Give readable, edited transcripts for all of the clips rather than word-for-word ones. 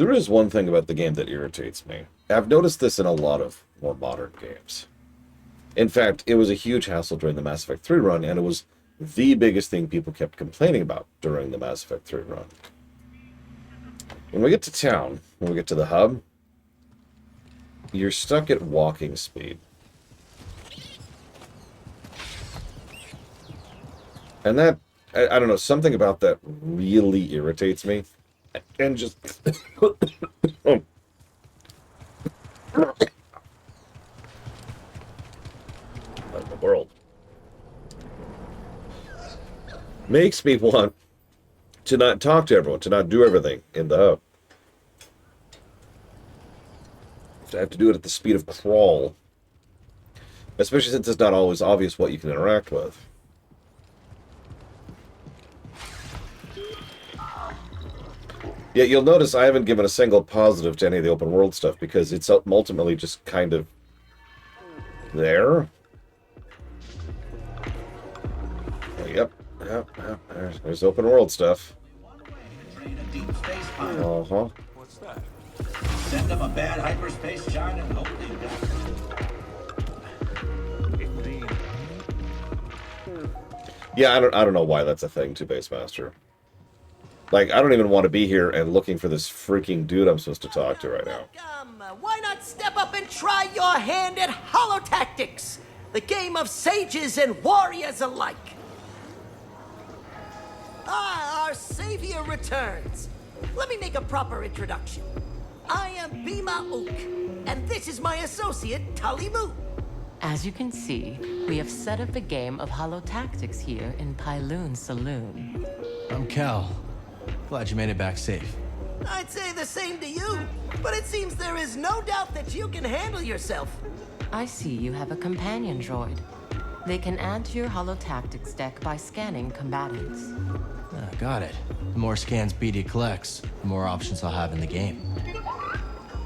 There is one thing about the game that irritates me. I've noticed this in a lot of more modern games. In fact, it was a huge hassle during the Mass Effect 3 run, and it was the biggest thing people kept complaining about during the Mass Effect 3 run. When we get to town, when we get to the hub, you're stuck at walking speed. And that, I don't know, something about that really irritates me. And just... Like the world. Makes me want to not talk to everyone, to not do everything in the hub. To have to do it at the speed of crawl. Especially since it's not always obvious what you can interact with. Yet you'll notice I haven't given a single positive to any of the open world stuff because it's ultimately just kind of there. Yep. There's open world stuff. Uh-huh. What's that? Send them a bad hyperspace shot and hope they die. Yeah, I don't know why that's a thing to Base Master. Like, I don't even want to be here and looking for this freaking dude I'm supposed to talk to right now. Why not step up and try your hand at Holotactics, the game of sages and warriors alike? Ah, our savior returns. Let me make a proper introduction. I am Bima Ook, and this is my associate, Tully Moo. As you can see, we have set up a game of Holotactics here in Pyloon Saloon. I'm Cal. Glad you made it back safe. I'd say the same to you, but it seems there is no doubt that you can handle yourself. I see you have a companion droid. They can add to your Holotactics deck by scanning combatants. Got it. The more scans BD collects, the more options I'll have in the game.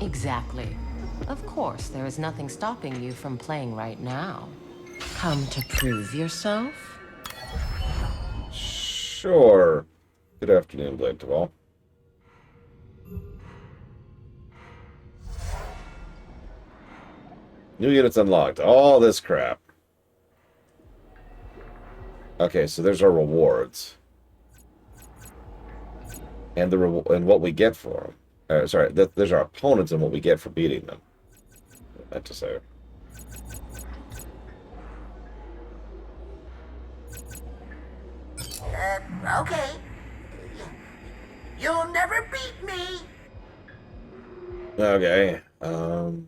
Exactly. Of course, there is nothing stopping you from playing right now. Come to prove yourself? Sure. Good afternoon, Blade Duvall. New units unlocked. All this crap. Okay, so there's our rewards. And and what we get for them. Sorry, there's our opponents and what we get for beating them. I meant to say. Okay. You'll never beat me. Okay. So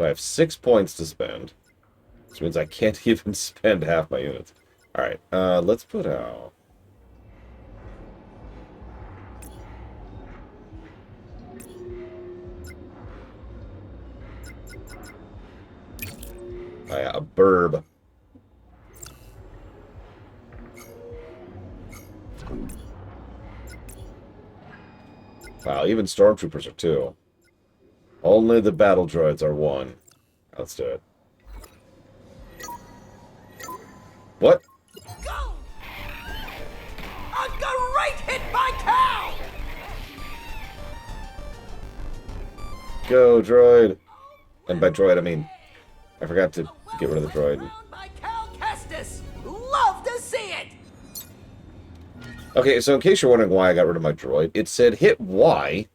I have 6 points to spend. Which means I can't even spend half my units. Alright, let's put out... Oh yeah, a burb. Wow, even stormtroopers are 2. Only the battle droids are 1. Let's do it. What? Go! A great hit by Cal! Go, droid! And by droid, I mean... I forgot to get rid of the droid. By Cal Kestis. Love to see it! Okay, so in case you're wondering why I got rid of my droid, it said hit Y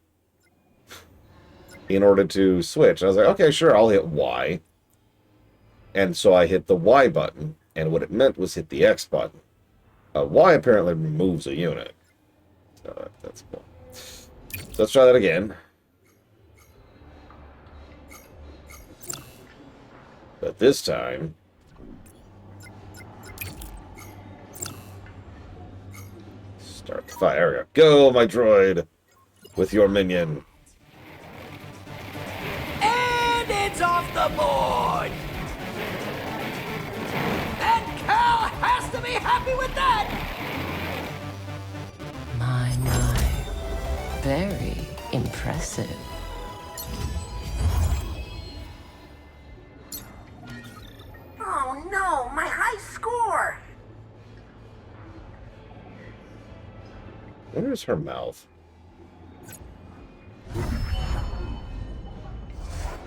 in order to switch. And I was like, okay, sure, I'll hit Y. And so I hit the Y button, and what it meant was hit the X button. Y apparently removes a unit. So that's cool. So let's try that again. But this time... Start the fire. There we go. Go, my droid! With your minion. And it's off the board! And Cal has to be happy with that! My. Very impressive. Oh no, my high score! Where's her mouth?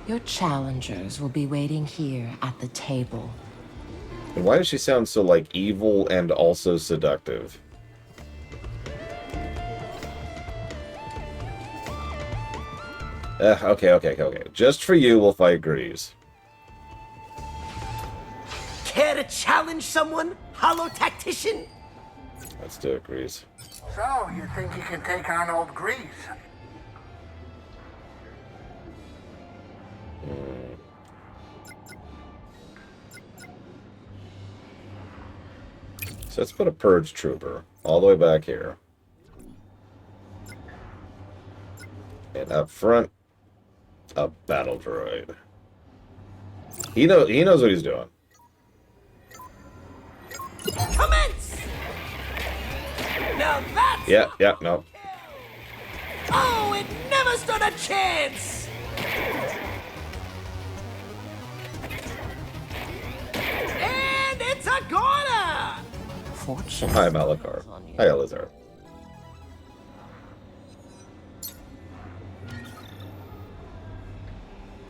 Your challengers will be waiting here at the table. And why does she sound so, like, evil and also seductive? Okay. Just for you, we'll fight Grease. Care to challenge someone, Hollow Tactician? Let's do it, Grease. So, you think you can take on old Grease? So let's put a Purge Trooper all the way back here. And up front, a Battle Droid. He knows what he's doing. Commence! Now that's... Yeah, no. Oh, it never stood a chance! And it's a goner! Fortune. Hi, Malachar. Hi, Elizar.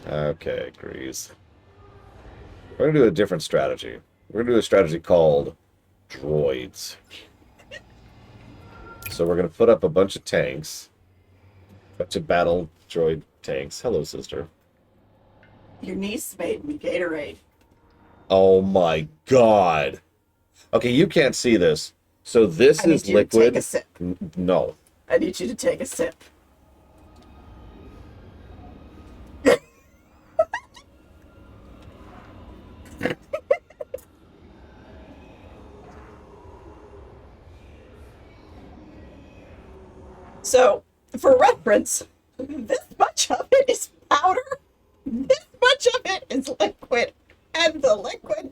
Okay, Grease. We're gonna do a different strategy. We're gonna do a strategy called droids. So we're gonna put up a bunch of tanks. A bunch of battle droid tanks. Hello, sister. Your niece made me Gatorade. Oh my god. Okay, you can't see this. So this I need is you to liquid. take a sip. No. I need you to take a sip. So, for reference, this much of it is powder, this much of it is liquid, and the liquid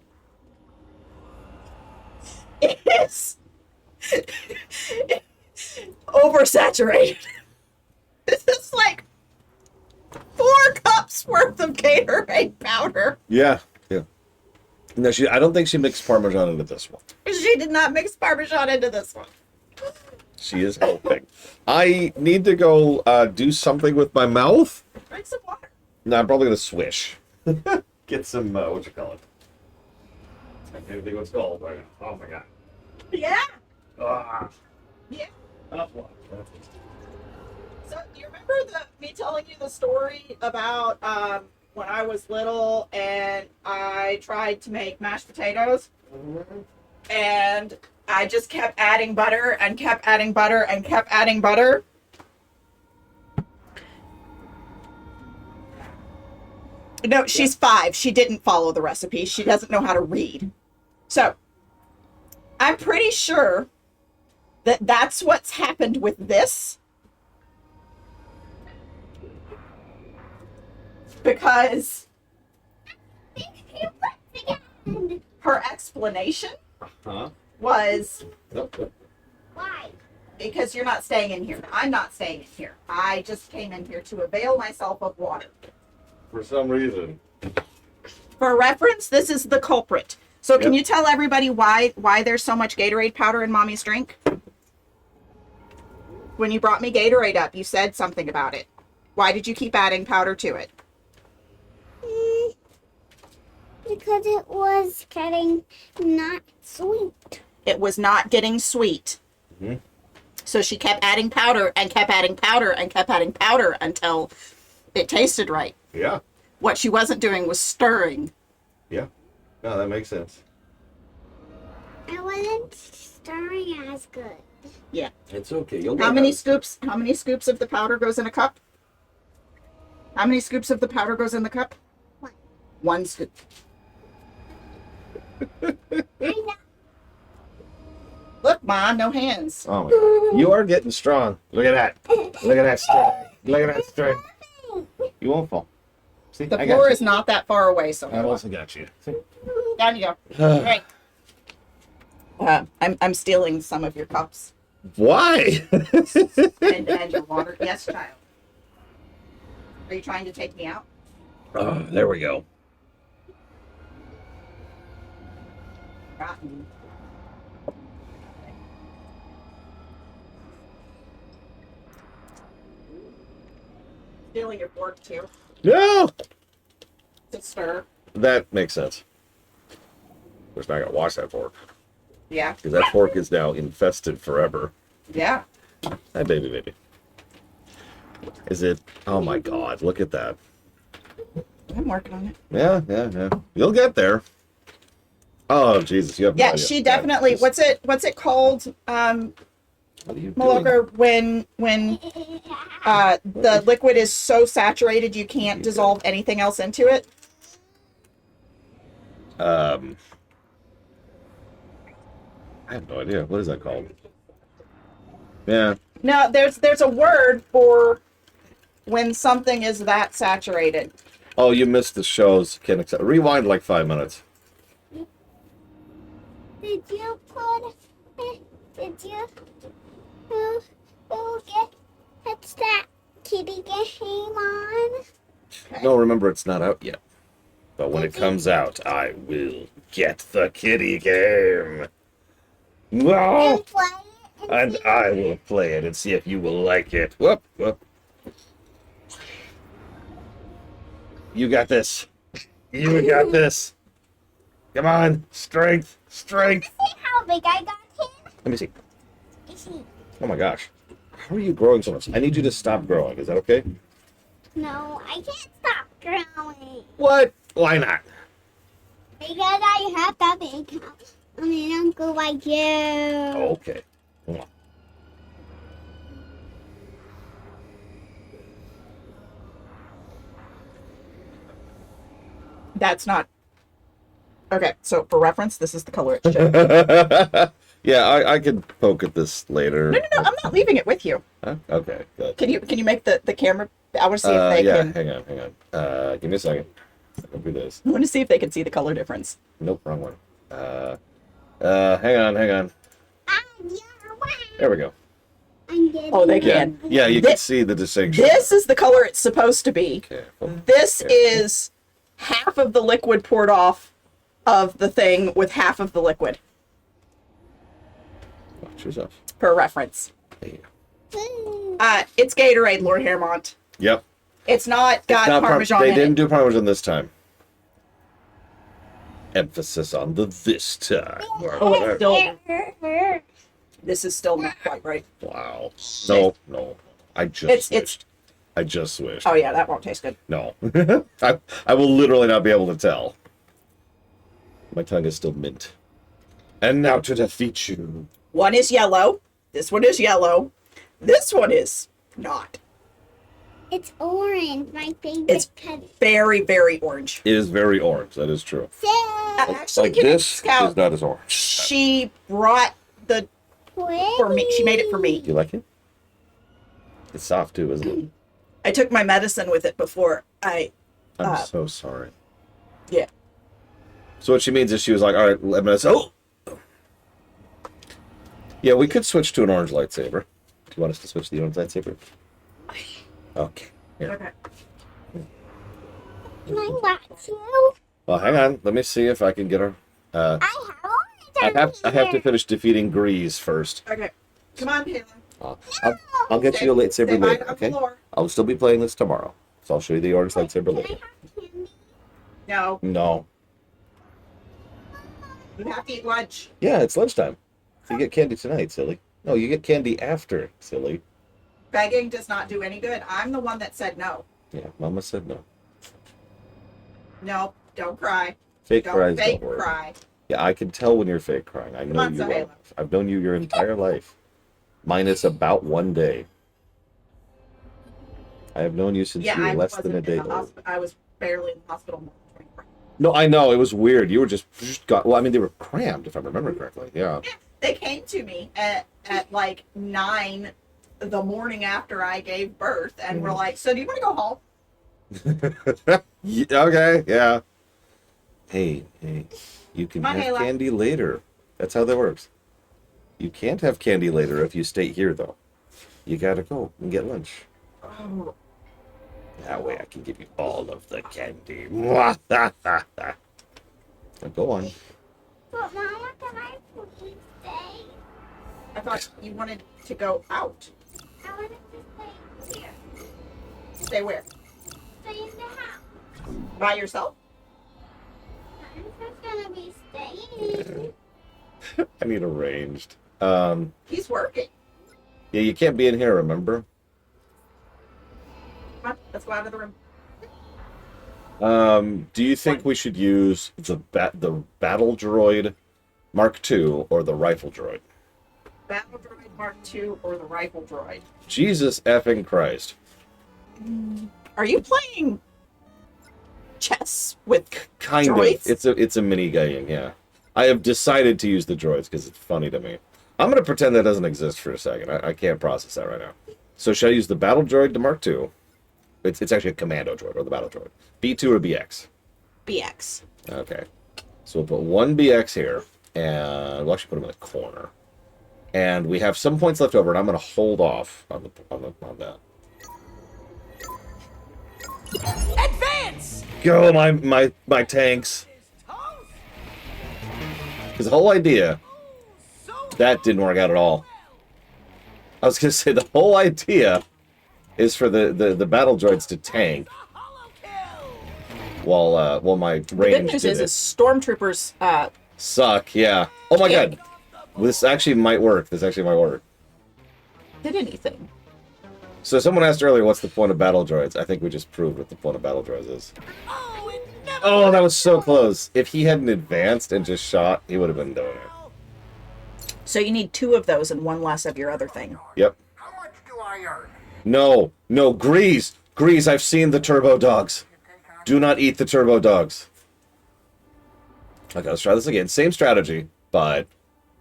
is oversaturated. This is like 4 cups worth of Gatorade powder. Yeah. No, I don't think she mixed Parmesan into this one. She did not mix Parmesan into this one. She is helping. I need to go do something with my mouth. Drink some water. No, I'm probably gonna swish. Get some what you call it? I can't think what it's called right now. Oh my god. Yeah. Ah. Yeah. That's what. So, do you remember me telling you the story about when I was little and I tried to make mashed potatoes? And I just kept adding butter and kept adding butter and kept adding butter. No, she's 5. She didn't follow the recipe. She doesn't know how to read. So, I'm pretty sure that that's what's happened with this. Because her explanation was, Why? because you're not staying in here. I'm not staying in here. I just came in here to avail myself of water. For some reason. For reference, this is the culprit. So can Yep. you tell everybody why there's so much Gatorade powder in Mommy's drink? When you brought me Gatorade up, you said something about it. Why did you keep adding powder to it? Because it was getting not sweet. It was not getting sweet. Mhm. So she kept adding powder and kept adding powder and kept adding powder until it tasted right. Yeah. What she wasn't doing was stirring. Yeah. No, that makes sense. I wasn't stirring as good. Yeah. It's okay. You'll How many scoops of the powder goes in a cup? How many scoops of the powder goes in the cup? 1. 1 scoop. I know. Look, Ma, no hands. Oh my god. You are getting strong. Look at that. Look at that strength. Look at that strength. You won't fall. See, The I got floor you. is not that far away, so I've also got you. See? down you go. Right. I'm stealing some of your cups Why? and your water. Yes, child. Are you trying to take me out? Oh, there we go. Rotten. stealing your fork too No! to stir. That makes sense. Of course, now I gotta wash that fork. Yeah. Because that fork is now infested forever. Yeah. Hi, baby. Is it? Oh my god, look at that. I'm working on it. Yeah. You'll get there. Oh, Jesus, you have no Yeah, idea. she definitely. Just- What's it called? What are you doing? Maloka, when the liquid is so saturated you can't dissolve anything else into it. I have no idea. What is that called? Yeah. No, there's a word for when something is that saturated. Oh, you missed the shows. Can't accept. Rewind like 5 minutes. Did you put? Did you? Who gets that kitty game on? No, remember, it's not out yet. But when it comes out, I will get the kitty game. No! And play it. And see I will play it and see if you will like it. Whoop. You got this. You got this. Come on. Strength. See how big I got him? Let me see. See. Oh my gosh. How are you growing so much? I need you to stop growing. Is that okay? No, I can't stop growing What? Why not? because I have that big house. I mean, uncle like you. Okay. Mwah. That's not. Okay, so for reference, this is the color it should. Yeah, I could poke at this later. No, I'm not leaving it with you. Huh? Okay, good. Can you make the camera? I want to see if they Yeah, can. hang on. Give me a second. I'll do this. I want to see if they can see the color difference. Nope, wrong one. Hang on. There we go. Oh, they Yeah, can. yeah, you can see the distinction. This is the color it's supposed to be. Careful. This Careful. is half of the liquid poured off of the thing with half of the liquid, Watch yourself. for reference. There you go. It's Gatorade, Lord Hairmont. Yep. It's not got Not Parmesan They in didn't it. do Parmesan this time. Emphasis on the this time. Oh, it's still. This is still not quite right. Wow. No. I just It's- switched. I just switched. Oh yeah, that won't taste good. No. I will literally not be able to tell. My tongue is still mint. And now to defeat you. One is yellow. This one is yellow. This one is not. It's orange, my favorite It's color. very, very orange. It is very orange. That is true. Actually, Like can you this scout? is not as orange. She brought the for me. She made it for me. Do you like it? It's soft too, isn't it? I took my medicine with it before I. I'm so sorry. Yeah. So what she means is she was like, all right, 11 minutes. Oh! Yeah, we could switch to an orange lightsaber. Do you want us to switch to the orange lightsaber? Okay. Here. Okay. Can I watch you? Well, hang on. Let me see if I can get her. I have orange I have to finish defeating Grease first. Okay. Come on, Palin. I'll get you a lightsaber Stay by later, the okay? floor. I'll still be playing this tomorrow. So I'll show you the orange lightsaber Can I later. have candy? No, No. you have to eat lunch. Yeah, it's lunchtime. So you get candy tonight, silly. No, you get candy after, silly. Begging does not do any good. I'm the one that said no. Yeah, Mama said no. No, don't cry. Fake Don't cries fake don't work. cry. Yeah, I can tell when you're fake crying. I know on, you Sahela. are. I've known you your entire life. Minus about 1 day. I have known you since Yeah, you were I less wasn't than a in day the old. hospital. I was barely in the hospital. More than 24 hours. No, I know. It was weird. You were just got. Well, I mean, they were crammed, if I remember correctly. Yeah. They came to me at like 9 the morning after I gave birth and Mm. were like, "So do you want to go home?" Okay. Yeah. Hey. You can Come on, have Ayla. candy later. That's how that works. You can't have candy later if you stay here, though. You gotta go and get lunch. Oh, That way I can give you all of the candy. Now go on. But Mama, can I please stay? I thought you wanted to go out. I want to stay here. stay where? Stay in the house. By yourself? I'm just gonna be staying. I need arranged. He's working. Yeah, you can't be in here, remember? Come on, let's go out of the room. Do you think we should use the battle droid Mark II or the rifle droid? Battle droid Mark II or the rifle droid? Jesus effing Christ. Are you playing chess with Kind droids? of. It's a mini game, yeah. I have decided to use the droids because it's funny to me. I'm going to pretend that doesn't exist for a second. I can't process that right now. So should I use the battle droid to Mark II? It's actually a commando droid, or the battle droid. B2 or BX? BX. Okay. So we'll put one BX here, and we'll actually put him in the corner. And we have some points left over, and I'm going to hold off on that. Advance! Go, my tanks! Because the whole idea, that didn't work out at all. I was going to say, the whole idea is for the battle droids to tank while my range The good news did is stormtroopers suck, yeah. Oh my god. This actually might work. did anything. So someone asked earlier, what's the point of battle droids? I think we just proved what the point of battle droids is. Oh, that was so close. If he hadn't advanced and just shot, he would have been doing it. So you need 2 of those and 1 less of your other thing. Yep. How much do I earn? No, Grease! Grease, I've seen the turbo dogs. Do not eat the turbo dogs. Okay, let's try this again. Same strategy, but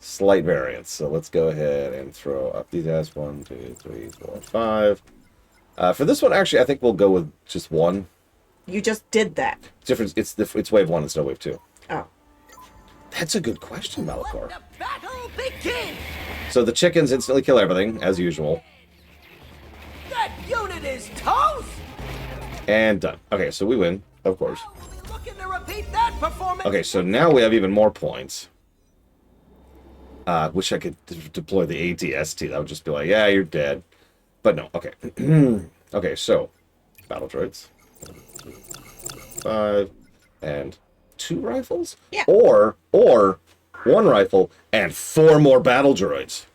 slight variance. So let's go ahead and throw up these guys. 1, 2, 3, 4, 5. For this one, actually, I think we'll go with just 1. You just did that. Difference. It's wave 1 instead of wave 2. Oh. That's a good question, Malachor. Let the battle begin! So the chickens instantly kill everything, as usual. That unit is toast! And done. Okay, so we win, of course. We'll be looking to repeat that performance. Okay, so now we have even more points. Wish I could deploy the ATST. That would just be like, yeah, you're dead. But no, okay. Okay, so battle droids. 5 and 2 rifles? Yeah. Or 1 rifle and 4 more battle droids.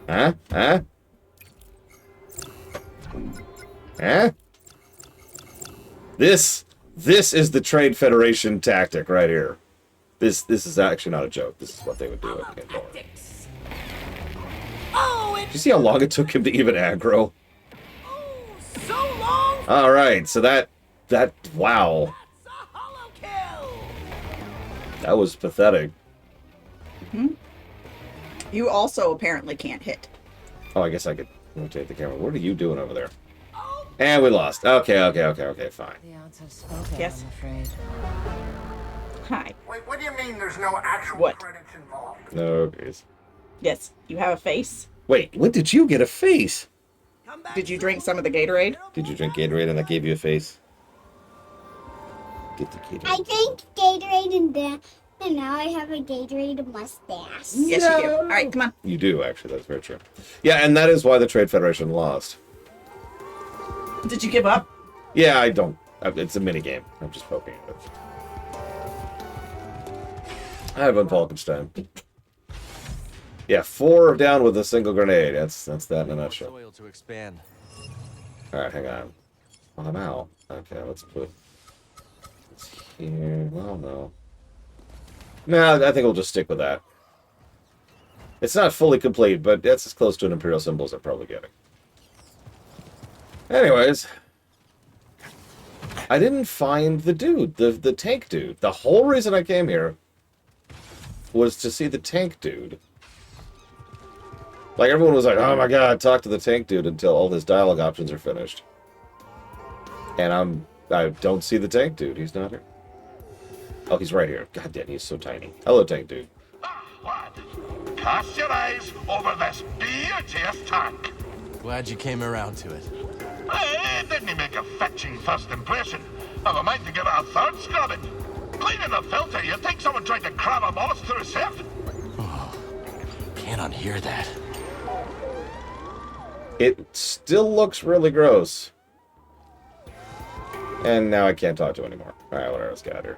Huh? This is the Trade Federation tactic right here. This is actually not a joke. This is what they would do in Lore. Tactics. Oh, Did you see how long it took him to even aggro? so long. All right, so that wow, That's a hollow kill. that was pathetic. You also apparently can't hit. Oh, I guess I could rotate the camera. What are you doing over there? And we lost. Okay, fine. The odds have spoken, Yes. I'm afraid. Hi. Wait, what do you mean there's no actual What? credits involved? No, please. Yes, you have a face. Wait, when did you get a face? Come back Did you soon. drink some of the Gatorade? Did you drink Gatorade and that gave you a face? Get the I Gatorade. drank Gatorade and now I have a Gatorade mustache. Yes, you do. All right, come on. You do, actually. That's very true. Yeah, and that is why the Trade Federation lost. Did you give up? Yeah, I don't. It's a mini game. I'm just poking at it. I have Falkenstein. Yeah, 4 down with a single grenade. That's that in a nutshell. Soil to expand. All right, hang on. Oh, now. Okay, let's put this here. Well, no. No, I think we'll just stick with that. It's not fully complete, but that's as close to an Imperial symbol as I'm probably getting. Anyways, I didn't find the dude, the tank dude. The whole reason I came here was to see the tank dude. Like, everyone was like, oh my god, talk to the tank dude until all his dialogue options are finished. And I don't see the tank dude. He's not here. Oh, he's right here. God damn, he's so tiny. Hello, tank dude. What? Cast your eyes over this beauteous tank. Glad you came around to it. Hey, didn't he make a fetching first impression? Have a mind to give it a third scrubbing. Cleaning the filter, you'd think someone tried to cram a mollusk through a sieve. Can't unhear that. It still looks really gross. And now I can't talk to him anymore. Alright, whatever, let's get out of here.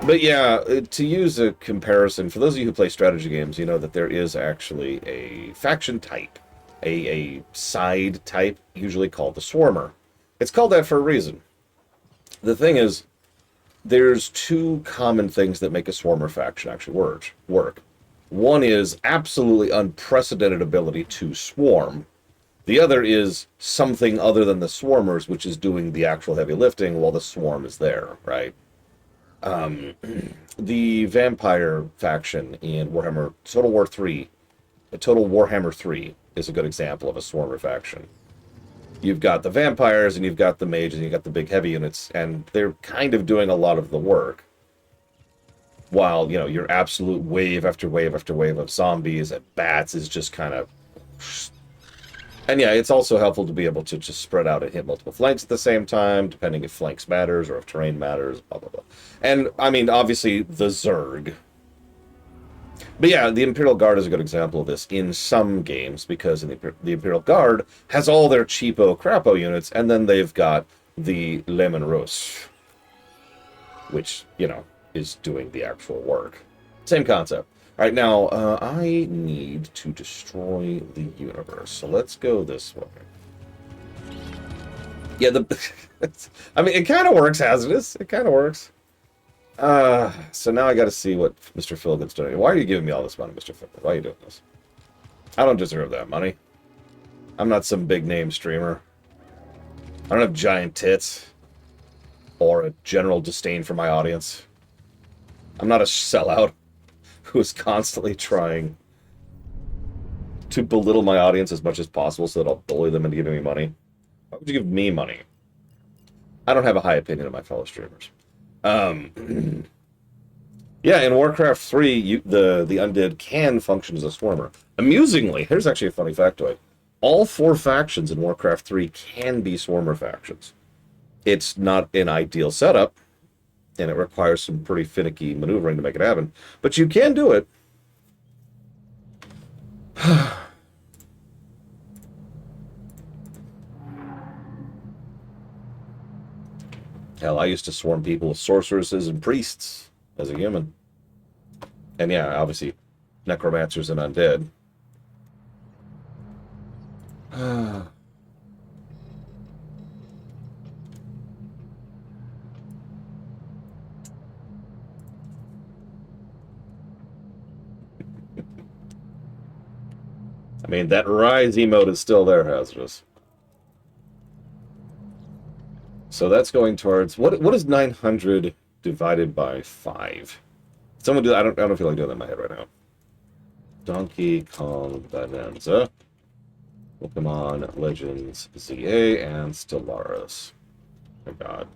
But yeah, to use a comparison, for those of you who play strategy games, you know that there is actually a faction type, a side type, usually called the Swarmer. It's called that for a reason. The thing is, there's two common things that make a Swarmer faction actually work. One is absolutely unprecedented ability to swarm. The other is something other than the Swarmers, which is doing the actual heavy lifting while the swarm is there, right? The vampire faction in Warhammer Total Warhammer 3 is a good example of a swarmer faction. You've got the vampires and you've got the mages and you've got the big heavy units, and they're kind of doing a lot of the work. While, you know, your absolute wave after wave after wave of zombies and bats is just kind of... And yeah, it's also helpful to be able to just spread out and hit multiple flanks at the same time, depending if flanks matters or if terrain matters, blah, blah, blah. And, I mean, obviously, the Zerg. But yeah, the Imperial Guard is a good example of this in some games, because the Imperial Guard has all their cheapo crapo units, and then they've got the Leman Russ, which, you know, is doing the actual work. Same concept. All right, now, I need to destroy the universe, so let's go this way. Yeah, I mean, it kind of works, hazardous. It kind of works. So now I got to see what Mr. Philgood's doing. Why are you giving me all this money, Mr. Philgood? Why are you doing this? I don't deserve that money. I'm not some big-name streamer. I don't have giant tits or a general disdain for my audience. I'm not a sellout who is constantly trying to belittle my audience as much as possible so that I'll bully them into giving me money. Why would you give me money? I don't have a high opinion of my fellow streamers. Yeah, in Warcraft 3, the undead can function as a swarmer. Amusingly, here's actually a funny factoid. All 4 factions in Warcraft 3 can be swarmer factions. It's not an ideal setup, and it requires some pretty finicky maneuvering to make it happen. But you can do it. Hell, I used to swarm people with sorceresses and priests as a human. And yeah, obviously, necromancers and undead. I mean, that rise emote is still there, hazardous. So that's going towards... What is 900 divided by 5? Someone do that. I don't feel like doing that in my head right now. Donkey Kong Bonanza, Pokemon Legends ZA, and Stellaris. Oh god.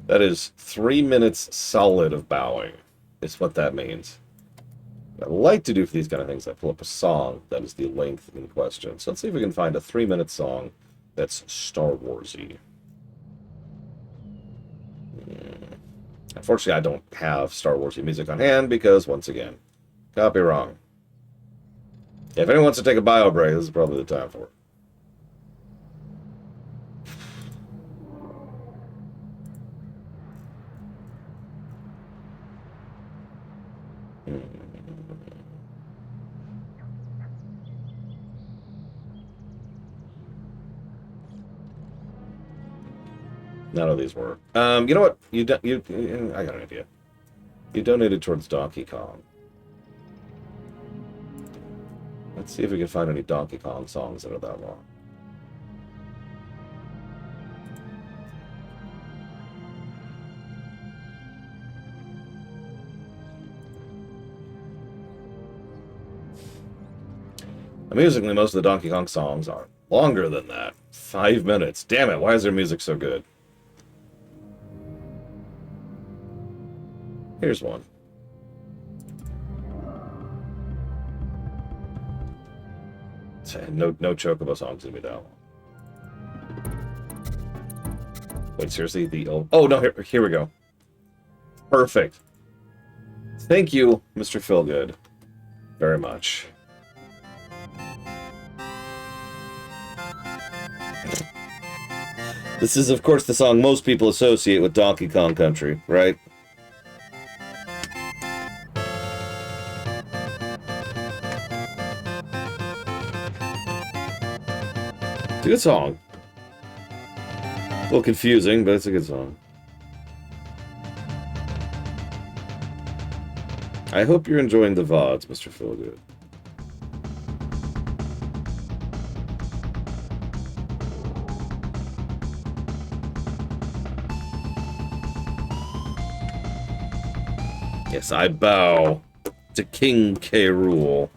That is 3 minutes solid of bowing, is what that means. What I like to do for these kind of things, I pull up a song that is the length in question. So let's see if we can find a 3-minute song that's Star Warsy. Unfortunately, I don't have Star Warsy music on hand because, once again, copy wrong. If anyone wants to take a bio break, this is probably the time for it. None of these work. You know what? I got an idea. You donated towards Donkey Kong. Let's see if we can find any Donkey Kong songs that are that long. Amusingly, most of the Donkey Kong songs are longer than that. 5 minutes. Damn it, why is their music so good? Here's one. No Chocobo song's gonna be that long. Wait, seriously? Oh, no, here we go. Perfect. Thank you, Mr. Feelgood, very much. This is, of course, the song most people associate with Donkey Kong Country, right? It's a good song. A little confusing, but it's a good song. I hope you're enjoying the VODs, Mr. Feelgood. Yes, I bow to King K. Rool.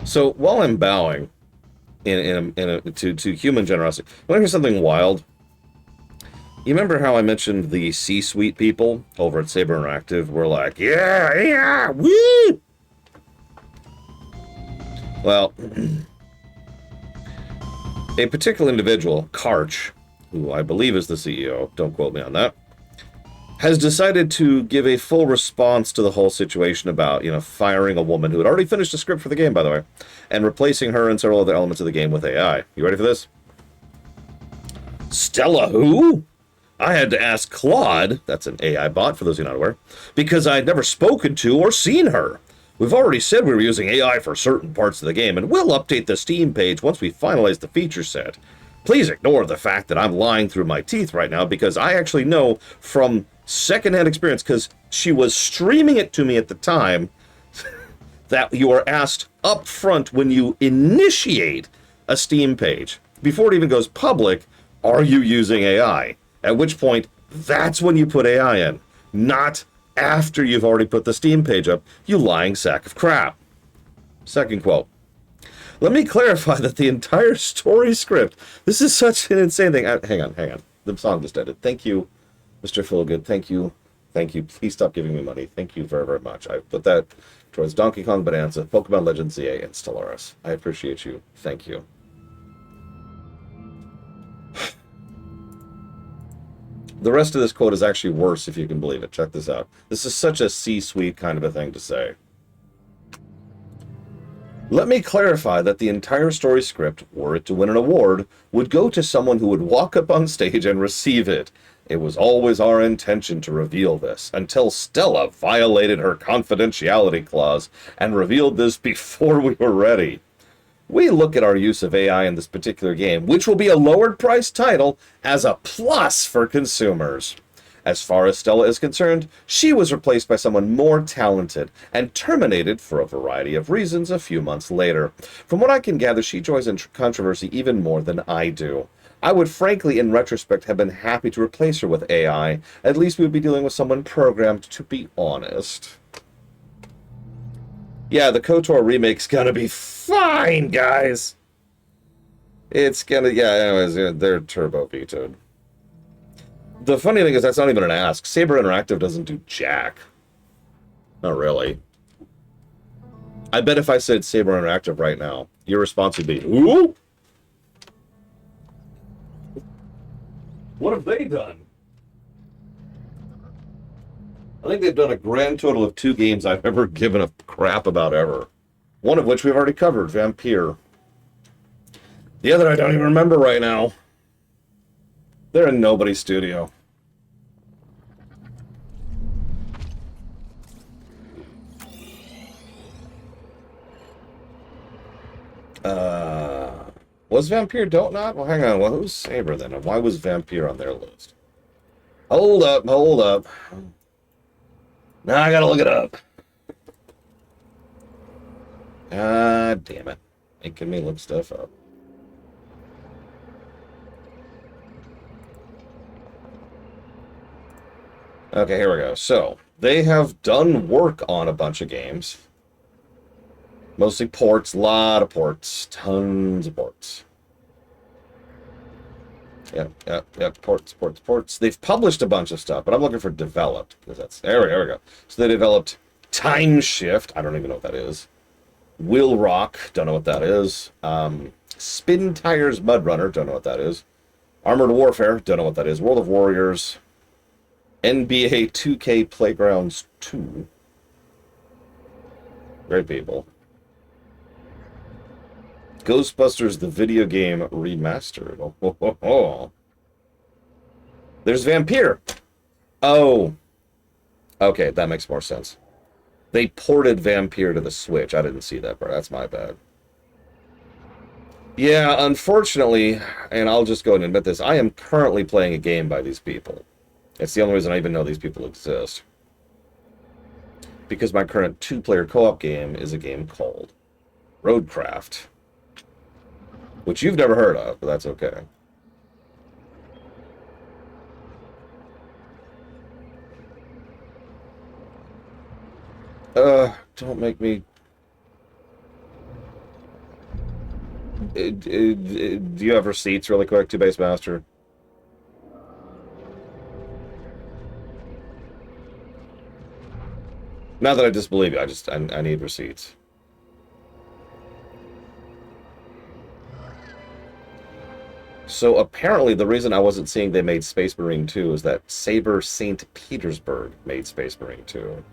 So while I'm bowing to human generosity, you want to hear something wild? You remember how I mentioned the C-suite people over at Saber Interactive were like, yeah, woo! Well, a particular individual, Karch, who I believe is the CEO, don't quote me on that, has decided to give a full response to the whole situation about, firing a woman who had already finished a script for the game, by the way, and replacing her and several other elements of the game with AI. You ready for this? Stella who? I had to ask Claude, that's an AI bot for those who are not aware, because I'd never spoken to or seen her. We've already said we were using AI for certain parts of the game, and we'll update the Steam page once we finalize the feature set. Please ignore the fact that I'm lying through my teeth right now, because I actually know from secondhand experience, because she was streaming it to me at the time, that you are asked up front when you initiate a Steam page, before it even goes public, are you using AI? At which point, that's when you put AI in, not after you've already put the Steam page up, you lying sack of crap. Second quote. Let me clarify that the entire story script, this is such an insane thing. Hang on. The song just ended. Thank you, Mr. Feelgood. Thank you. Please stop giving me money. Thank you very, very much. I put that towards Donkey Kong Bonanza, Pokemon Legends ZA, and Stellaris. I appreciate you. Thank you. The rest of this quote is actually worse, if you can believe it. Check this out. This is such a C-suite kind of a thing to say. Let me clarify that the entire story script, were it to win an award, would go to someone who would walk up on stage and receive it. It was always our intention to reveal this, until Stella violated her confidentiality clause and revealed this before we were ready. We look at our use of AI in this particular game, which will be a lowered price title, as a plus for consumers. As far as Stella is concerned, she was replaced by someone more talented and terminated for a variety of reasons a few months later. From what I can gather, she joins in controversy even more than I do. I would frankly, in retrospect, have been happy to replace her with AI. At least we would be dealing with someone programmed, to be honest. Yeah, the KOTOR remake's gonna be fine, guys! It's gonna, anyways, they're turbo vetoed. The funny thing is, that's not even an ask. Saber Interactive doesn't do jack. Not really. I bet if I said Saber Interactive right now, your response would be, ooh? What have they done? I think they've done a grand total of 2 games I've ever given a crap about ever. One of which we've already covered, Vampire. The other I don't even remember right now. They're in nobody's studio. Was Vampire Don't Not? Well, hang on. Well, who's Saber then? And why was Vampire on their list? Hold up, hold up. Now I gotta look it up. God damn it. Making me look stuff up. Okay, here we go. So, they have done work on a bunch of games. Mostly ports, lot of ports, tons of ports. Yep, ports. They've published a bunch of stuff, but I'm looking for developed, because there we go. So they developed Time Shift, I don't even know what that is. Will Rock, don't know what that is. Spin Tires Mud Runner, don't know what that is. Armored Warfare, don't know what that is. World of Warriors. NBA 2K Playgrounds 2. Great people. Ghostbusters, the video game remastered. Oh. There's Vampire. Oh. Okay, that makes more sense. They ported Vampire to the Switch. I didn't see that part. That's my bad. Yeah, unfortunately, and I'll just go and admit this, I am currently playing a game by these people. It's the only reason I even know these people exist. Because my current 2-player co-op game is a game called Roadcraft. Which you've never heard of, but that's okay. Don't make me... do you have receipts really quick, Two-Base Master? Not that I disbelieve you, I need receipts. So apparently the reason I wasn't seeing they made Space Marine 2 is that Saber St. Petersburg made Space Marine 2.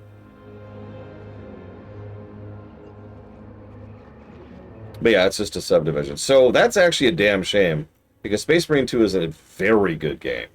But yeah, it's just a subdivision. So that's actually a damn shame, because Space Marine 2 is a very good game.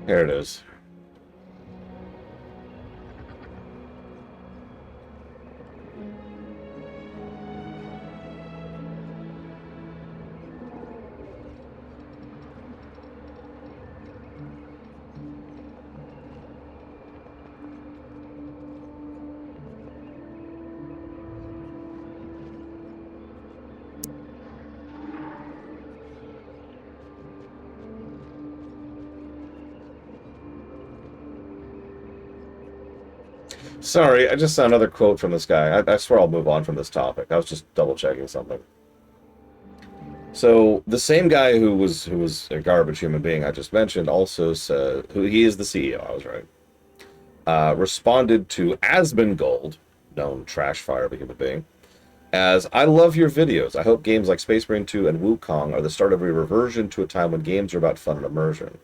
Here it is. Sorry, I just saw another quote from this guy. I swear I'll move on from this topic. I was just double-checking something. So, the same guy who was a garbage human being I just mentioned also said, he is the CEO, I was right, responded to Asmongold, known trash fire of a human being, as, "I love your videos. I hope games like Space Marine 2 and Wukong are the start of a reversion to a time when games are about fun and immersion.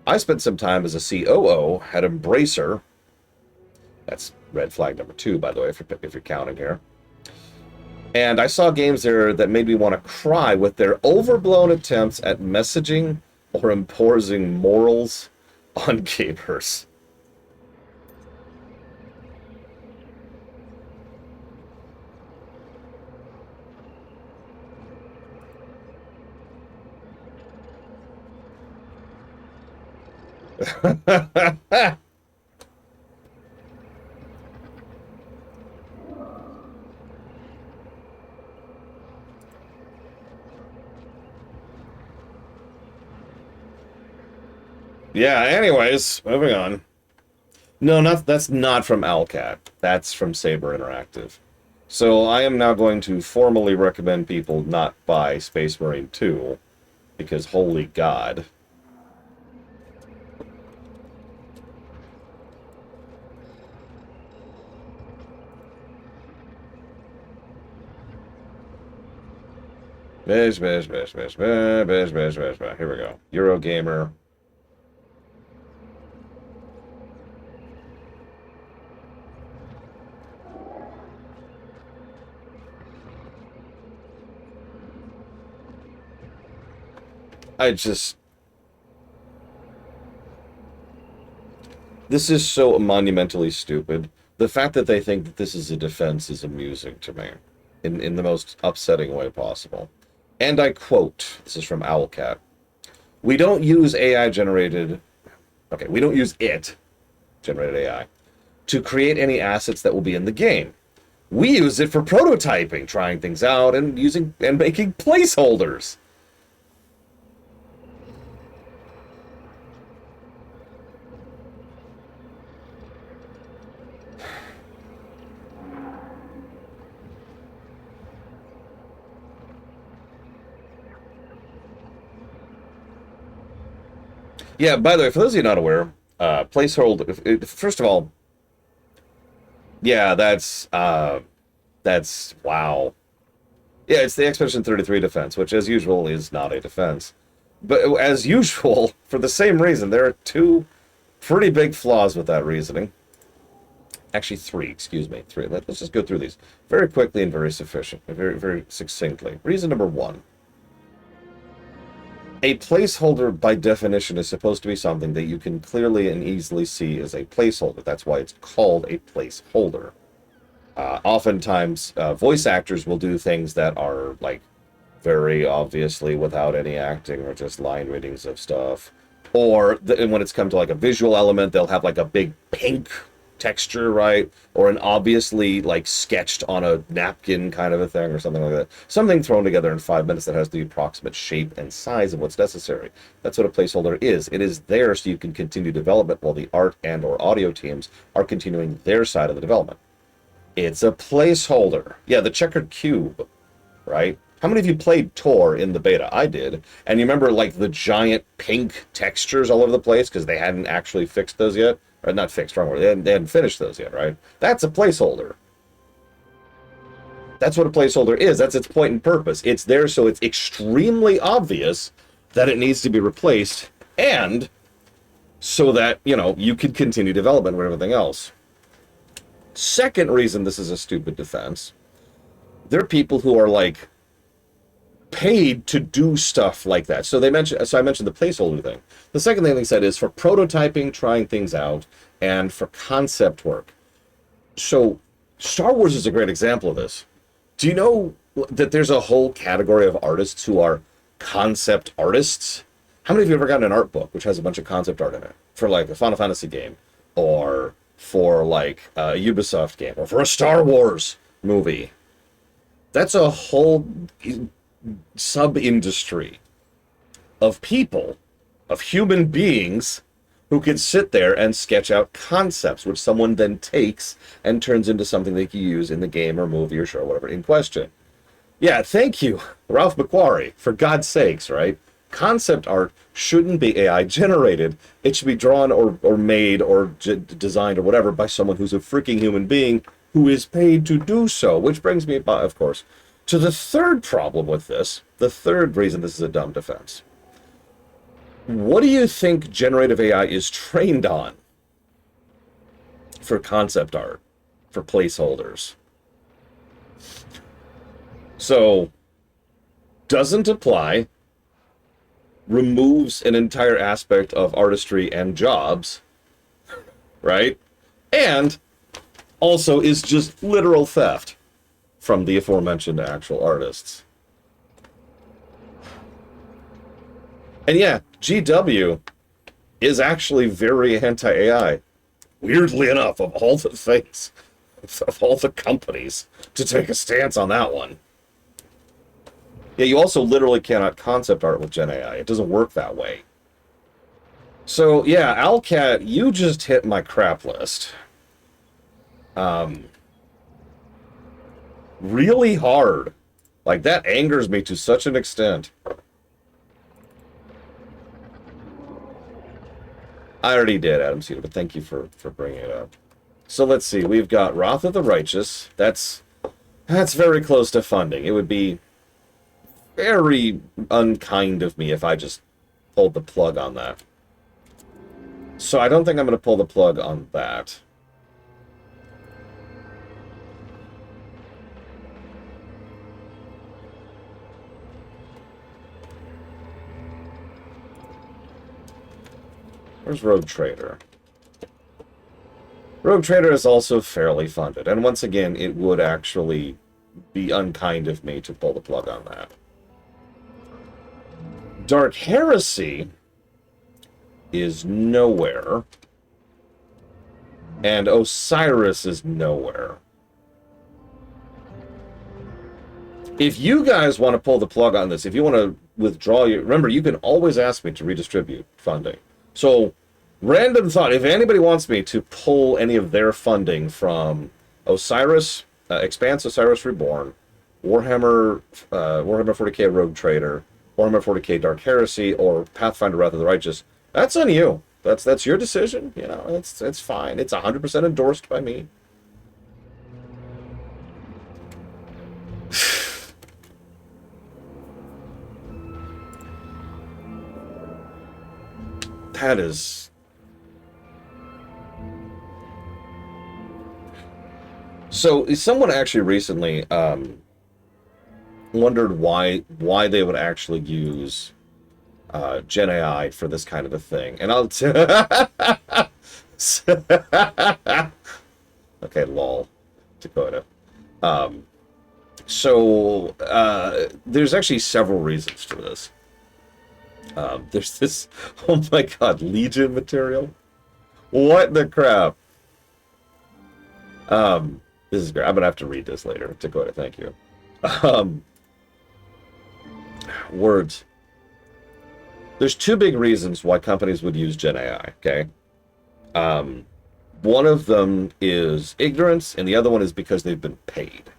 I spent some time as a COO at Embracer." That's red flag number 2, by the way, if you're counting here. "And I saw games there that made me want to cry with their overblown attempts at messaging or imposing morals on gamers." Yeah, anyways, moving on. No, that's not from Alcat. That's from Saber Interactive. So I am now going to formally recommend people not buy Space Marine 2, because holy God. Bish, bish, bish, bish, bish, bish, bish, bish, bish. Here we go. Eurogamer. I just... This is so monumentally stupid. The fact that they think that this is a defense is amusing to me. In the most upsetting way possible. And I quote, this is from Owlcat. We don't use AI generated... Okay, we don't use it, generated AI, to create any assets that will be in the game. We use it for prototyping, trying things out, and making placeholders. Yeah, by the way, for those of you not aware, placeholder, first of all, yeah, that's, wow. Yeah, it's the Expedition 33 defense, which as usual is not a defense. But as usual, for the same reason, there are two pretty big flaws with that reasoning. Actually, three, excuse me, three. Let's just go through these very quickly and very very succinctly. Reason number one. A placeholder, by definition, is supposed to be something that you can clearly and easily see as a placeholder. That's why it's called a placeholder. Oftentimes, voice actors will do things that are, like, very obviously without any acting or just line readings of stuff. Or when it's come to, like, a visual element, they'll have, like, a big pink texture, right? Or an obviously, like, sketched on a napkin kind of a thing or something like that. Something thrown together in 5 minutes that has the approximate shape and size of what's necessary. That's what a placeholder is. It is there so you can continue development while the art and or audio teams are continuing their side of the development. It's a placeholder. Yeah, the checkered cube, right? How many of you played Tor in the beta? I did. And you remember, like, the giant pink textures all over the place because they hadn't actually fixed those yet? Or not fixed, wrong word. They hadn't finished those yet, right? That's a placeholder. That's what a placeholder is. That's its point and purpose. It's there so it's extremely obvious that it needs to be replaced, and so that, you know, you can continue development with everything else. Second reason this is a stupid defense, there are people who are, like, paid to do stuff like that. So I mentioned the placeholder thing. The second thing they said is for prototyping, trying things out, and for concept work. So Star Wars is a great example of this. Do you know that there's a whole category of artists who are concept artists? How many of you have ever gotten an art book which has a bunch of concept art in it for, like, a Final Fantasy game, or for, like, a Ubisoft game, or for a Star Wars movie? That's a whole sub-industry of people, of human beings, who could sit there and sketch out concepts, which someone then takes and turns into something they can use in the game or movie or show or whatever in question. Yeah, thank you, Ralph McQuarrie, for God's sakes, right? Concept art shouldn't be AI generated. It should be drawn or made or designed or whatever by someone who's a freaking human being who is paid to do so, which brings me, of course, to the third problem with this, the third reason this is a dumb defense. What do you think generative AI is trained on for concept art, for placeholders? So, doesn't apply, removes an entire aspect of artistry and jobs, right? And also is just literal theft from the aforementioned actual artists. And yeah, GW is actually very anti-AI. Weirdly enough, of all the things, of all the companies to take a stance on that one. Yeah, you also literally cannot concept art with Gen AI. It doesn't work that way. So, yeah, Owlcat, you just hit my crap list. Really hard. Like, that angers me to such an extent. I already did, Adam Cedar, but thank you for bringing it up. So let's see. We've got Wrath of the Righteous. That's very close to funding. It would be very unkind of me if I just pulled the plug on that. So I don't think I'm going to pull the plug on that. Where's Rogue Trader? Rogue Trader is also fairly funded, and once again, it would actually be unkind of me to pull the plug on that. Dark Heresy is nowhere, and Osiris is nowhere. If you guys want to pull the plug on this, if you want to withdraw your... Remember, you can always ask me to redistribute funding. So, random thought, if anybody wants me to pull any of their funding from Osiris, Expanse Osiris Reborn, Warhammer 40k Rogue Trader, Warhammer 40k Dark Heresy, or Pathfinder Wrath of the Righteous, that's on you. That's your decision. You know, it's fine. It's 100% endorsed by me. That is... So, someone actually recently wondered why they would actually use Gen AI for this kind of a thing. And I'll... Okay, lol. Dakota. There's actually several reasons to this. There's this, oh my god, Legion material? What the crap? This is great. I'm gonna have to read this later. Dakota, thank you. Words. There's two big reasons why companies would use Gen AI, okay? One of them is ignorance, and the other one is because they've been paid.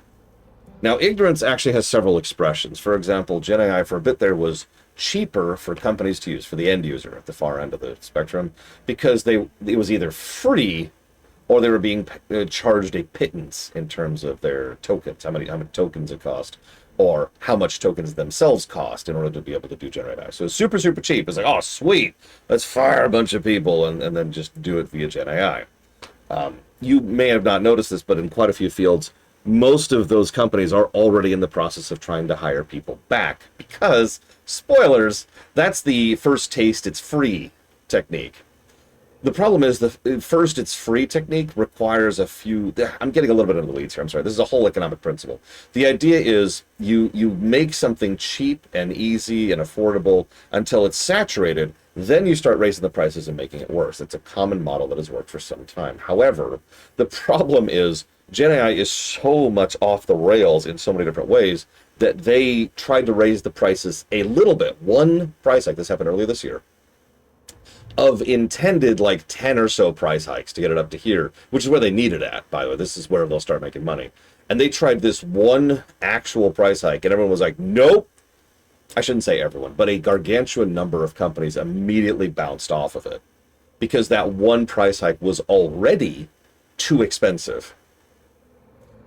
Now, ignorance actually has several expressions. For example, Gen AI for a bit there was cheaper for companies to use, for the end user at the far end of the spectrum, because it was either free or they were being charged a pittance in terms of their tokens, how many tokens it cost, or how much tokens themselves cost in order to be able to do Gen AI. So it's super, super cheap. It's like, oh, sweet, let's fire a bunch of people and then just do it via Gen AI. You may have not noticed this, but in quite a few fields, most of those companies are already in the process of trying to hire people back because, spoilers, that's the first taste, it's free technique. The problem is the first it's free technique requires a few... I'm getting a little bit into the weeds here, I'm sorry. This is a whole economic principle. The idea is you make something cheap and easy and affordable until it's saturated, then you start raising the prices and making it worse. It's a common model that has worked for some time. However, the problem is Gen AI is so much off the rails in so many different ways that they tried to raise the prices a little bit. One price hike, this happened earlier this year, of intended like 10 or so price hikes to get it up to here, which is where they need it at, by the way. This is where they'll start making money. And they tried this one actual price hike, and everyone was like, nope. I shouldn't say everyone, but a gargantuan number of companies immediately bounced off of it because that one price hike was already too expensive.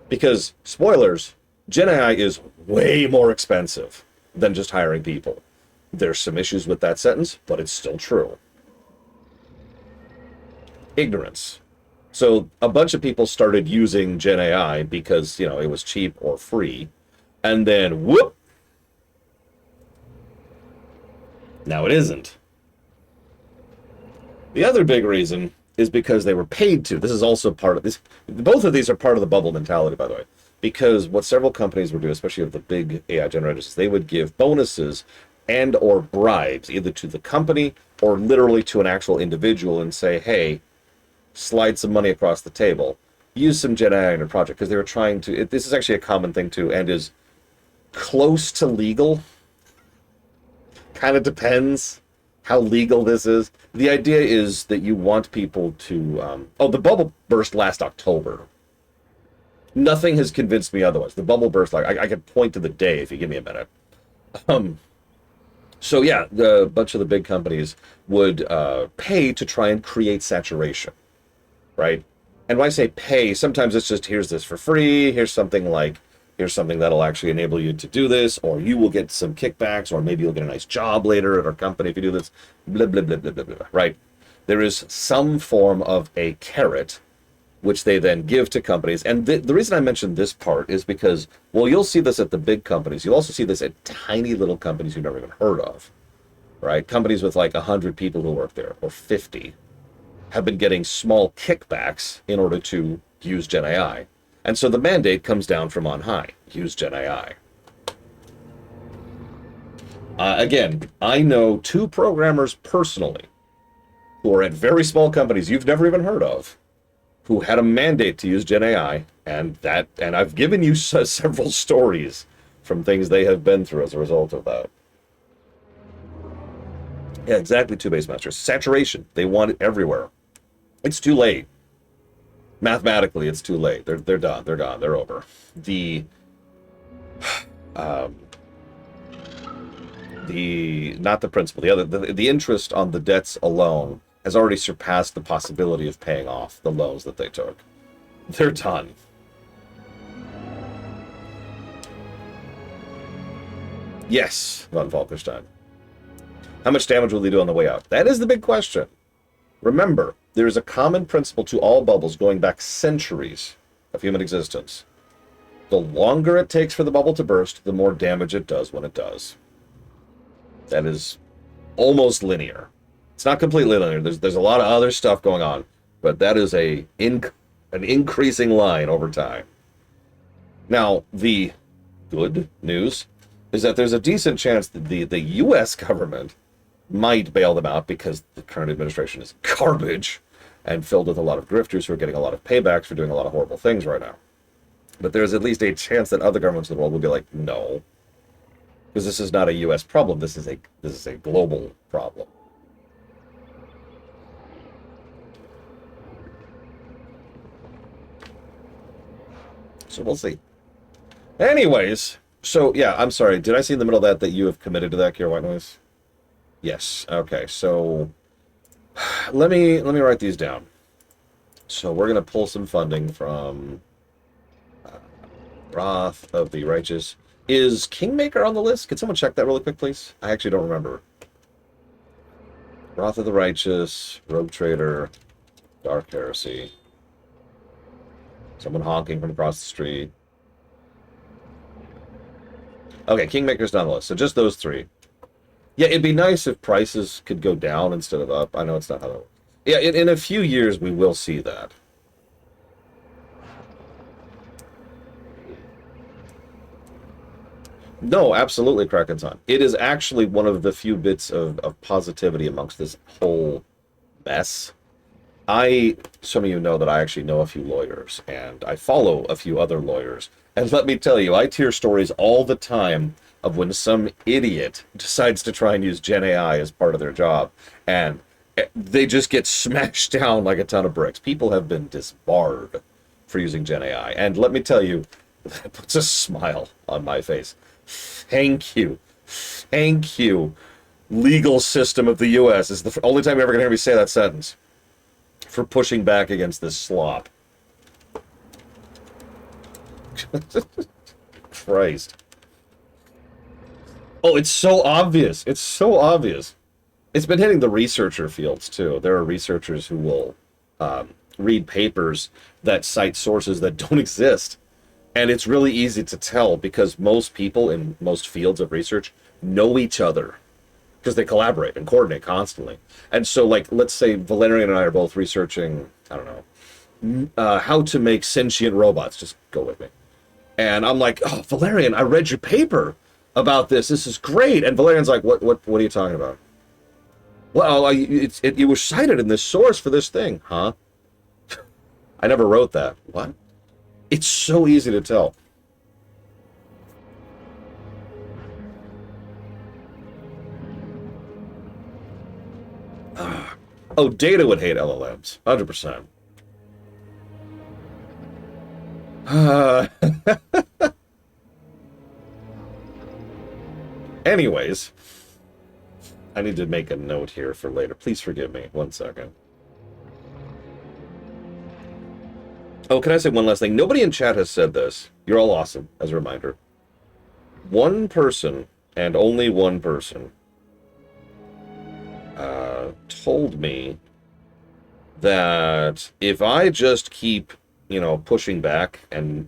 Because, spoilers, Gen AI is way more expensive than just hiring people. There's some issues with that sentence, but it's still true. Ignorance. So a bunch of people started using Gen AI because, it was cheap or free, and then whoop, now it isn't. The other big reason is because they were paid to. This is also part of this. Both of these are part of the bubble mentality, by the way. Because what several companies would do, especially of the big AI generators, is they would give bonuses and or bribes, either to the company or literally to an actual individual and say, hey, slide some money across the table. Use some Gen AI in your project. Because they were trying to... this is actually a common thing, too, and is close to legal. Kind of depends how legal this is. The idea is that you want people to... the bubble burst last October. Nothing has convinced me otherwise. The bubble burst, I could point to the day if you give me a minute. So yeah, a bunch of the big companies would pay to try and create saturation, right? And when I say pay, sometimes it's just, here's this for free, here's something like Here's something that'll actually enable you to do this, or you will get some kickbacks, or maybe you'll get a nice job later at our company if you do this, blah, blah, blah, blah, blah, blah, right? There is some form of a carrot which they then give to companies. And the reason I mentioned this part is because, well, you'll see this at the big companies. You'll also see this at tiny little companies you've never even heard of, right? Companies with like 100 people who work there, or 50, have been getting small kickbacks in order to use Gen AI. And so the mandate comes down from on high. Use Gen AI. Again, I know 2 programmers personally who are at very small companies you've never even heard of, who had a mandate to use Gen AI, and I've given you several stories from things they have been through as a result of that. Yeah, exactly, 2 base masters. Saturation. They want it everywhere. It's too late. Mathematically, it's too late. They're done. They're gone. They're over. The not the principal. The interest on the debts alone has already surpassed the possibility of paying off the loans that they took. They're done. Yes, von Falkenstein. How much damage will they do on the way out? That is the big question. Remember, there is a common principle to all bubbles going back centuries of human existence. The longer it takes for the bubble to burst, the more damage it does when it does. That is almost linear. It's not completely linear. There's a lot of other stuff going on, but that is an increasing line over time. Now, the good news is that there's a decent chance that the U.S. government might bail them out because the current administration is garbage and filled with a lot of grifters who are getting a lot of paybacks for doing a lot of horrible things right now. But there's at least a chance that other governments in the world will be like, no, because this is not a U.S. problem. This is a global problem. So we'll see. Anyways, so yeah, I'm sorry. Did I see in the middle of that you have committed to that, Kier White Noise? Yes. Okay. So let me write these down. So we're gonna pull some funding from Wrath of the Righteous. Is Kingmaker on the list? Could someone check that really quick, please? I actually don't remember. Wrath of the Righteous, Rogue Trader, Dark Heresy. Someone honking from across the street. Okay, Kingmaker's not on the list. So just those 3. Yeah, it'd be nice if prices could go down instead of up. I know it's not how that works. Yeah, in a few years we will see that. No, absolutely, Kraken-san. It is actually one of the few bits of positivity amongst this whole mess. Some of you know that I actually know a few lawyers, and I follow a few other lawyers. And let me tell you, I hear stories all the time of when some idiot decides to try and use Gen AI as part of their job, and they just get smashed down like a ton of bricks. People have been disbarred for using Gen AI, and let me tell you, that puts a smile on my face. Thank you. Thank you. Legal system of the U.S. is the only time you're ever going to hear me say that sentence. For pushing back against this slop. Christ. Oh, it's so obvious. It's so obvious. It's been hitting the researcher fields, too. There are researchers who will read papers that cite sources that don't exist. And it's really easy to tell because most people in most fields of research know each other because they collaborate and coordinate constantly. And so, like, let's say Valerian and I are both researching, I don't know, how to make sentient robots. Just go with me. And I'm like, oh, Valerian, I read your paper about this. This is great. And Valerian's like, what are you talking about? Well, it was cited in this source for this thing. Huh? I never wrote that. What? It's so easy to tell. Oh, Data would hate LLMs. 100%. Anyways, I need to make a note here for later. Please forgive me. 1 second. Oh, can I say one last thing? Nobody in chat has said this. You're all awesome, as a reminder. One person, and only one person, told me that if I just keep, pushing back and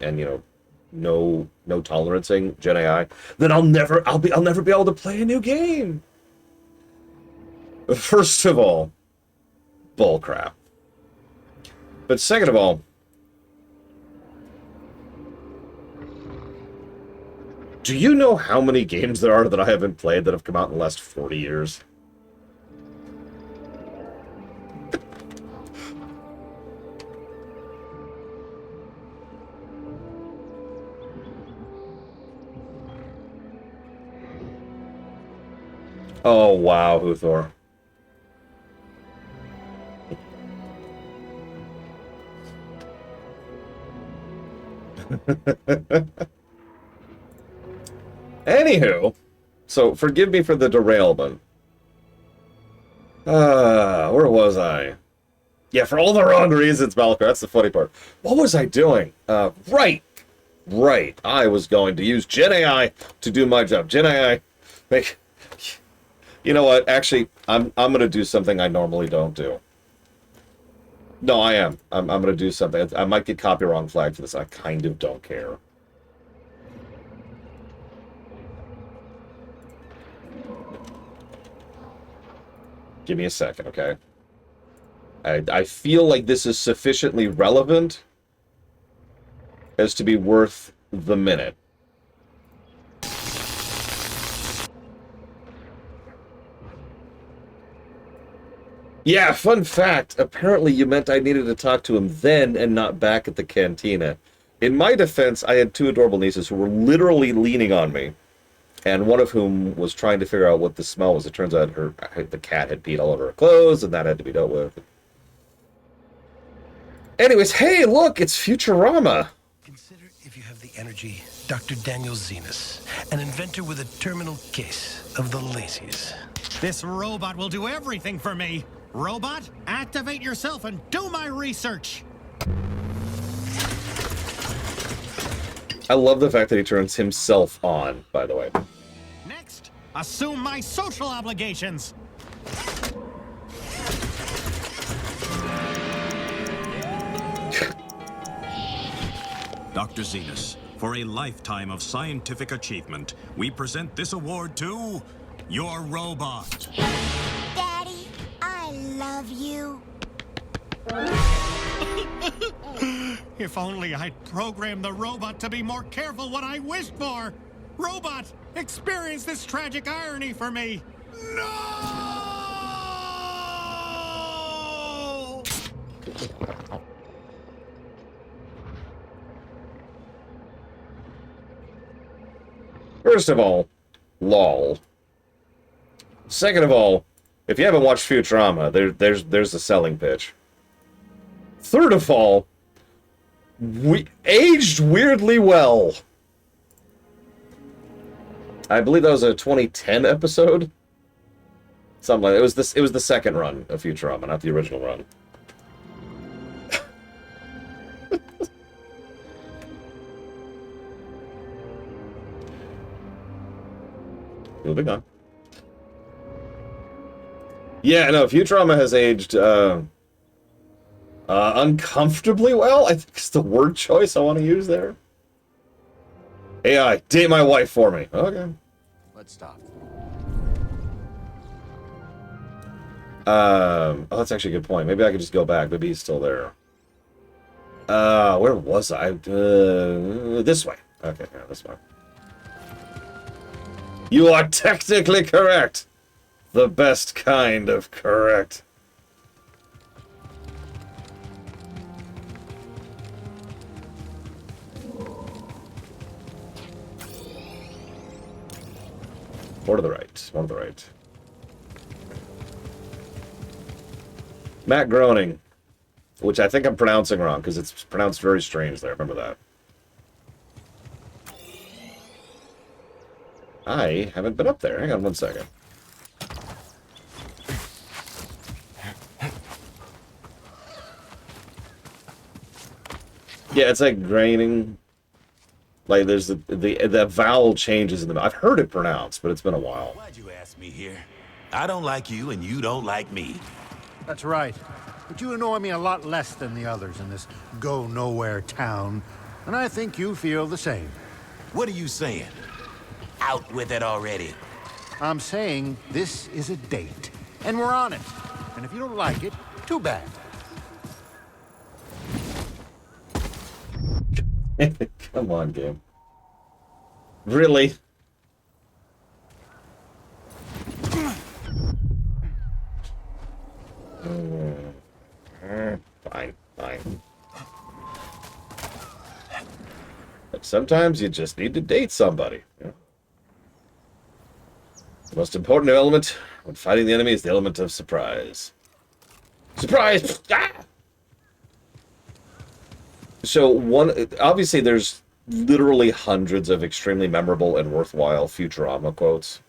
no tolerancing Jedi, then I'll never be able to play a new game. First of all, bullcrap. But second of all, do you know how many games there are that I haven't played that have come out in the last 40 years? Oh, wow, Huthor. Anywho, so forgive me for the derailment. Where was I? Yeah, for all the wrong reasons, Malcolm. That's the funny part. What was I doing? Right. I was going to use Jedi to do my job. Jedi, make. You know what? Actually, I'm gonna do something I normally don't do. No, I am. I'm gonna do something. I might get copyright flagged for this. I kind of don't care. Give me a second, okay? I feel like this is sufficiently relevant as to be worth the minute. Yeah, fun fact. Apparently you meant I needed to talk to him then and not back at the cantina. In my defense, I had two adorable nieces who were literally leaning on me, and one of whom was trying to figure out what the smell was. It turns out the cat had peed all over her clothes, and that had to be dealt with. Anyways, hey, look, it's Futurama. Consider if you have the energy, Dr. Daniel Zenas, an inventor with a terminal case of the lazies. This robot will do everything for me. Robot, activate yourself and do my research. I love the fact that he turns himself on, by the way. Next, assume my social obligations. Dr. Zenas, for a lifetime of scientific achievement, we present this award to your robot. Daddy, I love you. If only I'd programmed the robot to be more careful what I wished for. Robot, experience this tragic irony for me. No! First of all, lol. Second of all, if you haven't watched Futurama, there's the selling pitch. Third of all, we aged weirdly well. I believe that was a 2010 episode. Something like that. It was the second run of Futurama, not the original run. Moving on. Yeah, no, Futurama has aged uncomfortably well. I think it's the word choice I want to use there. AI, date my wife for me. Okay. Let's stop. Oh, that's actually a good point. Maybe I could just go back. Maybe he's still there. Where was I? This way. Okay, yeah, this way. You are technically correct. The best kind of correct. More to the right. More to the right. Matt Groening. Which I think I'm pronouncing wrong, because it's pronounced very strange there. Remember that. I haven't been up there. Hang on one second. Yeah, it's like graining. Like there's the vowel changes in the. I've heard it pronounced, but it's been a while. Why'd you ask me here? I don't like you, and you don't like me. That's right. But you annoy me a lot less than the others in this go-nowhere town, and I think you feel the same. What are you saying? Out with it already. I'm saying this is a date, and we're on it. And if you don't like it, too bad. Come on, game. Really? Fine, fine. But sometimes you just need to date somebody. You know? The most important element when fighting the enemy is the element of surprise. Surprise! Ah! So obviously there's literally hundreds of extremely memorable and worthwhile Futurama quotes.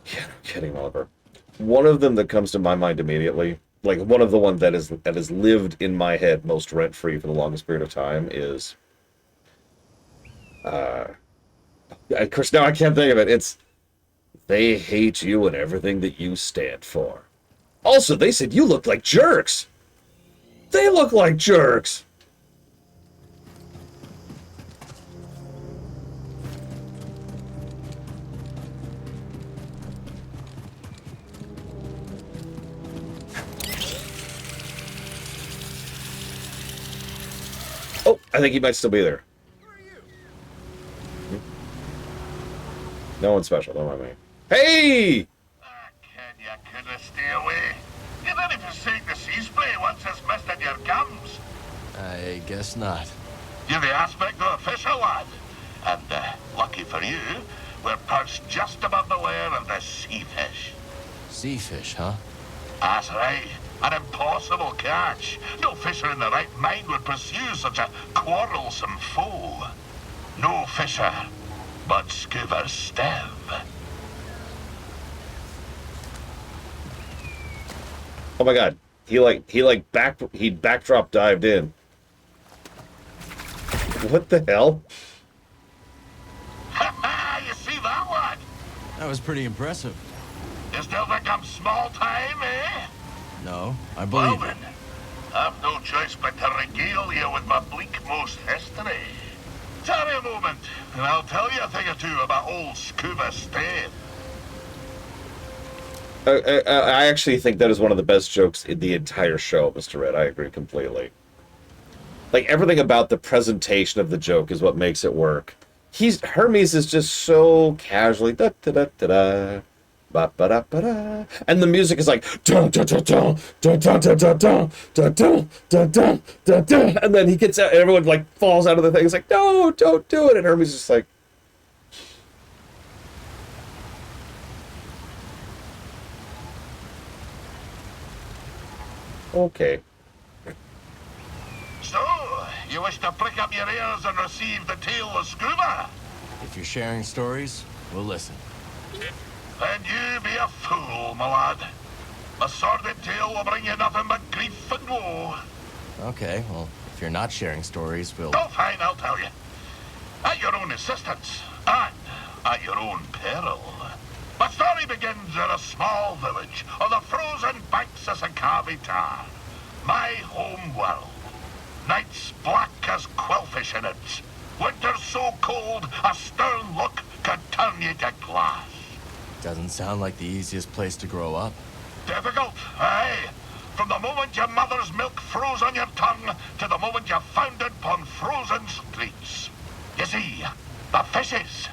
Yeah, no kidding, Oliver. One of them that comes to my mind immediately, like one of the ones that has lived in my head most rent-free for the longest period of time is, of course, now I can't think of it. It's, they hate you and everything that you stand for. Also, they said you look like jerks. They look like jerks. Oh, I think he might still be there. No one special, don't mind me. Hey! Can you kinda stay away? You're ready for seeing the sea spray once it's mist in your gums. I guess not. You're the aspect of a fisher, lad. And, lucky for you, we're perched just above the lair of the sea fish. Sea fish, huh? That's right. An impossible catch. No fisher in the right mind would pursue such a quarrelsome foe. No fisher, but Scuba Stev. Oh my god. He backdrop dived in. What the hell? You see that, lad? That was pretty impressive. You still think I'm small time, eh? No, I Well believe it. then, I've no choice but to regale you with my bleak-most history. Tarry a moment, and I'll tell you a thing or two about old Scuba Stev. I actually think that is one of the best jokes in the entire show, Mr. Red. I agree completely. Like, everything about the presentation of the joke is what makes it work. Hermes is just so casually da da da da da ba ba da ba da, and the music is like dun dun dun dun dun dun dun dun dun dun dun dun dun dun, and then he gets out, and everyone like falls out of the thing. It's like, no, don't do it, and Hermes is just like, okay. So, you wish to prick up your ears and receive the tale of Scuba? If you're sharing stories, we'll listen. Then you be a fool, my lad. A sordid tale will bring you nothing but grief and woe. Okay, well, if you're not sharing stories, we'll... Oh, fine, I'll tell you. At your own insistence, and at your own peril. My story begins in a small village on the frozen banks of Sankavi Tar, my home world. Nights black as quillfish in it. Winters so cold, a stern look could turn you to glass. Doesn't sound like the easiest place to grow up. Difficult, aye. From the moment your mother's milk froze on your tongue to the moment you foundered upon frozen streets. You see, the fishes,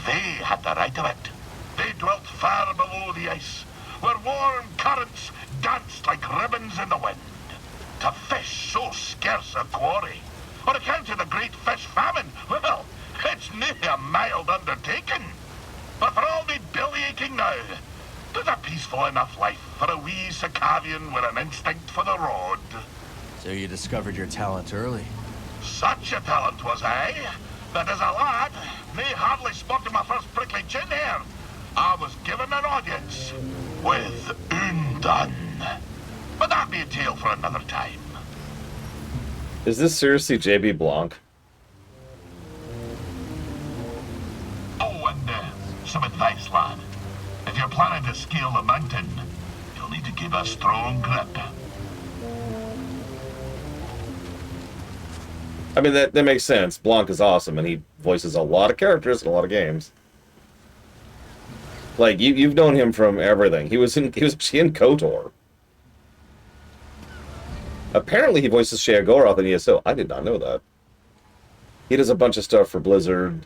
they had the right of it. They dwelt far below the ice, where warm currents danced like ribbons in the wind. To fish so scarce a quarry, on account of the great fish famine, well, it's nae a mild undertaking. But for all me belly-aching now, there's a peaceful enough life for a wee Sakavian with an instinct for the rod. So you discovered your talent early. Such a talent was I, that as a lad, me hardly sporting my first prickly chin hair, I was given an audience with Undone. But that be a tale for another time. Is this seriously JB Blanc? Oh, and some advice, lad. If you're planning to scale the mountain, you'll need to keep a strong grip. I mean, that makes sense. Blanc is awesome, and he voices a lot of characters in a lot of games. Like, you've known him from everything. He was actually in KOTOR. Apparently, he voices Shea Goroth in ESO. I did not know that. He does a bunch of stuff for Blizzard.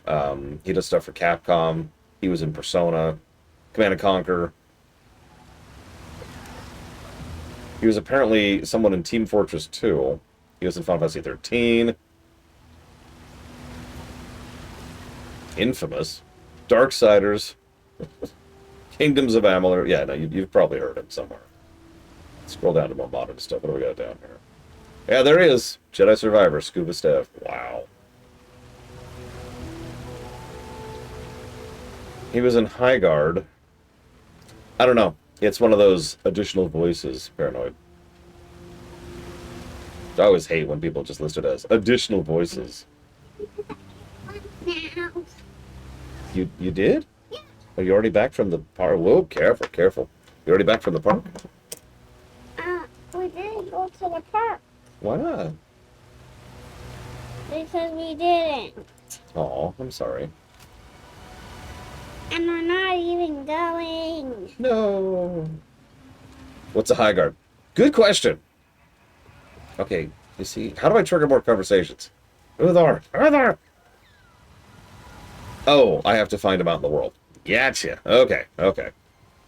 He does stuff for Capcom. He was in Persona, Command & Conquer. He was apparently someone in Team Fortress 2. He was in Final Fantasy 13. Infamous. Darksiders. Kingdoms of Amalur. Yeah, no, you've probably heard him somewhere. Scroll down to more modern stuff. What do we got down here? Yeah, there he is. Jedi Survivor, Scuba Staff. Wow. He was in High Guard. I don't know. It's one of those additional voices, Paranoid. I always hate when people just list it as additional voices. You did? Yeah. Are you already back from the park? Whoa, careful, careful. You already back from the park? We didn't go to the park. Why not? Because we didn't. Oh, I'm sorry. And we're not even going. No. What's a High Guard? Good question. Okay, you see, how do I trigger more conversations? Uthar! Uthar! Oh, I have to find him out in the world. Gotcha. Okay, okay.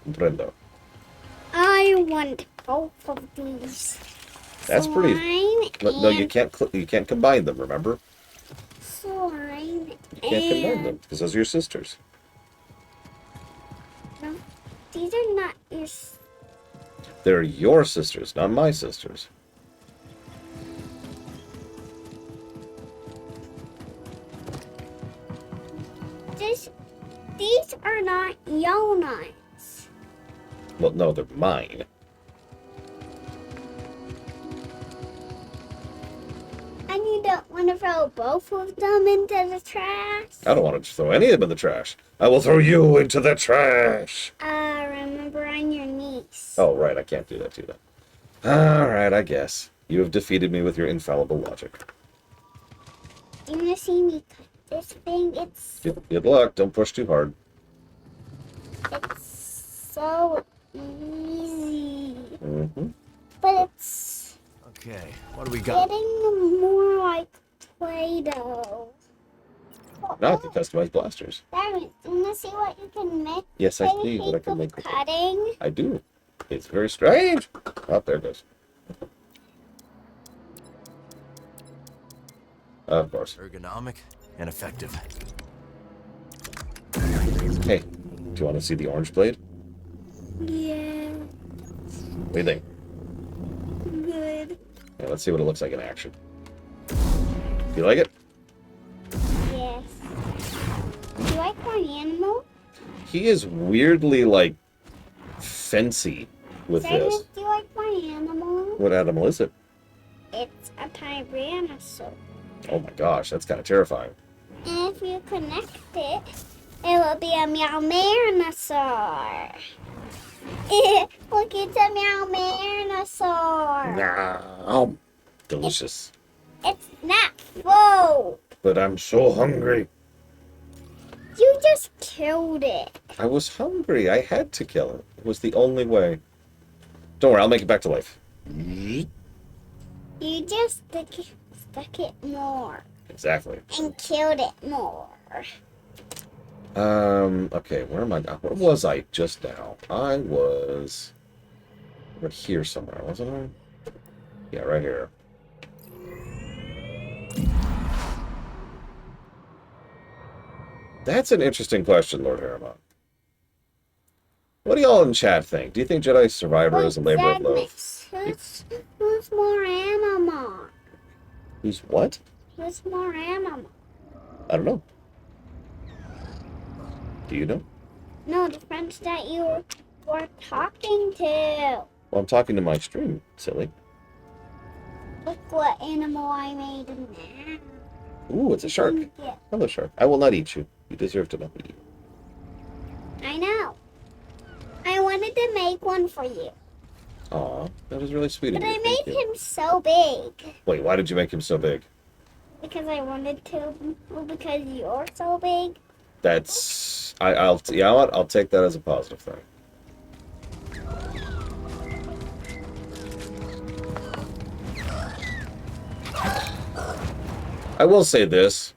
Comprendo. I want both of these. That's pretty. No, you can't. You can't combine them. Remember? Slime. You can't combine them because those are your sisters. No, these are not your. They're your sisters, not my sisters. These are not Yonai's. Well, no, they're mine. And you don't want to throw both of them into the trash? I don't want to throw any of them in the trash. I will throw you into the trash. Remember, I'm your niece. Oh, right, I can't do that to them. All right, I guess. You have defeated me with your infallible logic. You want to see me cut this thing? It's... Good luck. Don't push too hard. It's so easy. Mm-hmm. But it's... Okay, what do we got? Getting more like Play-Doh. Now I can customize blasters. Darren, you want to see what you can make? Yes, I do. What I can make with it. Cutting? I do. It's very strange. Oh, there it goes. Of course. Ergonomic and effective. Hey, do you want to see the orange blade? Yeah. What do you think? Good. Yeah, let's see what it looks like in action. You like it? Yes. Do you like my animal? He is weirdly, like, fancy with Simon, this. do you like my animal? What animal is it? It's a Tyrannosaurus. Oh my gosh, that's kind of terrifying. And if you connect it, it will be a Meow Marinosaur. Look, it's a Meow Marinosaur. Nom. Delicious. It's not full. But I'm so hungry. You just killed it. I was hungry. I had to kill it. It was the only way. Don't worry, I'll make it back to life. You just stuck it more. Exactly. And killed it more. Okay, where am I now? Where was I just now? I was right here somewhere, wasn't I? Yeah, right here. That's an interesting question, Lord Harriman. What do y'all in chat think? Do you think Jedi Survivor is a labor of love? Who's more animal? Who's what? Who's more animal? I don't know. Do you know? No, the friends that you were talking to. Well, I'm talking to my stream, silly. Look what animal I made in there. Ooh, it's a shark. Yeah. Hello, shark. I will not eat you. You deserve to not be eaten. I know. I wanted to make one for you. Aw, that was really sweet of But you. I Thank made you. him so big. Wait, why did you make him so big? Because I wanted to. Well, because you're so big. That's... I'll... You know what? I'll take that as a positive thing. I will say this.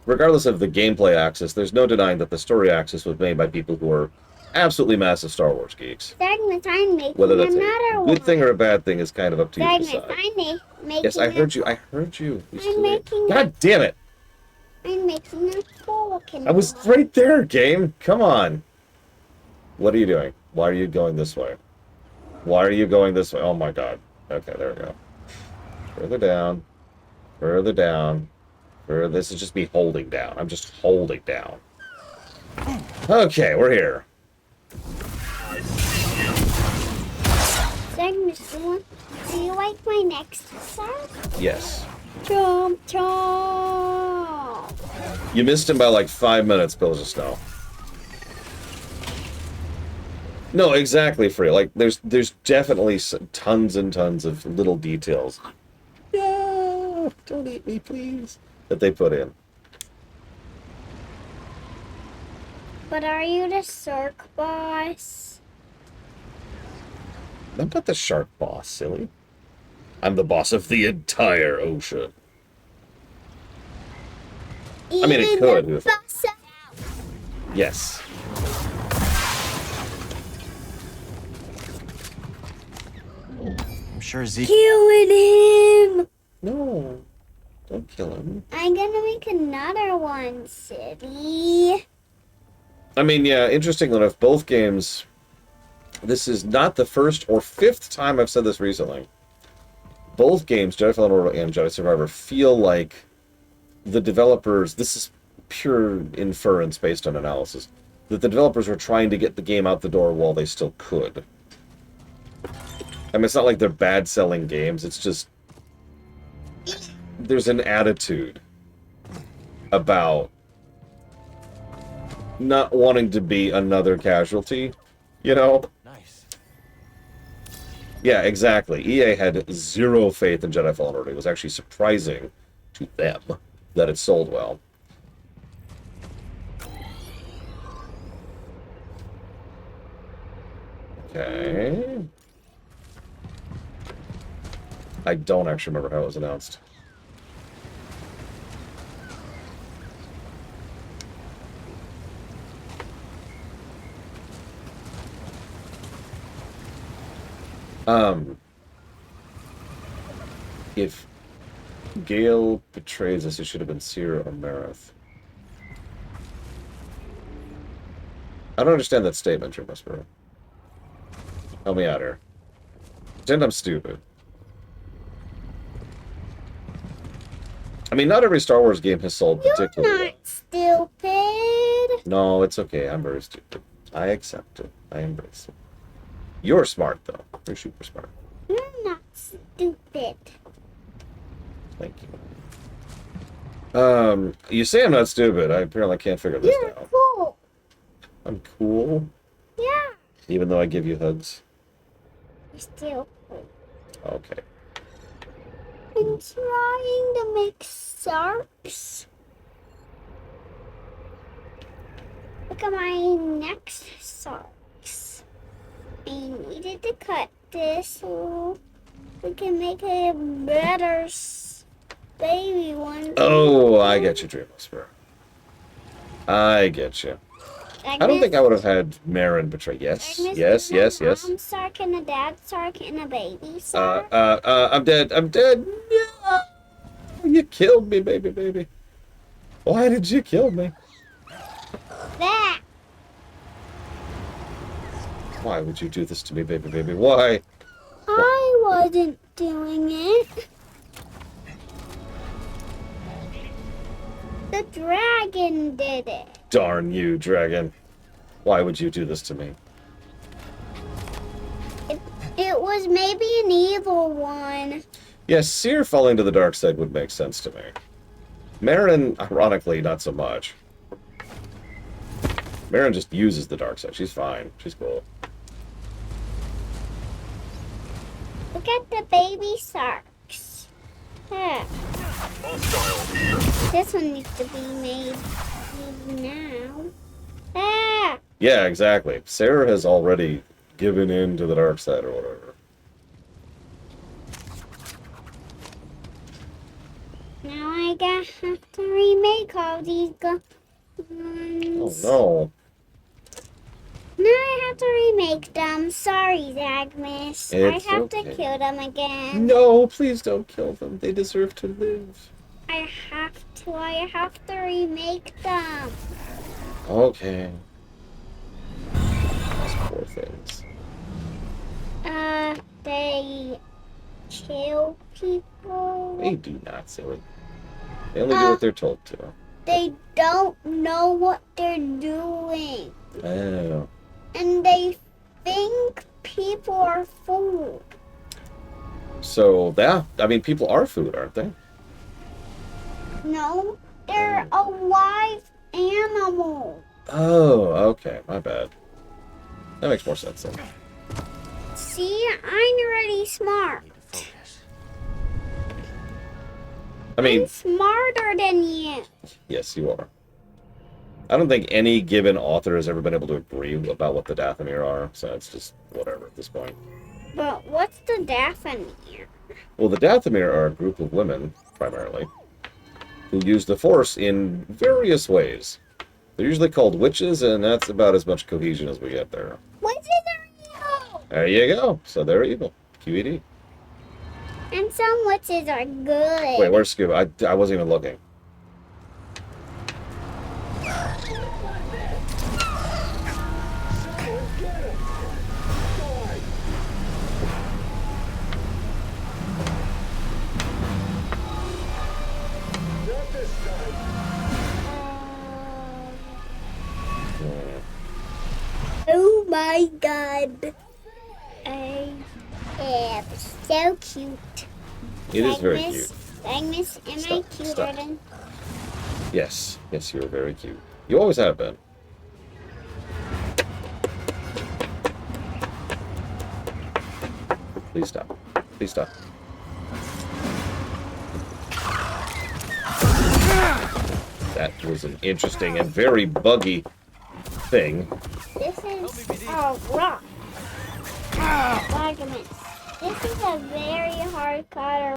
Regardless of the gameplay axis, there's no denying that the story axis was made by people who are absolutely massive Star Wars geeks. Darkness, I'm making Whether that's another a one. good thing or a bad thing is kind of up to you to Darkness, decide. I'm making. Yes, I heard you. I heard you. You I'm making. God damn it! I'm making a Vulcan. I was right there, game. Come on. What are you doing? Why are you going this way? Why are you going this way? Oh my god. Okay, there we go. Further down. Further down. This is just me holding down. I'm just holding down. Okay, we're here. Darkness, do you like my next song? Yes. Chomp chomp. You missed him by like 5 minutes, Pillars of Snow. No, exactly, Free. Like, there's definitely tons and tons of little details. Yeah, don't eat me, please. That they put in. But are you the Cirque boss? I'm not the shark boss, silly. I'm the boss of the entire ocean. I mean, it could. The boss Yes. I'm sure Zeke. killing him. No. Don't kill him. I'm gonna make another one, City. I mean, yeah, interestingly enough, both games... This is not the first or fifth time I've said this recently. Both games, Jedi Fallen Order and Jedi Survivor, feel like the developers... This is pure inference based on analysis. That the developers were trying to get the game out the door while they still could. I mean, it's not like they're bad-selling games. It's just... There's an attitude about not wanting to be another casualty, you know? Nice. Yeah, exactly. EA had zero faith in Jedi Fallen Order. It was actually surprising to them that it sold well. Okay. I don't actually remember how it was announced. If Gale betrays us, it should have been Seer or Mareth. I don't understand that statement, Dream Whisperer. Help me out here. Pretend I'm stupid. I mean, not every Star Wars game has sold particularly You're not stupid. No, it's okay. I'm very stupid. I accept it. I embrace it. You're smart, though. You're super smart. You're not stupid. Thank you. You say I'm not stupid. I apparently can't figure this You're out. cool. I'm cool, Yeah. even though I give you hugs. You're still cool. Okay. I'm trying to make sharks. Look at my next sharks. I needed to cut this so we can make a better baby one. Oh, I get you, Dream Whisperer. I get you. I don't think I would have had Marin betray. Yes, yes, yes, yes. A shark and a dad shark and a baby shark. I'm dead. I'm dead. No! You killed me, baby. Why did you kill me? That. Why would you do this to me, baby? Why? I wasn't doing it. The dragon did it. Darn you, dragon. Why would you do this to me? It was maybe an evil one. Yes, Seer falling to the dark side would make sense to me. Marin, ironically, not so much. Marin just uses the dark side. She's fine. She's cool. Look at the baby sharks. Yeah. This one needs to be made now. Ah! Yeah, exactly. Sarah has already given in to the dark side or whatever. Now I have to remake all these guns. Oh no. Now I have to remake them. Sorry, Zagmas. It's I have okay. to kill them again. No, please don't kill them. They deserve to live. I have to remake them. Okay. Those poor things. They kill people. They do not, silly. They only do what they're told to. They don't know what they're doing. Oh. And they think people are food. So, yeah, I mean, people are food, aren't they? No, they're a live animal. Oh, okay, my bad. That makes more sense then. See, I'm already smart. I mean, I'm smarter than you. yes, you are. I don't think any given author has ever been able to agree about what the Dathomir are, so it's just whatever at this point. But what's the Dathomir? Well, the Dathomir are a group of women, primarily, who use the Force in various ways. They're usually called witches, and that's about as much cohesion as we get there. Witches are evil. There you go. So they're evil. QED. And some witches are good. Wait, where's Scuba? I wasn't even looking. Oh my god. I am so cute. It is very cute. Agnes, am I Stop, cuter stop. than? Yes. Yes, you're very cute. You always have been. Please stop. Please stop. That was an interesting and very buggy thing. This is a rock. Arguments. This is a very hard cutter.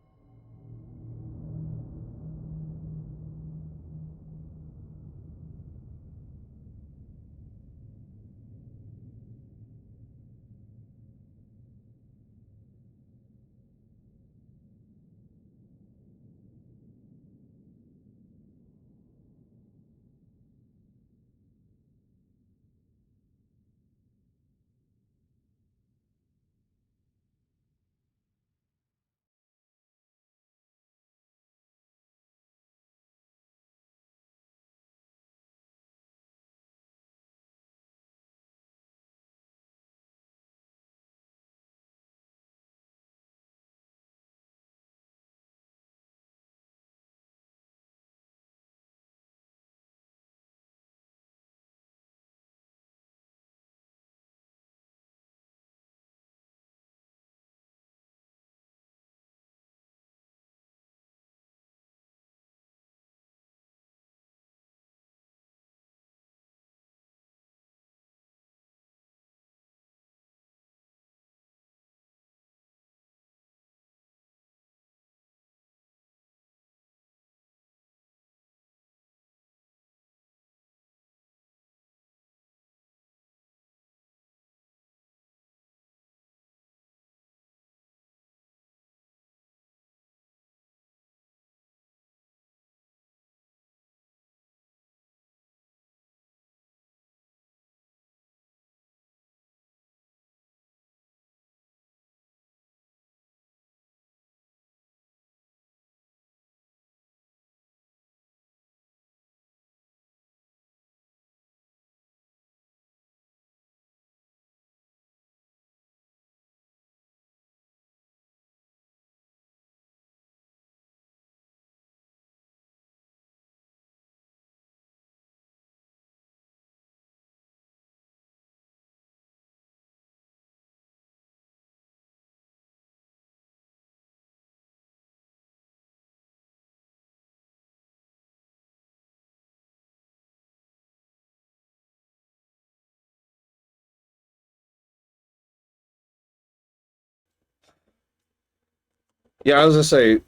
Yeah, I was gonna say,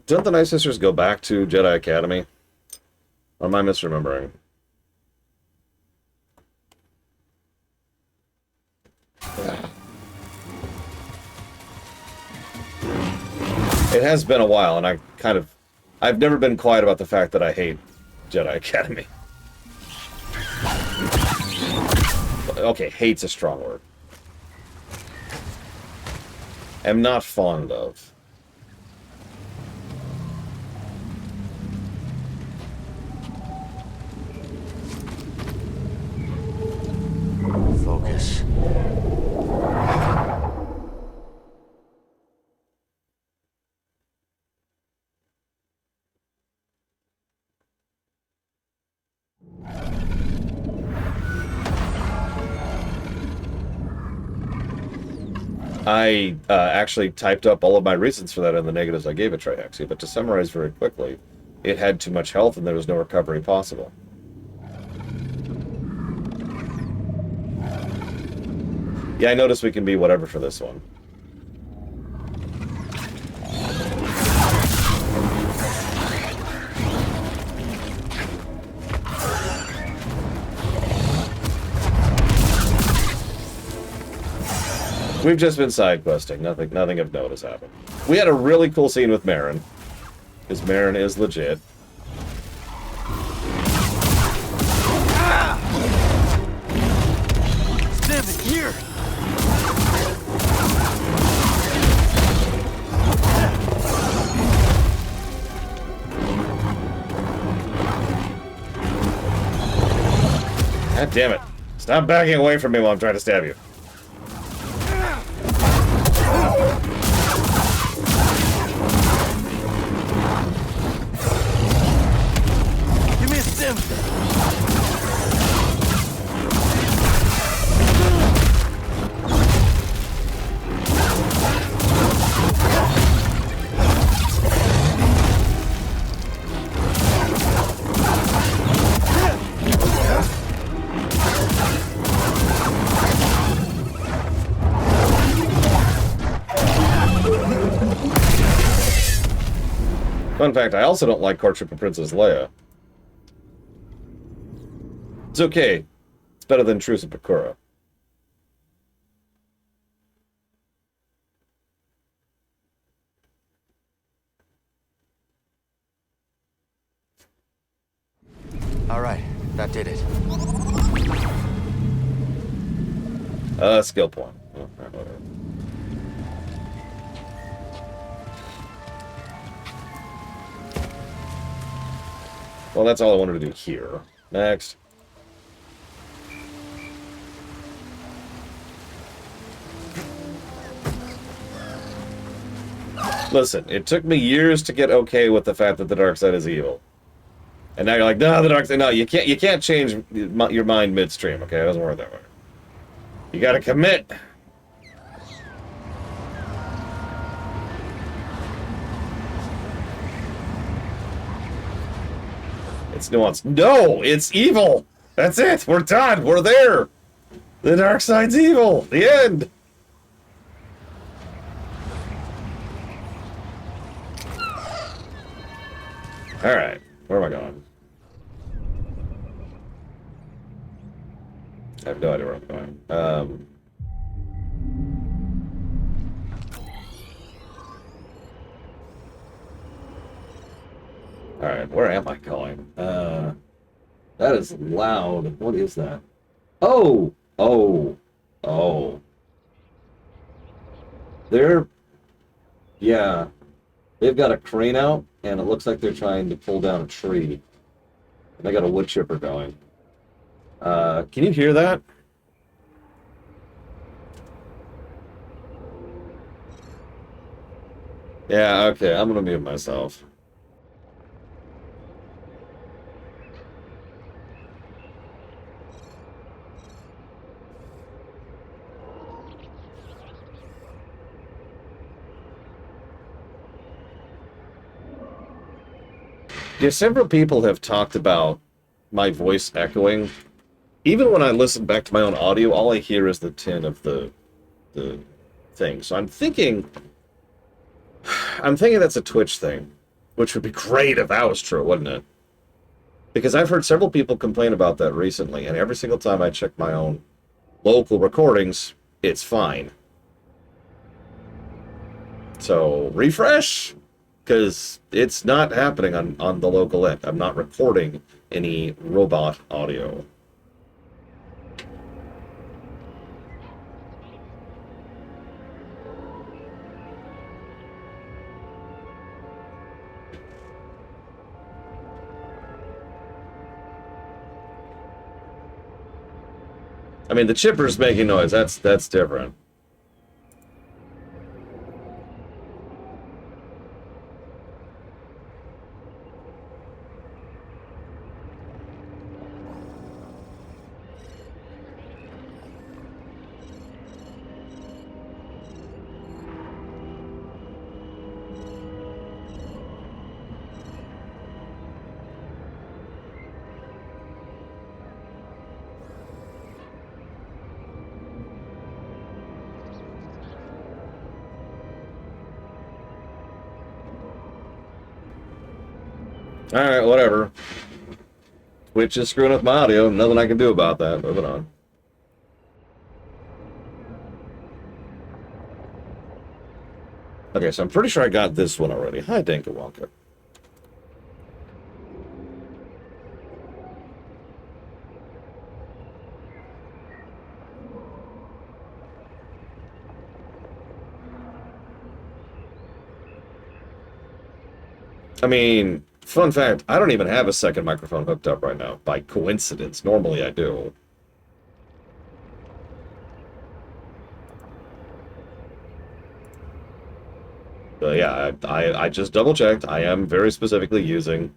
didn't the Night Sisters go back to Jedi Academy? Or am I misremembering? It has been a while, and I've never been quiet about the fact that I hate Jedi Academy. Okay, hate's a strong word. Am not fond of. Focus. I actually typed up all of my reasons for that in the negatives I gave it, Trihexia, but to summarize very quickly, it had too much health and there was no recovery possible. Yeah, I noticed we can be whatever for this one. We've just been side questing. Nothing of note has happened. We had a really cool scene with Marin, because Marin is legit. Damn it, here! God damn it. Stop backing away from me while I'm trying to stab you. Give me a stim! Fun fact, I also don't like Courtship of Princess Leia. It's okay. It's better than Truce of Bakura. All right, that did it. Skill point. Oh, whatever. Well, that's all I wanted to do here. Next. Listen, it took me years to get okay with the fact that the dark side is evil. And now you're like, no, the dark side, no, you can't change your mind midstream, okay? It doesn't work that way. You gotta commit. It's nuanced. No, it's evil. That's it. We're done. We're there. The dark side's evil. The end. All right. Where am I going? I have no idea where I'm going. All right, where am I going? That is loud. What is that? Oh, oh, oh. Yeah, they've got a crane out, and it looks like they're trying to pull down a tree. And they got a wood chipper going. Can you hear that? Yeah, okay, I'm gonna mute myself. Yeah, several people have talked about my voice echoing. Even when I listen back to my own audio, all I hear is the tin of the thing. So I'm thinking I'm thinking that's a Twitch thing, which would be great if that was true, wouldn't it? Because I've heard several people complain about that recently, and every single time I check my own local recordings, it's fine. So, refresh? Because it's not happening on the local end. I'm not recording any robot audio. I mean, the chipper's making noise. That's different. Alright, whatever. Twitch is screwing up my audio. Nothing I can do about that. Moving on. Okay, so I'm pretty sure I got this one already. Hi, Danka Wonka. I mean, fun fact, I don't even have a second microphone hooked up right now. By coincidence. Normally I do. But yeah, I just double-checked. I am very specifically using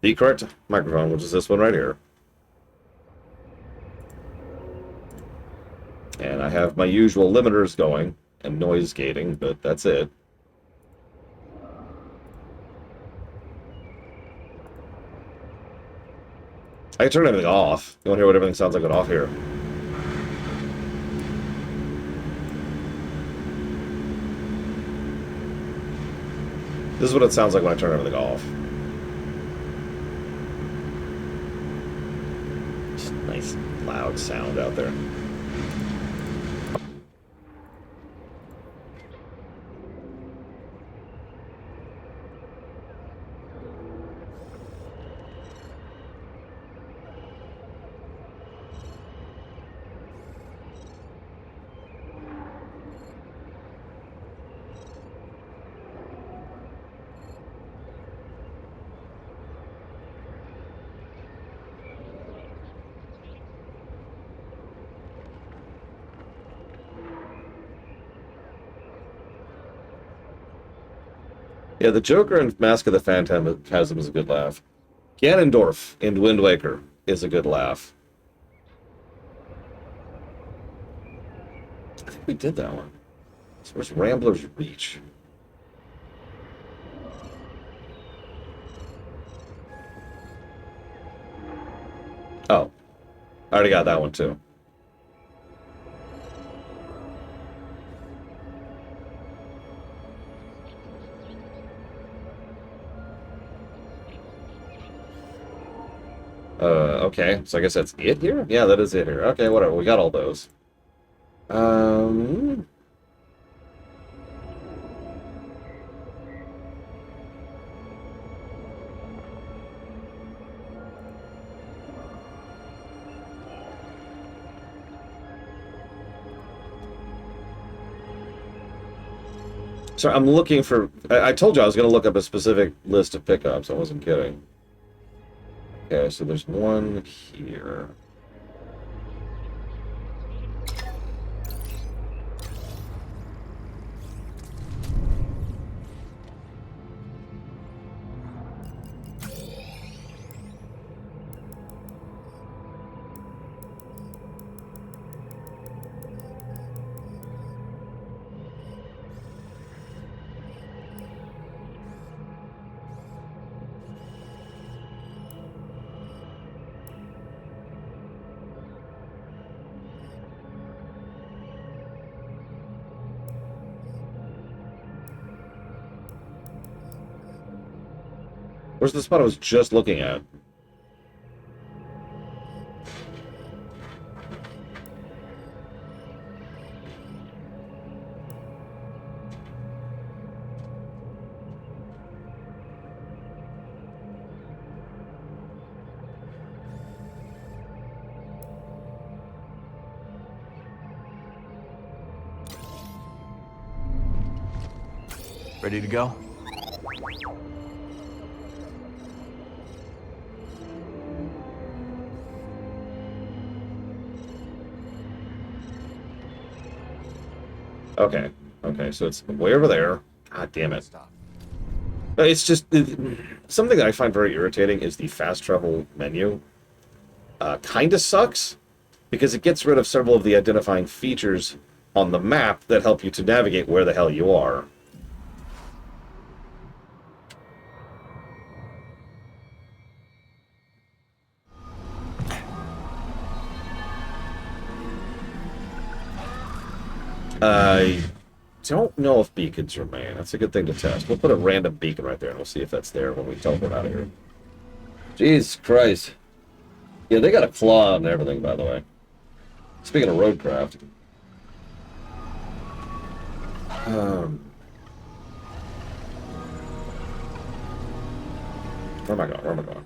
the correct microphone, which is this one right here. And I have my usual limiters going and noise gating, but that's it. I can turn everything off. You want to hear what everything sounds like off here? This is what it sounds like when I turn everything off. Just a nice loud sound out there. Yeah, the Joker in Mask of the Phantasm is a good laugh. Ganondorf in Wind Waker is a good laugh. I think we did that one. So where's Rambler's Reach? Oh. I already got that one too. Okay, so I guess that's it here? Yeah, that is it here. Okay, whatever, we got all those. So I'm looking for... I told you I was going to look up a specific list of pickups. I wasn't kidding. Okay, so there's one here. Where's the spot I was just looking at? Ready to go? Okay. Okay, so it's way over there. God damn it. It's just... something that I find very irritating is the fast travel menu. Kinda sucks, because it gets rid of several of the identifying features on the map that help you to navigate where the hell you are. I don't know if beacons remain. That's a good thing to test. We'll put a random beacon right there, and we'll see if that's there when we teleport out of here. Jesus Christ. Yeah, they got a claw and everything, by the way. Speaking of roadcraft. Where am I going? Where am I going?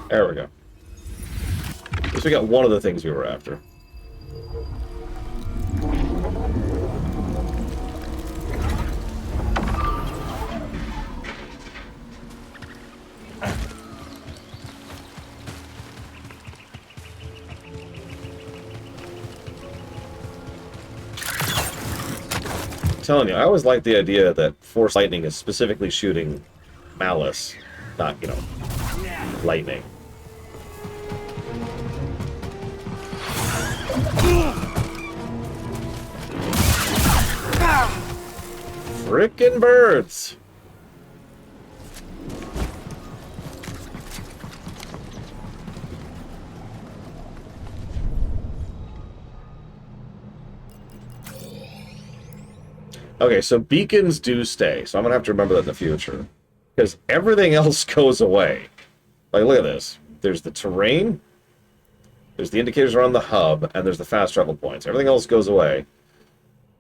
There we go. At least we got one of the things we were after. I'm telling you, I always like the idea that Force Lightning is specifically shooting Malice, not, you know, lightning. Frickin' birds! Okay, so beacons do stay, so I'm gonna have to remember that in the future. Because everything else goes away. Like, look at this. There's the terrain, there's the indicators around the hub, and there's the fast travel points. Everything else goes away,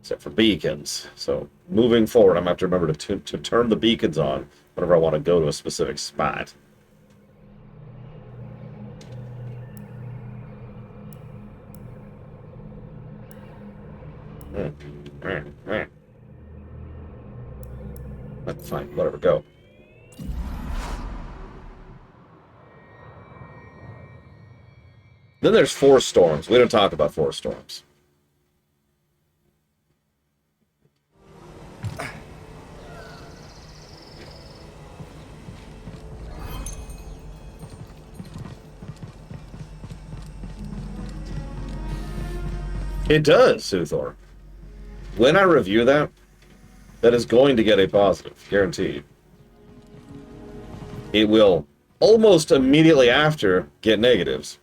except for beacons. So, moving forward, I'm gonna have to remember to turn the beacons on whenever I want to go to a specific spot. Fine, whatever, go. Then there's Force Storms. We don't talk about Force Storms. It does, Suthor. When I review that, that is going to get a positive, guaranteed. It will almost immediately after get negatives,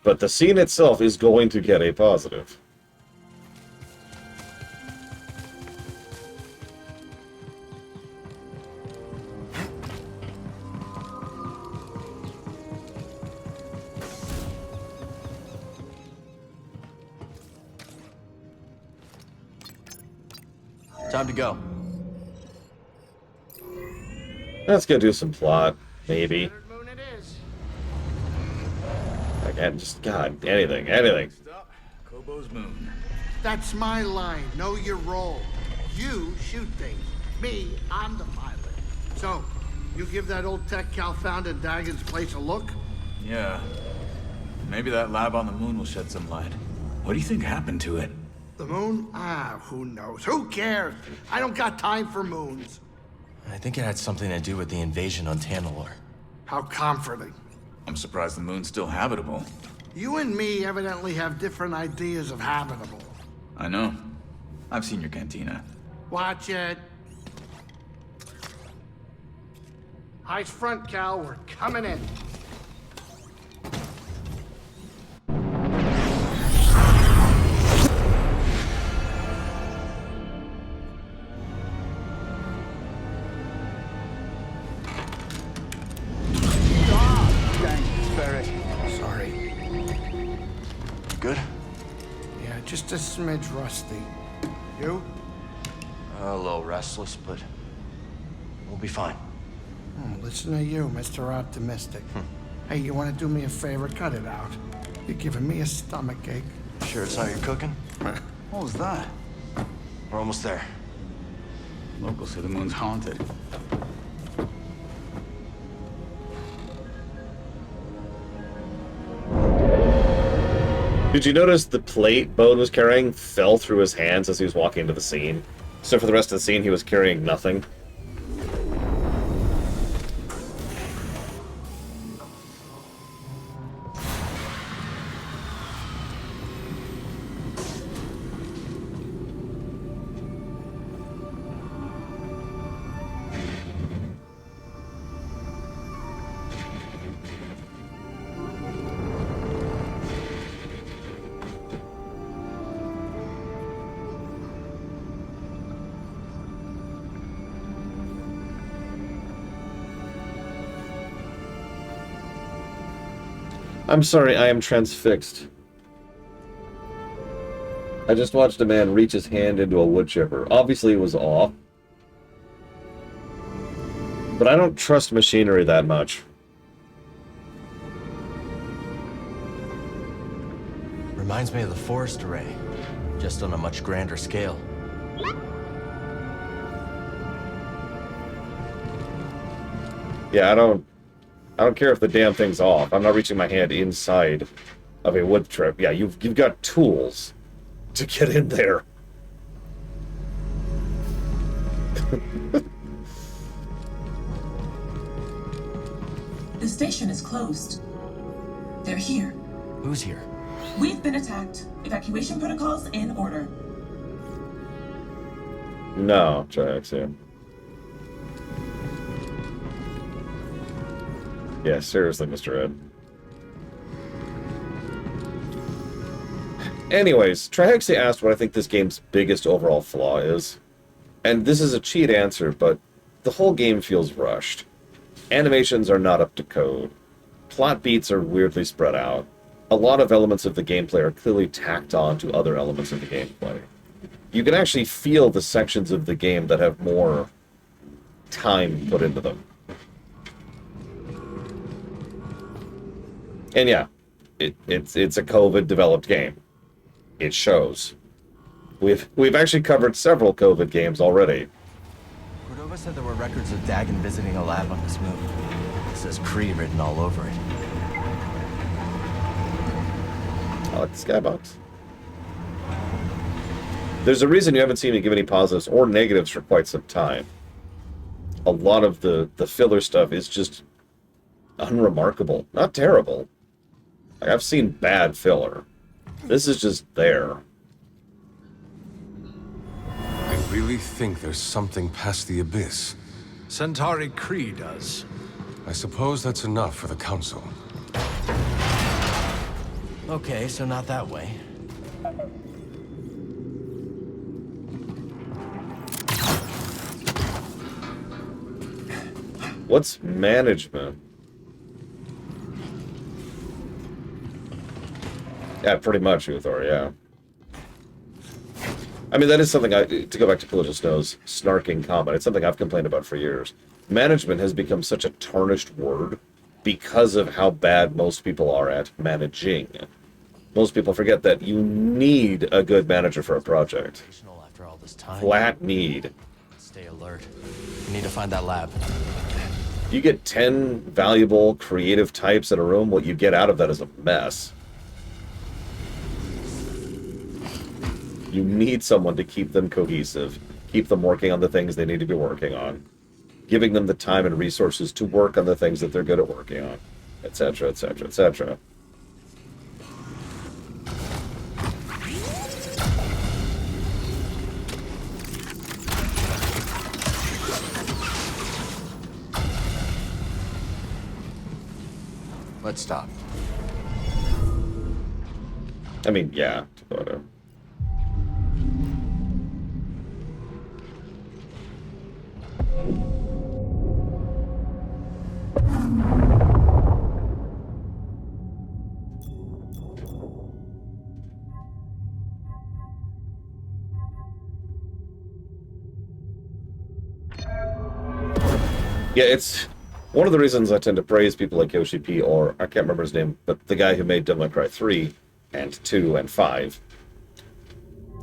but the scene itself is going to get a positive. Time to go. Let's go do some plot, maybe. Again, just, God, anything. Kobo's moon. That's my line. Know your role. You shoot things. Me, I'm the pilot. So, you give that old tech Cal found in Dagon's place a look? Yeah. Maybe that lab on the moon will shed some light. What do you think happened to it? The moon? Who knows? Who cares? I don't got time for moons. I think it had something to do with the invasion on Tanalor. How comforting. I'm surprised the moon's still habitable. You and me evidently have different ideas of habitable. I know. I've seen your cantina. Watch it. Eyes front, Cal. We're coming in. Sorry. Good? Yeah, just a smidge rusty. You? A little restless, but we'll be fine. Listen to you, Mr. Optimistic. Hey, you want to do me a favor? Cut it out. You're giving me a stomachache. Sure it's how you're cooking? What was that? We're almost there. Locals say the moon's haunted. Did you notice the plate Bode was carrying fell through his hands as he was walking into the scene? So for the rest of the scene, he was carrying nothing. I'm sorry, I am transfixed. I just watched a man reach his hand into a wood chipper. Obviously it was off. But I don't trust machinery that much. Reminds me of the forest array, just on a much grander scale. Yeah, I don't care if the damn thing's off. I'm not reaching my hand inside of a wood chip. Yeah, you've got tools to get in there. The station is closed. They're here. Who's here? We've been attacked. Evacuation protocols in order. No, Jax, yeah. Yeah, seriously, Mr. Ed. Anyways, Trihexia asked what I think this game's biggest overall flaw is. And this is a cheat answer, but the whole game feels rushed. Animations are not up to code. Plot beats are weirdly spread out. A lot of elements of the gameplay are clearly tacked on to other elements of the gameplay. You can actually feel the sections of the game that have more time put into them. And yeah, it's a COVID-developed game. It shows. We've actually covered several COVID games already. Cordova said there were records of Dagon visiting a lab on this moon. It says Kree written all over it. I like the skybox. There's a reason you haven't seen me give any positives or negatives for quite some time. A lot of the filler stuff is just unremarkable. Not terrible. Like, I've seen bad filler. This is just there. think there's something past the abyss. Centauri Kree does. I suppose that's enough for the Council. Okay, so not that way. What's management? Yeah, pretty much, Uthor, yeah. I mean, that is something to go back to Collision Snow's snarking comment, it's something I've complained about for years. Management has become such a tarnished word because of how bad most people are at managing. Most people forget that you need a good manager for a project. After all this time. Flat need. Stay alert. We need to find that lab. You get 10 valuable, creative types in a room, what you get out of that is a mess. You need someone to keep them cohesive, keep them working on the things they need to be working on, giving them the time and resources to work on the things that they're good at working on, etc., etc., etc. Let's stop. I mean, yeah, but, yeah, it's one of the reasons I tend to praise people like Yoshi P, or I can't remember his name, but the guy who made Devil May Cry 3 and 2 and 5,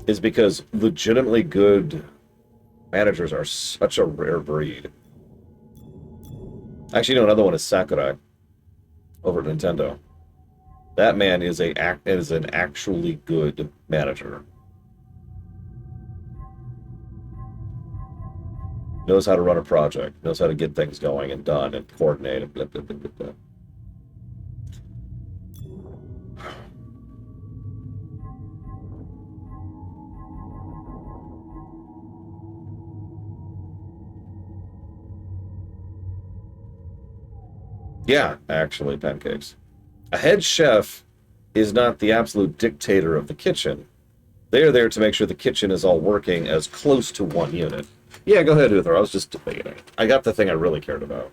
is because legitimately good managers are such a rare breed. Actually, you know, another one is Sakurai over at Nintendo. That man is an actually good manager. Knows how to run a project, knows how to get things going and done and coordinate and blah, blah, blah, blah, blah. Yeah, actually, pancakes. A head chef is not the absolute dictator of the kitchen. They are there to make sure the kitchen is all working as close to one unit. Yeah, go ahead, Uther. I was just debating. I got the thing I really cared about.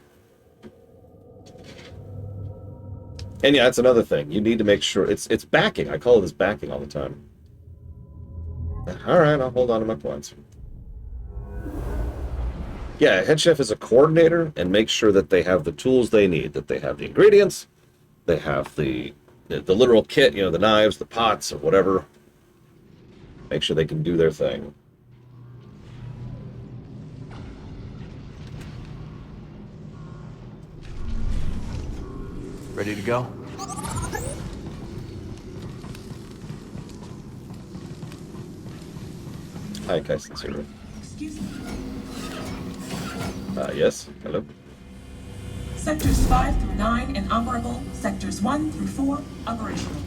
And yeah, that's another thing. You need to make sure it's backing. I call it as backing all the time. All right, I'll hold on to my points. Yeah, head chef is a coordinator and makes sure that they have the tools they need, that they have the ingredients, they have the literal kit, you know, the knives, the pots, or whatever. Make sure they can do their thing. Ready to go? Hi, Kyson Server. Excuse me. Yes, hello. Sectors 5 through 9 inoperable. Sectors 1 through 4 operational.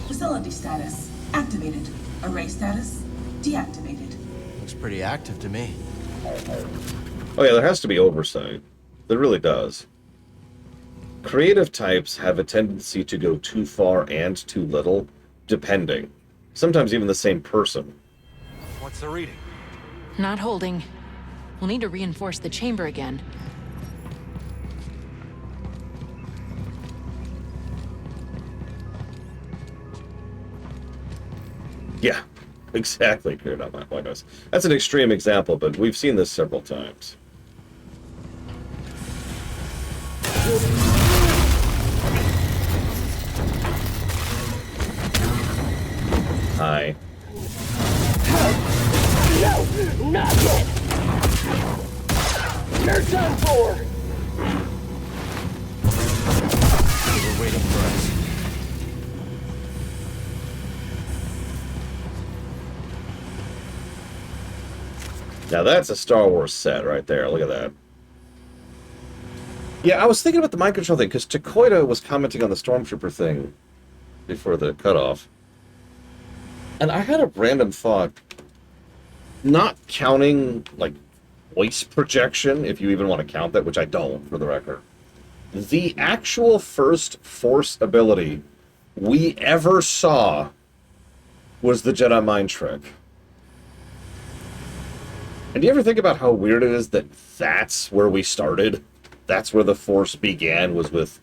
Facility status activated. Array status deactivated. Looks pretty active to me. Oh yeah, there has to be oversight. There really does. Creative types have a tendency to go too far and too little, depending. Sometimes even the same person. What's the reading? Not holding. We'll need to reinforce the chamber again. Yeah, exactly. Cleared out my windows. That's an extreme example, but we've seen this several times. Hi. No, not yet. You're done for. They were waiting for us. Now that's a Star Wars set right there. Look at that. Yeah, I was thinking about the mind control thing, because Takoida was commenting on the Stormtrooper thing before the cutoff. And I had a random thought. not counting, like, voice projection, if you even want to count that, which I don't, for the record. The actual first Force ability we ever saw was the Jedi mind trick. And do you ever think about how weird it is that that's where we started? That's where the Force began, was with,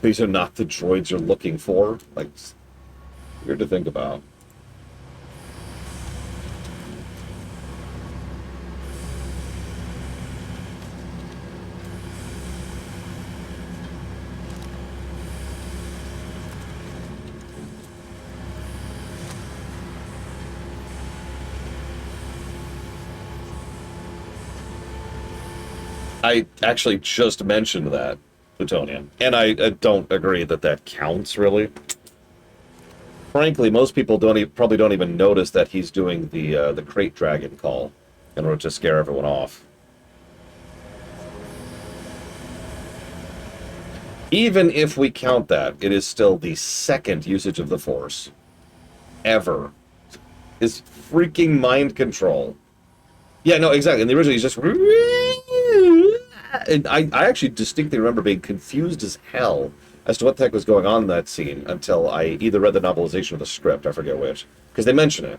these are not the droids you're looking for? Like, it's weird to think about. I actually just mentioned that, Plutonian, and I don't agree that that counts, really. Frankly, most people probably don't even notice that he's doing the crate dragon call in order to scare everyone off. Even if we count that, it is still the second usage of the Force ever. Is freaking mind control. Yeah, no, exactly. In the original, he's just... And I actually distinctly remember being confused as hell as to what the heck was going on in that scene until I either read the novelization or the script, I forget which. Because they mention it.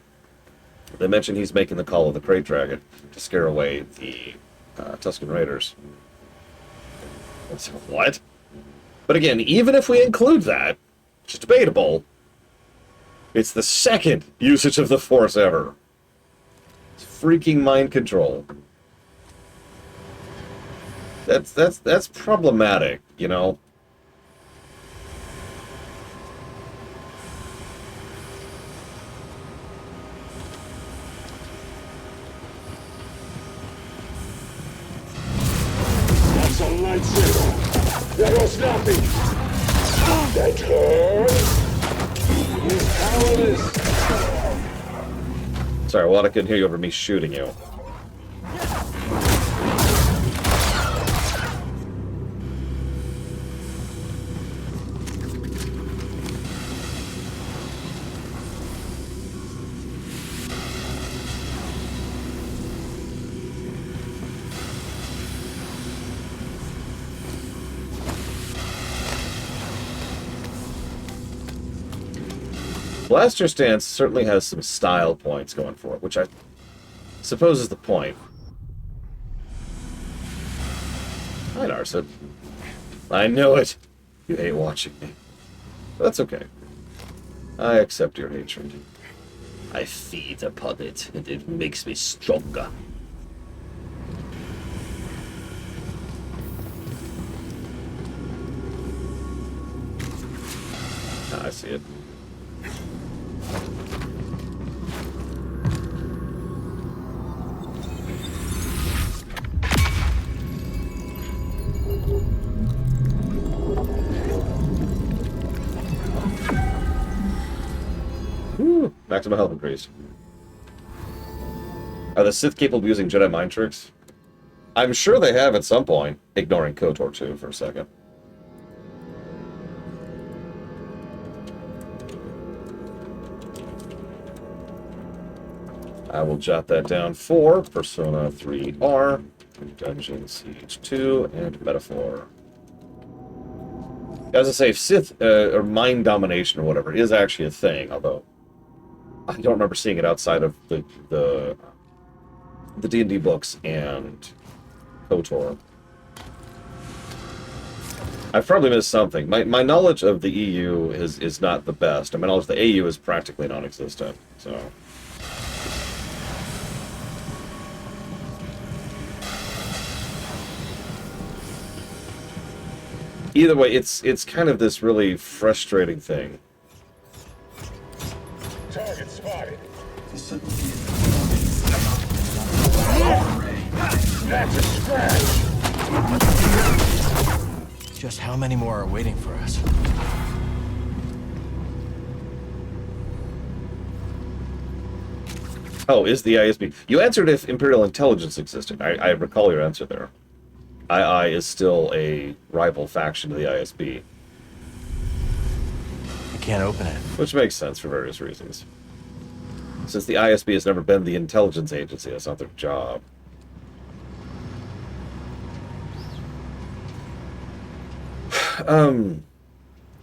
They mention he's making the call of the Crate Dragon to scare away the Tusken Raiders. So, what? But again, even if we include that, which is debatable, it's the second usage of the Force ever. It's freaking mind control. That's problematic, you know? That's a lightsaber. That was nothing. That hurts. He's powerless. Sorry, well, I couldn't hear you over me shooting you. Blaster Stance certainly has some style points going for it, which I suppose is the point. Hi, Narset. I know it. You hate watching me. But that's okay. I accept your hatred. I feed upon it, and it makes me stronger. I see it. Whew, back to my health increase. Are the Sith capable of using Jedi mind tricks? I'm sure they have at some point, ignoring KOTOR 2 for a second. I will jot that down for Persona 3R, Dungeon Siege 2, and Metaphor. As I say, Sith, or mind domination or whatever, is actually a thing, although I don't remember seeing it outside of the D&D books and KOTOR. I've probably missed something. My knowledge of the EU is not the best, and my knowledge of the AU is practically non-existent, so... Either way, it's kind of this really frustrating thing. Target spotted. That's a scratch. Just how many more are waiting for us? Oh, is the ISB... You answered if Imperial Intelligence existed. I recall your answer there. II is still a rival faction to the ISB. I can't open it. Which makes sense for various reasons. Since the ISB has never been the intelligence agency, that's not their job.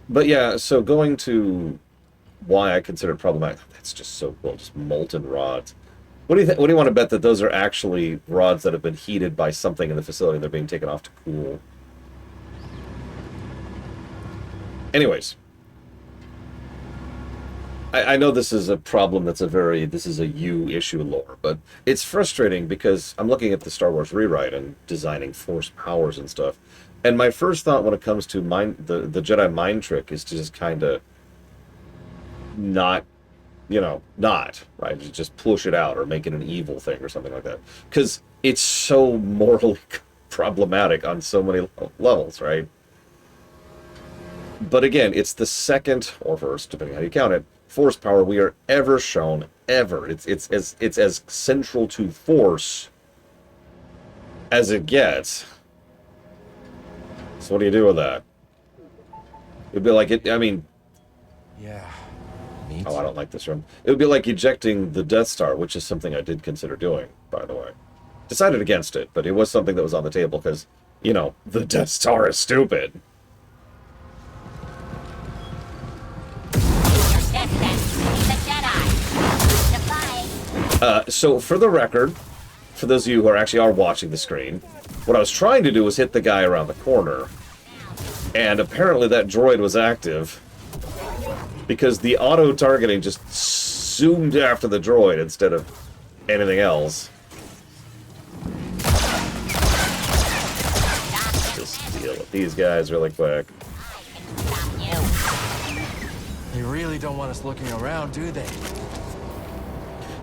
But yeah, so going to why I consider it problematic, that's just so cool, just molten rods. What do you what do you want to bet that those are actually rods that have been heated by something in the facility and they're being taken off to cool? Anyways. I know this is a problem that's this is a you issue lore, but it's frustrating because I'm looking at the Star Wars rewrite and designing force powers and stuff. And my first thought when it comes to the Jedi mind trick is to just kind of not, right? Just push it out or make it an evil thing or something like that. Because it's so morally problematic on so many levels, right? But again, it's the second, or first, depending on how you count it, force power we are ever shown, ever. It's as central to force as it gets. So what do you do with that? It'd be like it. I mean, yeah. Oh, I don't like this room. It would be like ejecting the Death Star, which is something I did consider doing, by the way. Decided against it, but it was something that was on the table because, the Death Star is stupid. So for the record, for those of you who are watching the screen, what I was trying to do was hit the guy around the corner, and apparently that droid was active because the auto-targeting just zoomed after the droid instead of anything else. Just deal with these guys really quick. They really don't want us looking around, do they?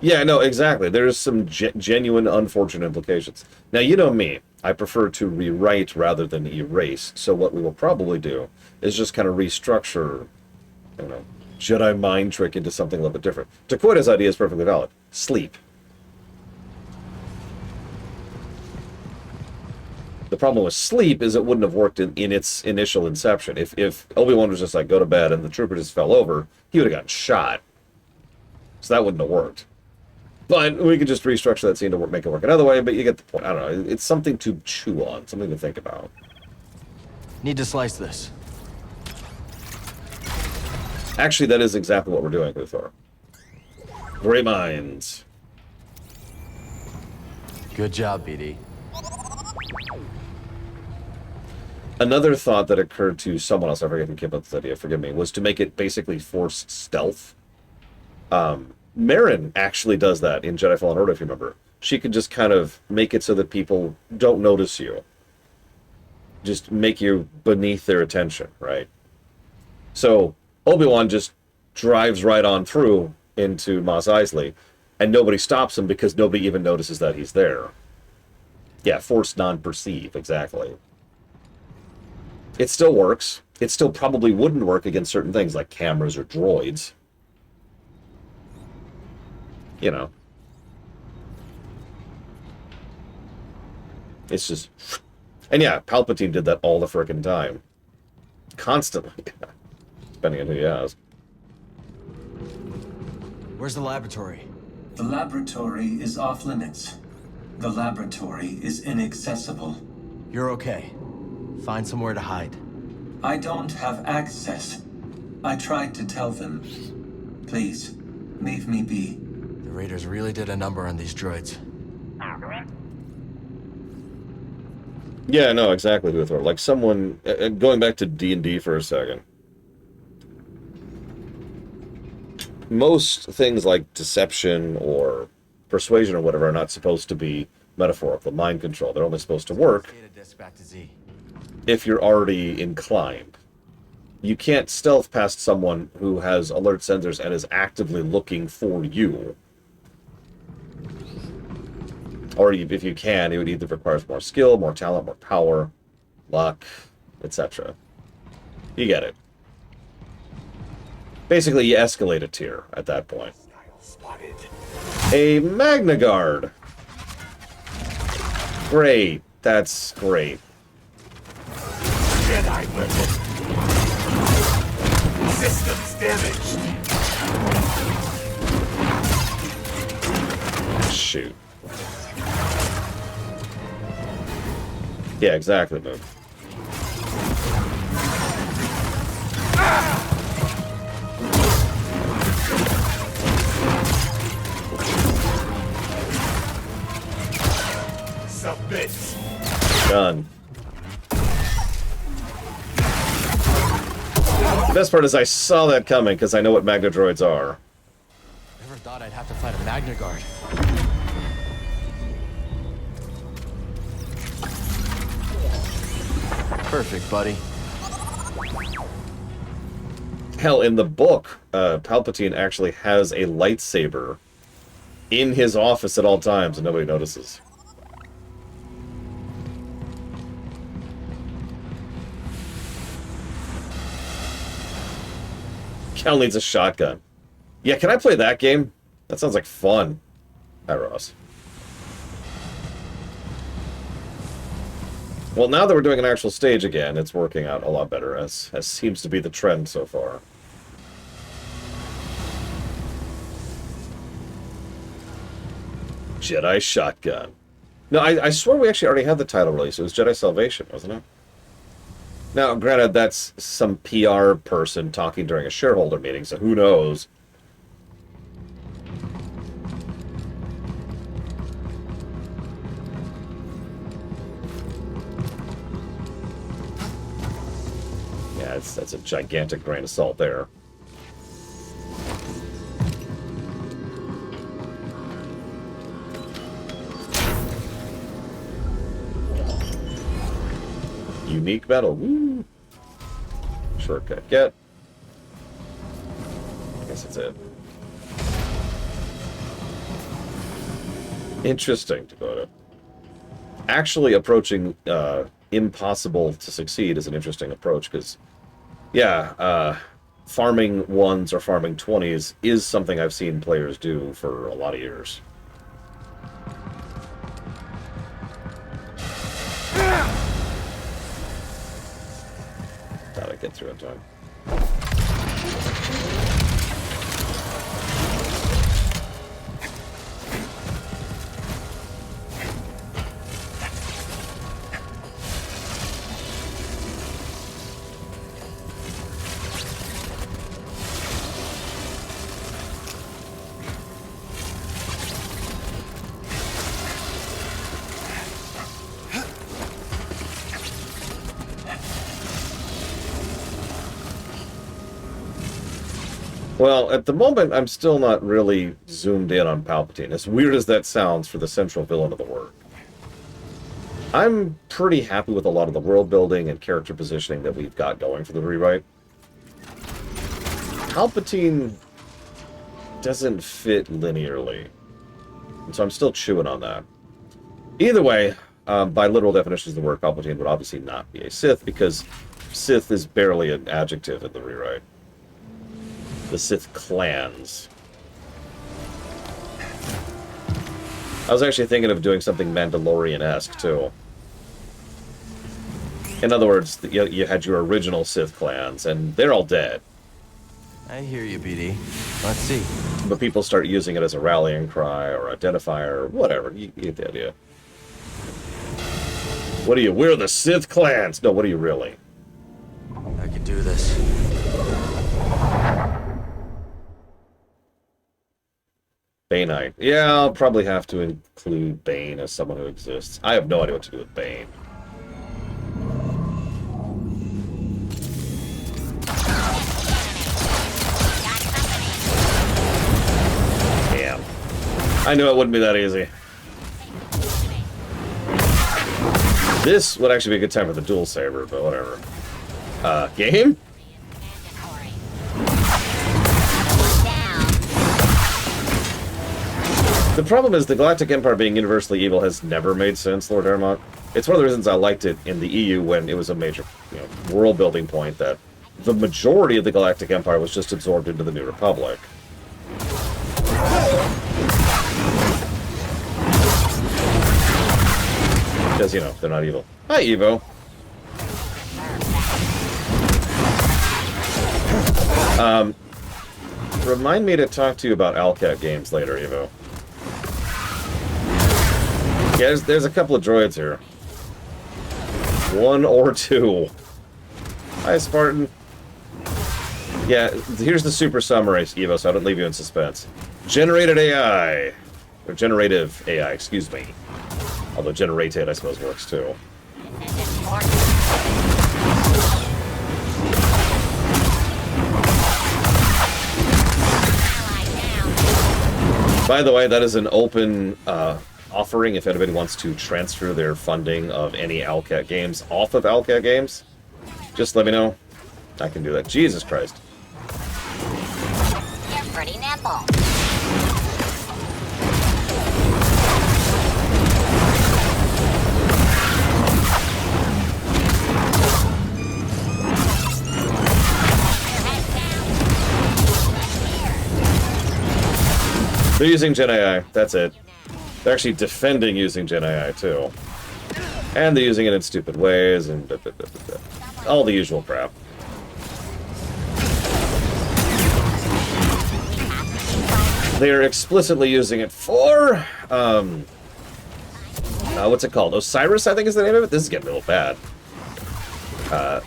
Yeah, no, exactly. There's some genuine unfortunate implications. Now, you know me. I prefer to rewrite rather than erase. So what we will probably do is just kind of restructure, Jedi mind trick into something a little bit different. Takoida's idea is perfectly valid. Sleep. The problem with sleep is it wouldn't have worked in its initial inception. If Obi-Wan was just like, go to bed, and the trooper just fell over, he would have gotten shot. So that wouldn't have worked. But we could just restructure that scene to make it work another way, but you get the point. I don't know. It's something to chew on, something to think about. Need to slice this. Actually, that is exactly what we're doing, Luthor. Great minds. Good job, BD. Another thought that occurred to someone else, I forget who came up with this idea, forgive me, was to make it basically force stealth. Marin actually does that in Jedi Fallen Order, if you remember. She could just kind of make it so that people don't notice you. Just make you beneath their attention, right? So Obi-Wan just drives right on through into Mos Eisley, and nobody stops him because nobody even notices that he's there. Yeah, force non-perceive, exactly. It still works. It still probably wouldn't work against certain things like cameras or droids. It's just... And yeah, Palpatine did that all the frickin' time. Constantly. Depending on who you ask. Where's the laboratory? The laboratory is off limits. The laboratory is inaccessible. You're okay. Find somewhere to hide. I don't have access. I tried to tell them. Please, leave me be. The Raiders really did a number on these droids. Yeah, no, exactly, Luthor. Like someone... going back to D&D for a second. Most things like deception or persuasion or whatever are not supposed to be metaphorical, mind control. They're only supposed to work if you're already inclined. You can't stealth past someone who has alert sensors and is actively looking for you. Or if you can, it would either require more skill, more talent, more power, luck, etc. You get it. Basically, you escalate a tier at that point. A Magna Guard. Great. That's great. Jedi weapon. Systems damaged. Shoot. Yeah, exactly, move. Submit. Done. The best part is I saw that coming because I know what Magnadroids are. Never thought I'd have to fight a Magna Guard. Perfect, buddy. Hell, in the book, Palpatine actually has a lightsaber in his office at all times and nobody notices. Cal needs a shotgun. Yeah, can I play that game? That sounds like fun. Hi, Ross. Well, now that we're doing an actual stage again, it's working out a lot better, as seems to be the trend so far. Jedi shotgun. No, I swear we actually already had the title release. It was Jedi Salvation, wasn't it? Now, granted, that's some PR person talking during a shareholder meeting, so who knows? Yeah, that's a gigantic grain of salt there. Unique battle. Woo! Shortcut get. I guess that's it. Interesting, Dakota. Actually approaching impossible to succeed is an interesting approach, because, yeah, farming 1s or farming 20s is something I've seen players do for a lot of years. Thought I'd get through in time. Well, at the moment, I'm still not really zoomed in on Palpatine, as weird as that sounds for the central villain of the work. I'm pretty happy with a lot of the world building and character positioning that we've got going for the rewrite. Palpatine doesn't fit linearly, and so I'm still chewing on that. Either way, by literal definitions of the word, Palpatine would obviously not be a Sith, because Sith is barely an adjective in the rewrite. The Sith clans. I was actually thinking of doing something Mandalorian-esque, too. In other words, you had your original Sith clans, and they're all dead. I hear you, BD. Let's see. But people start using it as a rallying cry or identifier or whatever. You get the idea. What are you? We're the Sith clans! No, what are you really? I can do this. Baneite. Yeah, I'll probably have to include Bane as someone who exists. I have no idea what to do with Bane. Damn. I knew it wouldn't be that easy. This would actually be a good time for the dual saber, but whatever. Game? The problem is the Galactic Empire being universally evil has never made sense, Lord Airmont. It's one of the reasons I liked it in the EU when it was a major, world-building point, that the majority of the Galactic Empire was just absorbed into the New Republic. Because, they're not evil. Hi, Evo. Remind me to talk to you about Alcat games later, Evo. Yeah, there's a couple of droids here. 1 or 2. Hi, Spartan. Yeah, here's the super summary, Evo, so I don't leave you in suspense. Generated AI. Or generative AI, excuse me. Although generated, I suppose, works too. By the way, that is an open offering if anybody wants to transfer their funding of any Alcat games off of Alcat games. Just let me know. I can do that. Jesus Christ. You're pretty nimble. They're using Jedi AI. That's it. They're actually defending using Jedi AI too. And they're using it in stupid ways and all the usual crap. They're explicitly using it for, what's it called? Osiris, I think is the name of it? This is getting a little bad.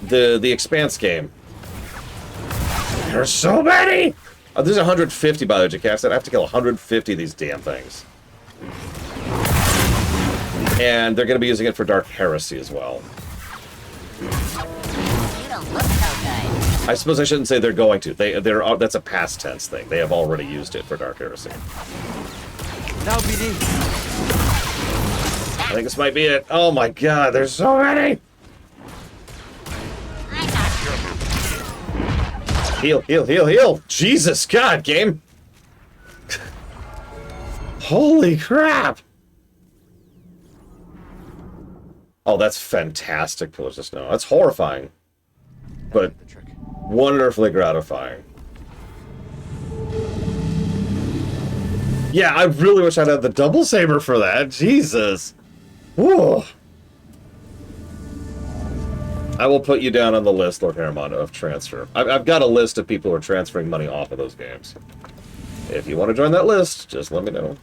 The Expanse game. There's so many! There's 150, by the way, Jackass. I have to kill 150 of these damn things. And they're going to be using it for Dark Heresy as well. You don't look so good. I suppose I shouldn't say they're going to. That's a past tense thing. They have already used it for Dark Heresy. Now, BD. I think this might be it. Oh my god, there's so many! Heal, heal, heal, heal! Jesus, God, game! Holy crap! Oh, that's fantastic, Pillars of Snow. That's horrifying. But wonderfully gratifying. Yeah, I really wish I'd had the double saber for that. Jesus. Whoa. I will put you down on the list, Lord Harriman, of transfer. I've got a list of people who are transferring money off of those games. If you want to join that list, just let me know.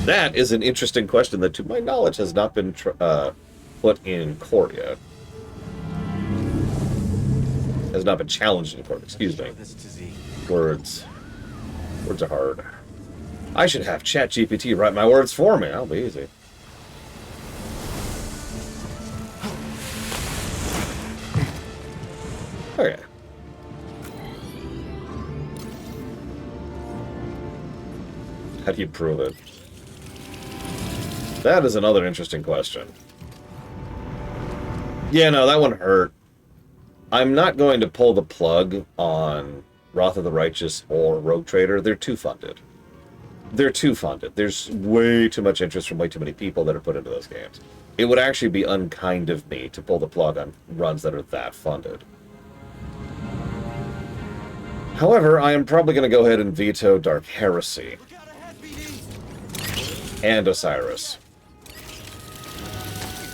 That is an interesting question that, to my knowledge, has not been put in court yet. Has not been challenged in court, excuse me. Words. Words are hard. I should have ChatGPT write my words for me. That'll be easy. Okay. How do you prove it? That is another interesting question. Yeah, no, that one hurt. I'm not going to pull the plug on Wrath of the Righteous or Rogue Trader. They're too funded. They're too funded. There's way too much interest from way too many people that are put into those games. It would actually be unkind of me to pull the plug on runs that are that funded. However, I am probably going to go ahead and veto Dark Heresy. And Osiris.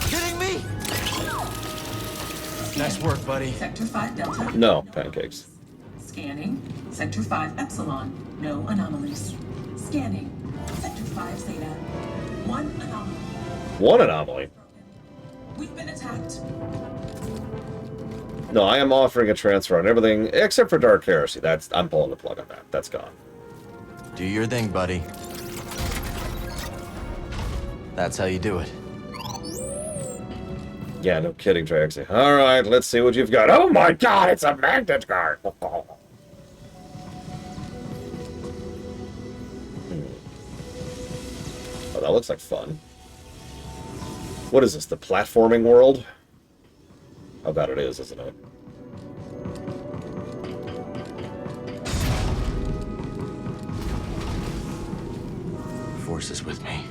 Kidding me? Nice work, buddy. Sector 5 Delta. No, pancakes. Scanning. Sector 5 Epsilon. No anomalies. Scanning. Sector 5 Zeta. 1 anomaly. 1 anomaly? We've been attacked. No, I am offering a transfer on everything except for Dark Heresy. I'm pulling the plug on that. That's gone. Do your thing, buddy. That's how you do it. Yeah, no kidding, Traxie. Alright, let's see what you've got. Oh my god, it's a magnet card! Oh, that looks like fun. What is this, the platforming world? I bet it is, isn't it? Force is with me.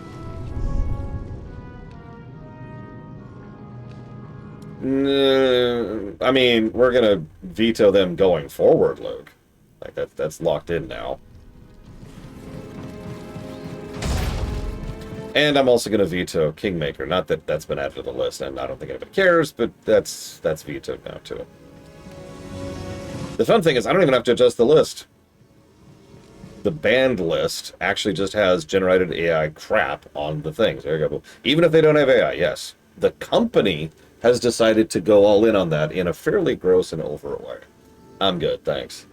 I mean, we're gonna veto them going forward, Luke. Like, that's locked in now. And I'm also gonna veto Kingmaker. Not that that's been added to the list, and I don't think anybody cares, but that's vetoed now, too. The fun thing is, I don't even have to adjust the list. the banned list actually just has generated AI crap on the things. There you go. Even if they don't have AI, yes. The company has decided to go all in on that in a fairly gross and over way. I'm good, thanks.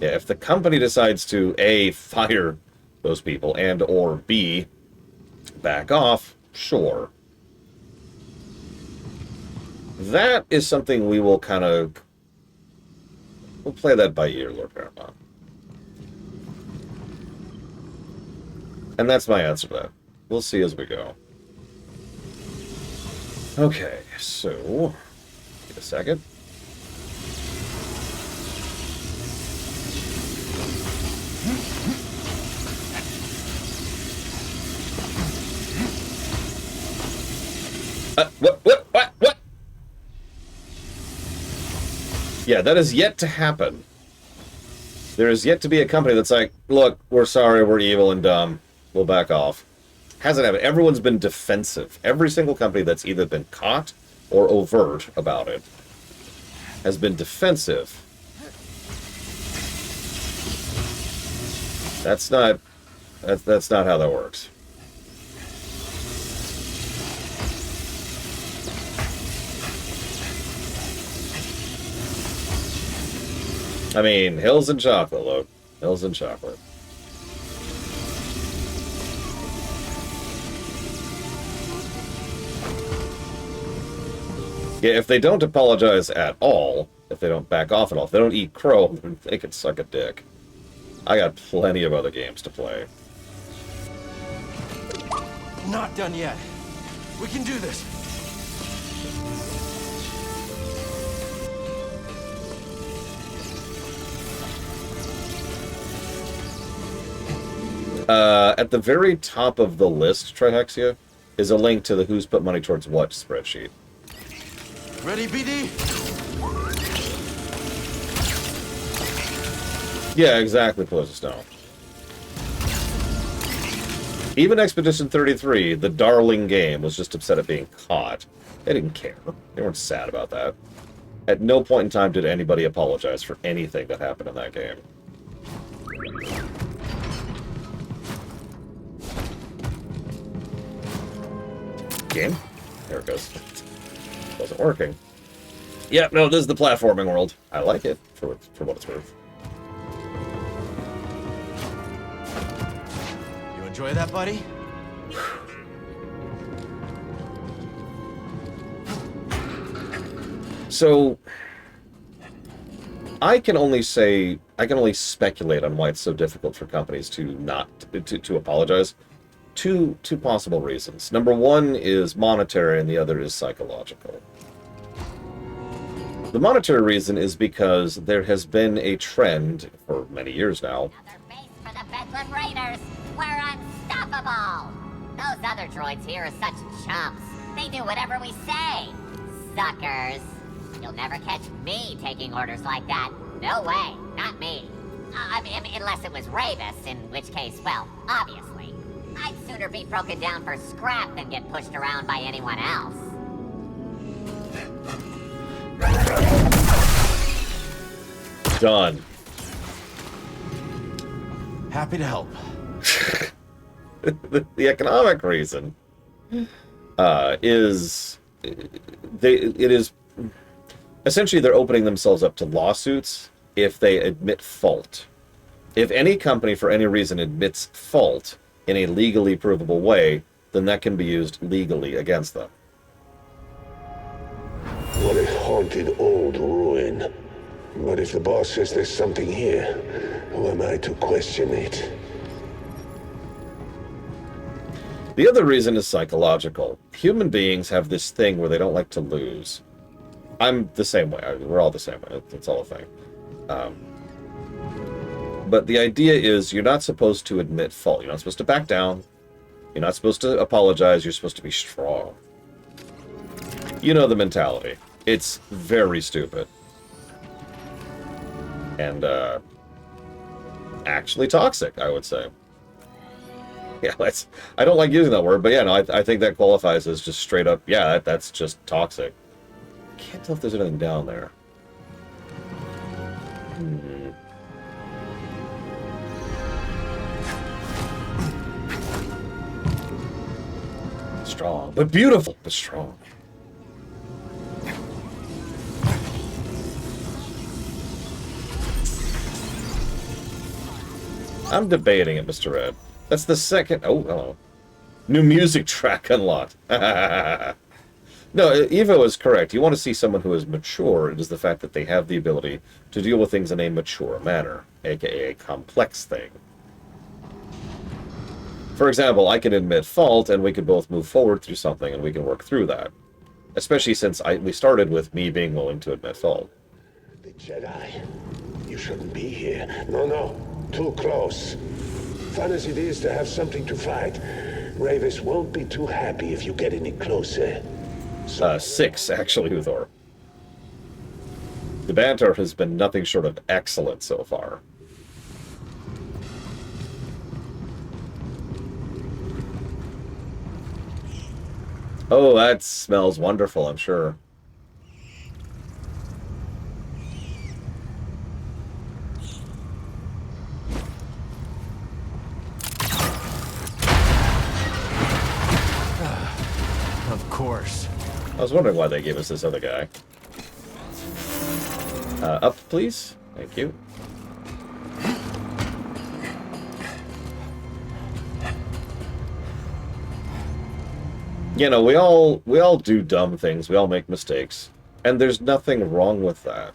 Yeah, if the company decides to A, fire those people, and or B, back off, sure. That is something we will kind of... We'll play that by ear, Lord Paramount. And that's my answer to that. We'll see as we go. Okay, so... Give a second. What? Yeah, that is yet to happen. There is yet to be a company that's like, look, we're sorry, we're evil and dumb. We'll back off. Hasn't happened. Everyone's been defensive. Every single company that's either been caught or overt about it has been defensive. That's not how that works. I mean, hills and chocolate, look. Hills and chocolate. Yeah, if they don't apologize at all, if they don't back off at all, if they don't eat crow, then they can suck a dick. I got plenty of other games to play. Not done yet. We can do this. At the very top of the list, Trihexia, is a link to the Who's Put Money Towards What spreadsheet. Ready, BD? Yeah, exactly, Stone. Even Expedition 33, the darling game, was just upset at being caught. They didn't care. They weren't sad about that. At no point in time did anybody apologize for anything that happened in that game. Game? There it goes. Wasn't working. Yeah, no, this is the platforming world. I like it, for what it's worth. You enjoy that, buddy? So, I can only speculate on why it's so difficult for companies to apologize. Two possible reasons. Number one is monetary, and the other is psychological. The monetary reason is because there has been a trend for many years now. Another base for the Bedlam Raiders. We're unstoppable. Those other droids here are such chumps. They do whatever we say. Suckers. You'll never catch me taking orders like that. No way. Not me. I mean, unless it was Ravis, in which case, well, obviously. I'd sooner be broken down for scrap than get pushed around by anyone else. Done. Happy to help. The economic reason is essentially they're opening themselves up to lawsuits if they admit fault. If any company for any reason admits fault in a legally provable way, then that can be used legally against them. What a haunted old ruin. But if the boss says there's something here, who am I to question it? The other reason is psychological. Human beings have this thing where they don't like to lose. I'm the same way. We're all the same way. It's all a thing. But the idea is you're not supposed to admit fault. You're not supposed to back down. You're not supposed to apologize. You're supposed to be strong. You know the mentality. It's very stupid. And, actually toxic, I would say. Yeah, I don't like using that word, but yeah, no, I think that qualifies as just straight up, yeah, that's just toxic. can't tell if there's anything down there. Strong, but beautiful, but strong. I'm debating it, Mr. Red. That's the second... Oh, hello. New music track unlocked. No, Evo is correct. You want to see someone who is mature. It is the fact that they have the ability to deal with things in a mature manner, aka a complex thing. For example, I can admit fault, and we could both move forward through something, and we can work through that. Especially since we started with me being willing to admit fault. The Jedi. You shouldn't be here. No. Too close. Fun as it is to have something to fight, Ravis won't be too happy if you get any closer. 6, actually, Uthor. The banter has been nothing short of excellent so far. Oh, that smells wonderful, I'm sure. Of course. I was wondering why they gave us this other guy. Up, please. Thank you. You know, we all do dumb things. We all make mistakes. And there's nothing wrong with that.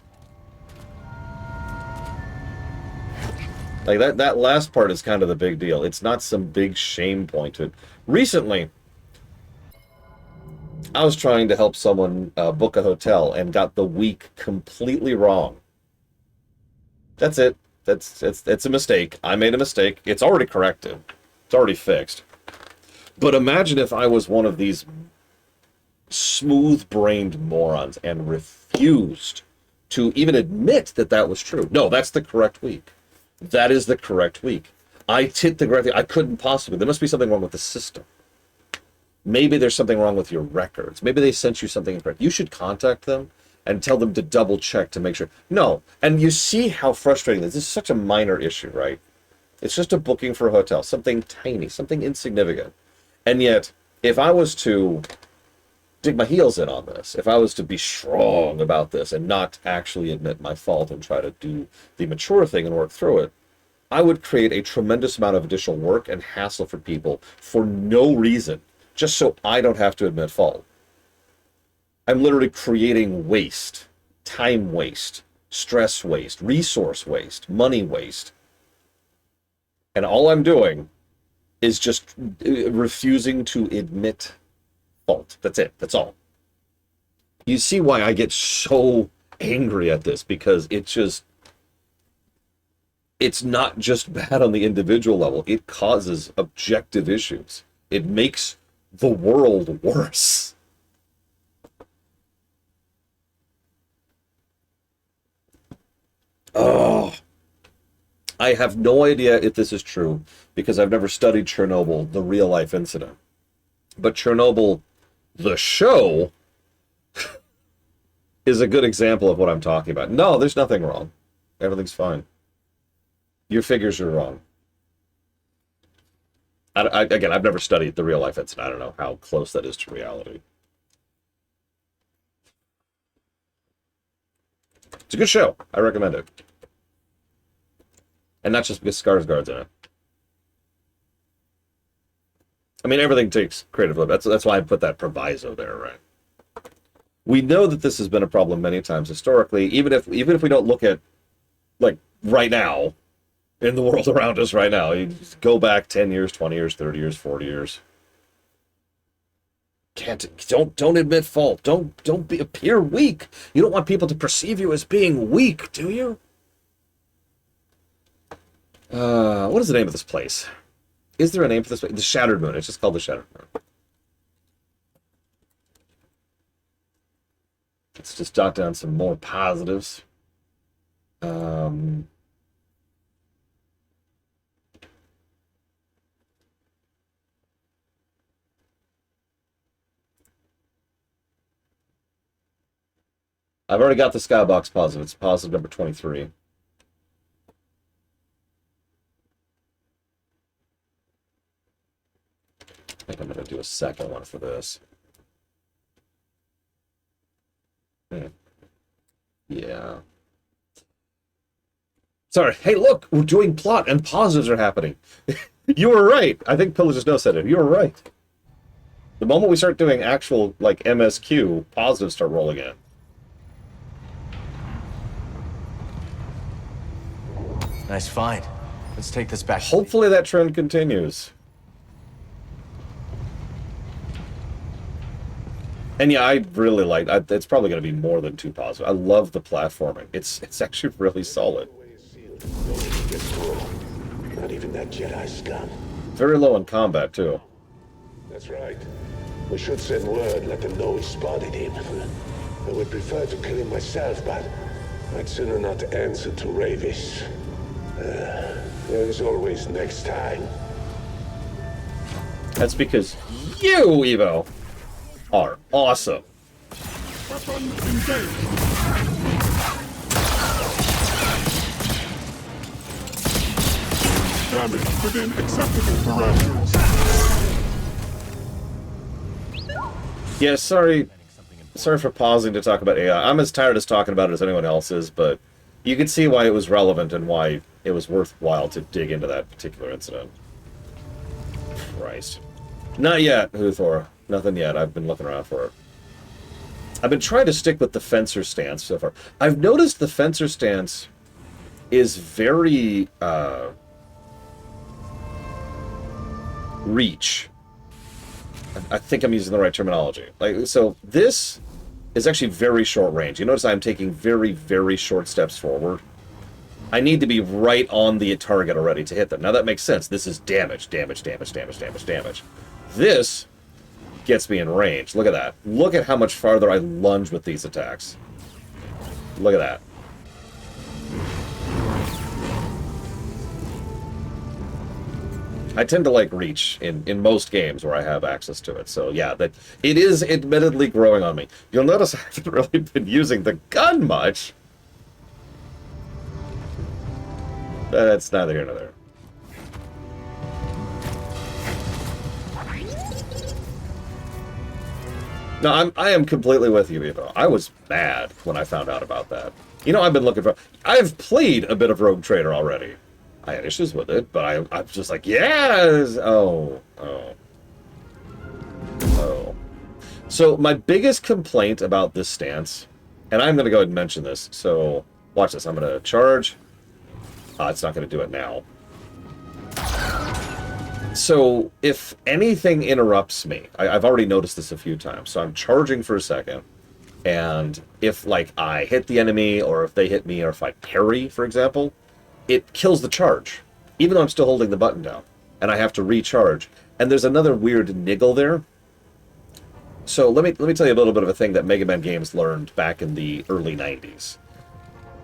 Like, that last part is kind of the big deal. It's not some big shame point to it. Recently, I was trying to help someone book a hotel and got the week completely wrong. That's it. It's a mistake. I made a mistake. It's already corrected. It's already fixed. But imagine if I was one of these smooth-brained morons and refused to even admit that that was true. No, that's the correct week. That is the correct week. I hit the correct week. I couldn't possibly. There must be something wrong with the system. Maybe there's something wrong with your records. Maybe they sent you something incorrect. You should contact them and tell them to double check to make sure. No. And you see how frustrating this is. This is such a minor issue, right? It's just a booking for a hotel. Something tiny, something insignificant. And yet, if I was to dig my heels in on this, if I was to be strong about this and not actually admit my fault and try to do the mature thing and work through it, I would create a tremendous amount of additional work and hassle for people for no reason, just so I don't have to admit fault. I'm literally creating waste, time waste, stress waste, resource waste, money waste. And all I'm doing is just refusing to admit fault. That's it. That's all. You see why I get so angry at this, because it's not just bad on the individual level. It causes objective issues. It makes the world worse. Oh, I have no idea if this is true because I've never studied Chernobyl, the real life incident. But Chernobyl, the show, is a good example of what I'm talking about. No, there's nothing wrong. Everything's fine. Your figures are wrong. Again, I've never studied the real life incident. I don't know how close that is to reality. It's a good show. I recommend it. And not just because Skarsgård's in it. I mean, everything takes creative liberty. That's why I put that proviso there, right? We know that this has been a problem many times historically, even if we don't look at, like, right now, in the world around us right now. You just go back 10 years, 20 years, 30 years, 40 years. Don't admit fault. Don't appear weak. You don't want people to perceive you as being weak, do you? What is the name of this place? Is there a name for this place? The Shattered Moon. It's just called the Shattered Moon. Let's just jot down some more positives. I've already got the skybox positive. It's positive number 23. I think I'm going to do a second one for this. Yeah. Sorry. Hey, look! We're doing plot and positives are happening. You were right. I think Pillager's No said it. You were right. The moment we start doing actual, like, MSQ, positives start rolling in. Nice find. Let's take this back. Hopefully that trend continues. And yeah, I really like. It's probably going to be more than 2 positive. I love the platforming. It's actually really solid. Not even that Jedi scum. Very low in combat too. That's right. We should send word, let them know we spotted him. I would prefer to kill him myself, but I'd sooner not answer to Ravis. There's always next time. That's because you, Evo, are awesome. Weapon engaged. Damage within acceptable parameters. Yeah, sorry for pausing to talk about AI. I'm as tired as talking about it as anyone else is, but you can see why it was relevant and why it was worthwhile to dig into that particular incident. Christ. Not yet, Huthor. Nothing yet. I've been looking around for it. I've been trying to stick with the fencer stance so far. I've noticed the fencer stance is very, reach. I think I'm using the right terminology. Like, so this is actually very short range. You notice I'm taking very, very short steps forward. I need to be right on the target already to hit them. Now that makes sense. This is damage, damage, damage, damage, damage, damage. This gets me in range. Look at that. Look at how much farther I lunge with these attacks. Look at that. I tend to like reach in most games where I have access to it. So yeah, that it is admittedly growing on me. You'll notice I haven't really been using the gun much. That's neither here nor there. No, I am completely with you, Evo. I was mad when I found out about that. You know, I've been looking for... I've played a bit of Rogue Trader already. I had issues with it, but I'm just like, yes! Oh. So, my biggest complaint about this stance, and I'm going to go ahead and mention this, so watch this. I'm going to charge. It's not going to do it now. So, if anything interrupts me, I've already noticed this a few times, so I'm charging for a second, and if, like, I hit the enemy, or if they hit me, or if I parry, for example, it kills the charge, even though I'm still holding the button down, and I have to recharge. And there's another weird niggle there. So let me tell you a little bit of a thing that Mega Man Games learned back in the early 90s.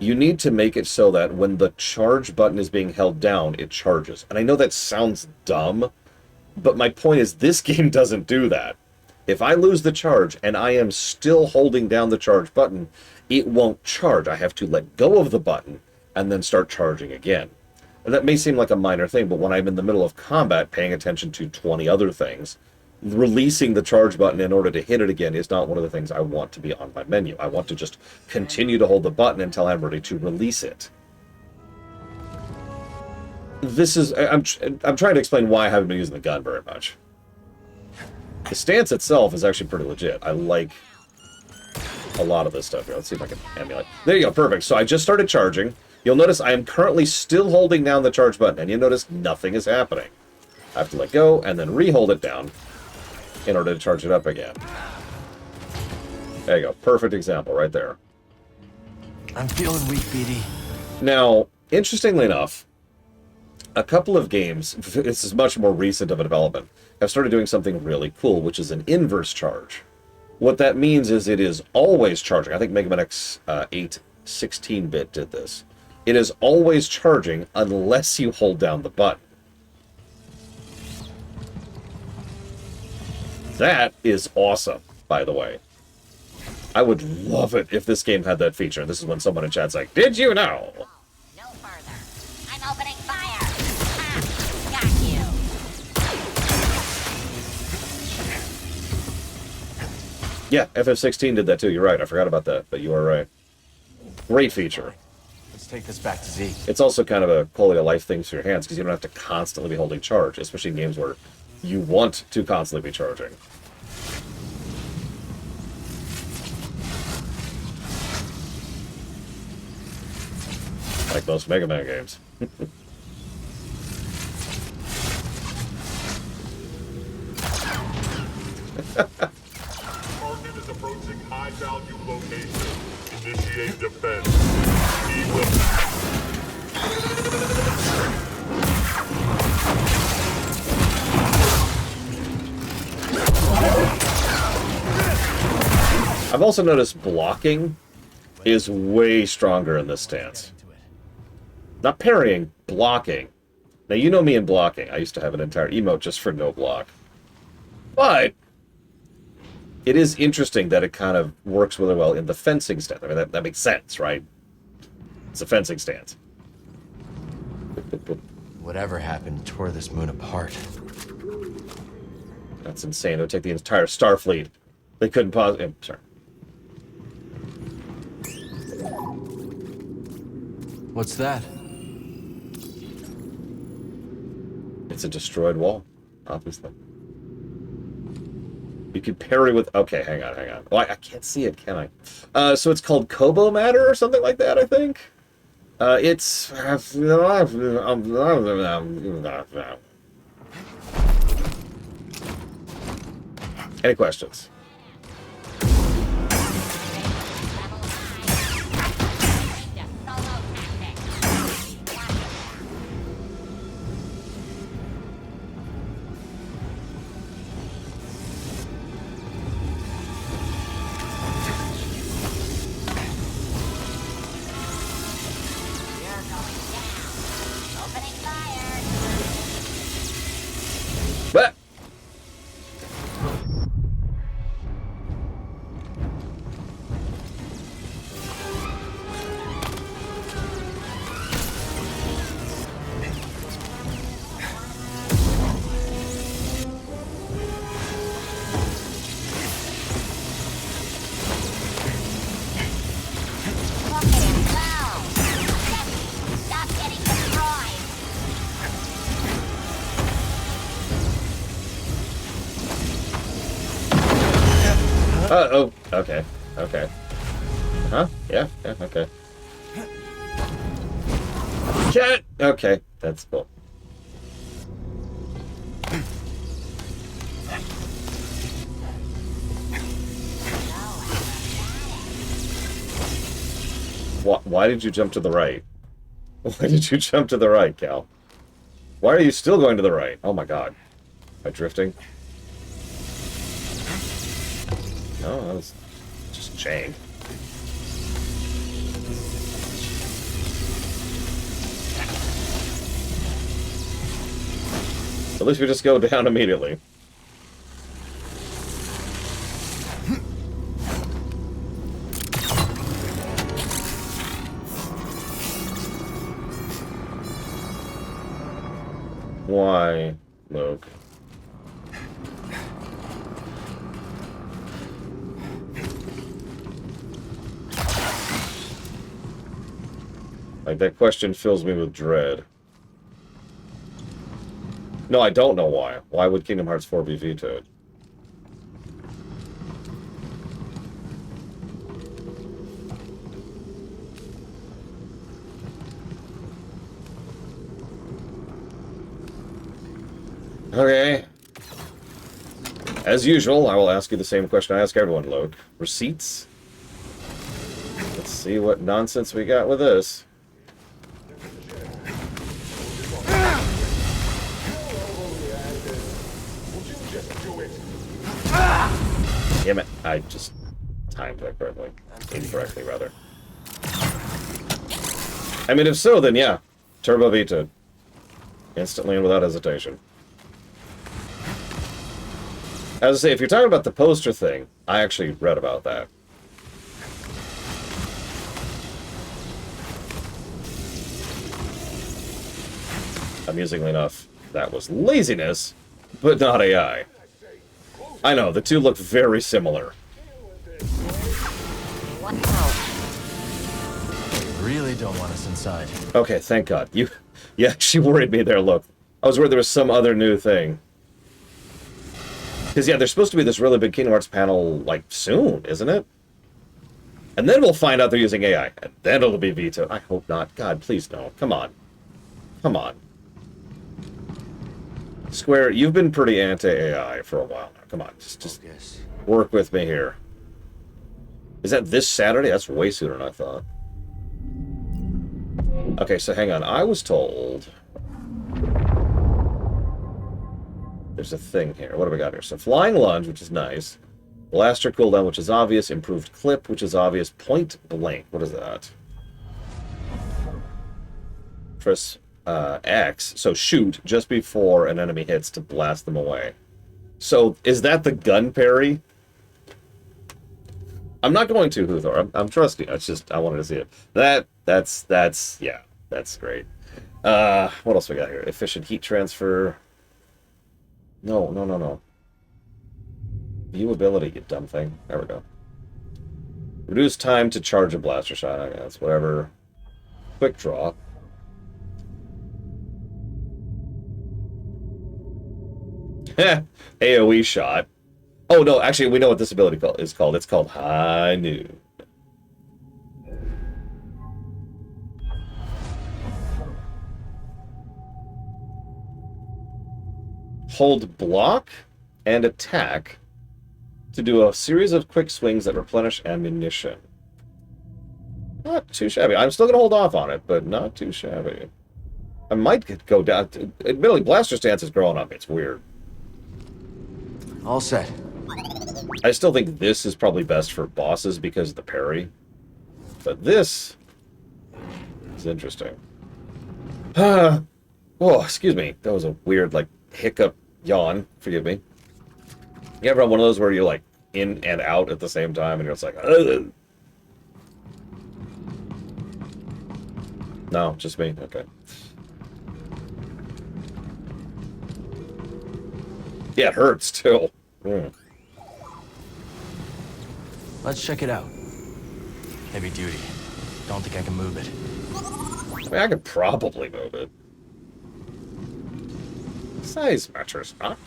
You need to make it so that when the charge button is being held down, it charges. And I know that sounds dumb, but my point is this game doesn't do that. If I lose the charge and I am still holding down the charge button, it won't charge. I have to let go of the button and then start charging again. And that may seem like a minor thing, but when I'm in the middle of combat paying attention to 20 other things, releasing the charge button in order to hit it again is not one of the things I want to be on my menu. I want to just continue to hold the button until I'm ready to release it. This is... I'm trying to explain why I haven't been using the gun very much. The stance itself is actually pretty legit. I like a lot of this stuff here. Let's see if I can emulate. There you go, perfect. So I just started charging. You'll notice I am currently still holding down the charge button, and you notice nothing is happening. I have to let go and then re-hold it down in order to charge it up again. There you go. Perfect example right there. I'm feeling weak, BD. Now, interestingly enough, a couple of games, this is much more recent of a development, have started doing something really cool, which is an inverse charge. What that means is it is always charging. I think Mega Man X8 16-bit did this. It is always charging unless you hold down the button. That is awesome, by the way. I would love it if this game had that feature. This is when someone in chat's like, "Did you know?" No further. I'm opening fire. Ha! Got you. Yeah, FF16 did that too. You're right. I forgot about that, but you are right. Great feature. Let's take this back to Z. It's also kind of a quality of life thing for your hands because you don't have to constantly be holding charge, especially in games where you want to constantly be charging. Like most Mega Man games. Target is approaching high-value location. Initiate defense. He will... I've also noticed blocking is way stronger in this stance. Not parrying, blocking. Now, you know me in blocking. I used to have an entire emote just for no block. But it is interesting that it kind of works really well in the fencing stance. I mean, that makes sense, right? It's a fencing stance. Whatever happened tore this moon apart. That's insane. It would take the entire Starfleet. They couldn't pause... sorry. What's that? It's a destroyed wall, obviously. You can parry with... Okay, hang on. Oh, I can't see it, can I? So it's called Kobo Matter or something like that, I think? It's... Any questions? What? Oh, okay. Huh? Yeah, okay. Cat! Okay, that's cool. Why did you jump to the right? Why did you jump to the right, Cal? Why are you still going to the right? Oh my god. Am I drifting? No, that was just chained. At least we just go down immediately. Why, Luke? Like, that question fills me with dread. No, I don't know why. Why would Kingdom Hearts 4 be vetoed? Okay. As usual, I will ask you the same question I ask everyone, Luke. Receipts? Let's see what nonsense we got with this. Damn it, I just timed that correctly. Incorrectly, rather. I mean, if so, then yeah. Turbo vetoed. Instantly and without hesitation. As I say, if you're talking about the poster thing, I actually read about that. Amusingly enough, that was laziness, but not AI. I know, the two look very similar. Really don't want us inside. Okay, thank God. You actually worried me there, look. I was worried there was some other new thing. Because, yeah, there's supposed to be this really big Kingdom Hearts panel, like, soon, isn't it? And then we'll find out they're using AI. And then it'll be vetoed. I hope not. God, please no. Come on. Come on. Square, you've been pretty anti-AI for a while now. Come on, just work with me here. Is that this Saturday? That's way sooner than I thought. Okay, so hang on. I was told... There's a thing here. What do we got here? So Flying Lunge, which is nice. Blaster cooldown, which is obvious. Improved Clip, which is obvious. Point Blank. What is that? Press X. So shoot just before an enemy hits to blast them away. So is that the gun parry? I'm not going to, Huthor. I'm trusting. It's just, I wanted to see it. That's yeah, that's great. What else we got here? Efficient heat transfer. No. Viewability, you dumb thing. There we go. Reduce time to charge a blaster shot. I guess, whatever. Quick draw. AoE shot. Oh, no, actually, we know what this ability is called. It's called High Noon. Hold block and attack to do a series of quick swings that replenish ammunition. Not too shabby. I'm still going to hold off on it, but not too shabby. I might go down. Admittedly, Blaster Stance is growing up. It's weird. All set. I still think this is probably best for bosses because of the parry. But this is interesting. Oh, excuse me. That was a weird, like, hiccup yawn. Forgive me. You ever have one of those where you're, like, in and out at the same time and you're just like, ugh. No, just me. Okay. Yeah, it hurts, too. Mm. Let's check it out. Heavy duty. Don't think I can move it. I mean, I could probably move it. Size matters not.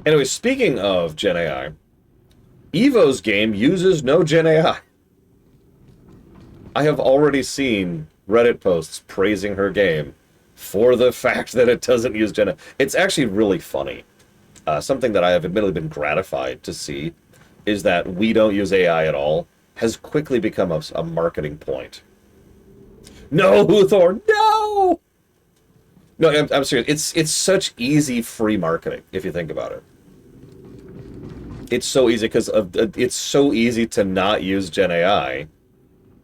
Anyway, speaking of Gen AI, Evo's game uses no Gen AI. I have already seen Reddit posts praising her game for the fact that it doesn't use Gen AI. It's actually really funny. Something that I have admittedly been gratified to see is that we don't use AI at all has quickly become a marketing point. No, Huthor, no! No, I'm serious. It's such easy free marketing, if you think about it. It's so easy because it's so easy to not use Gen AI.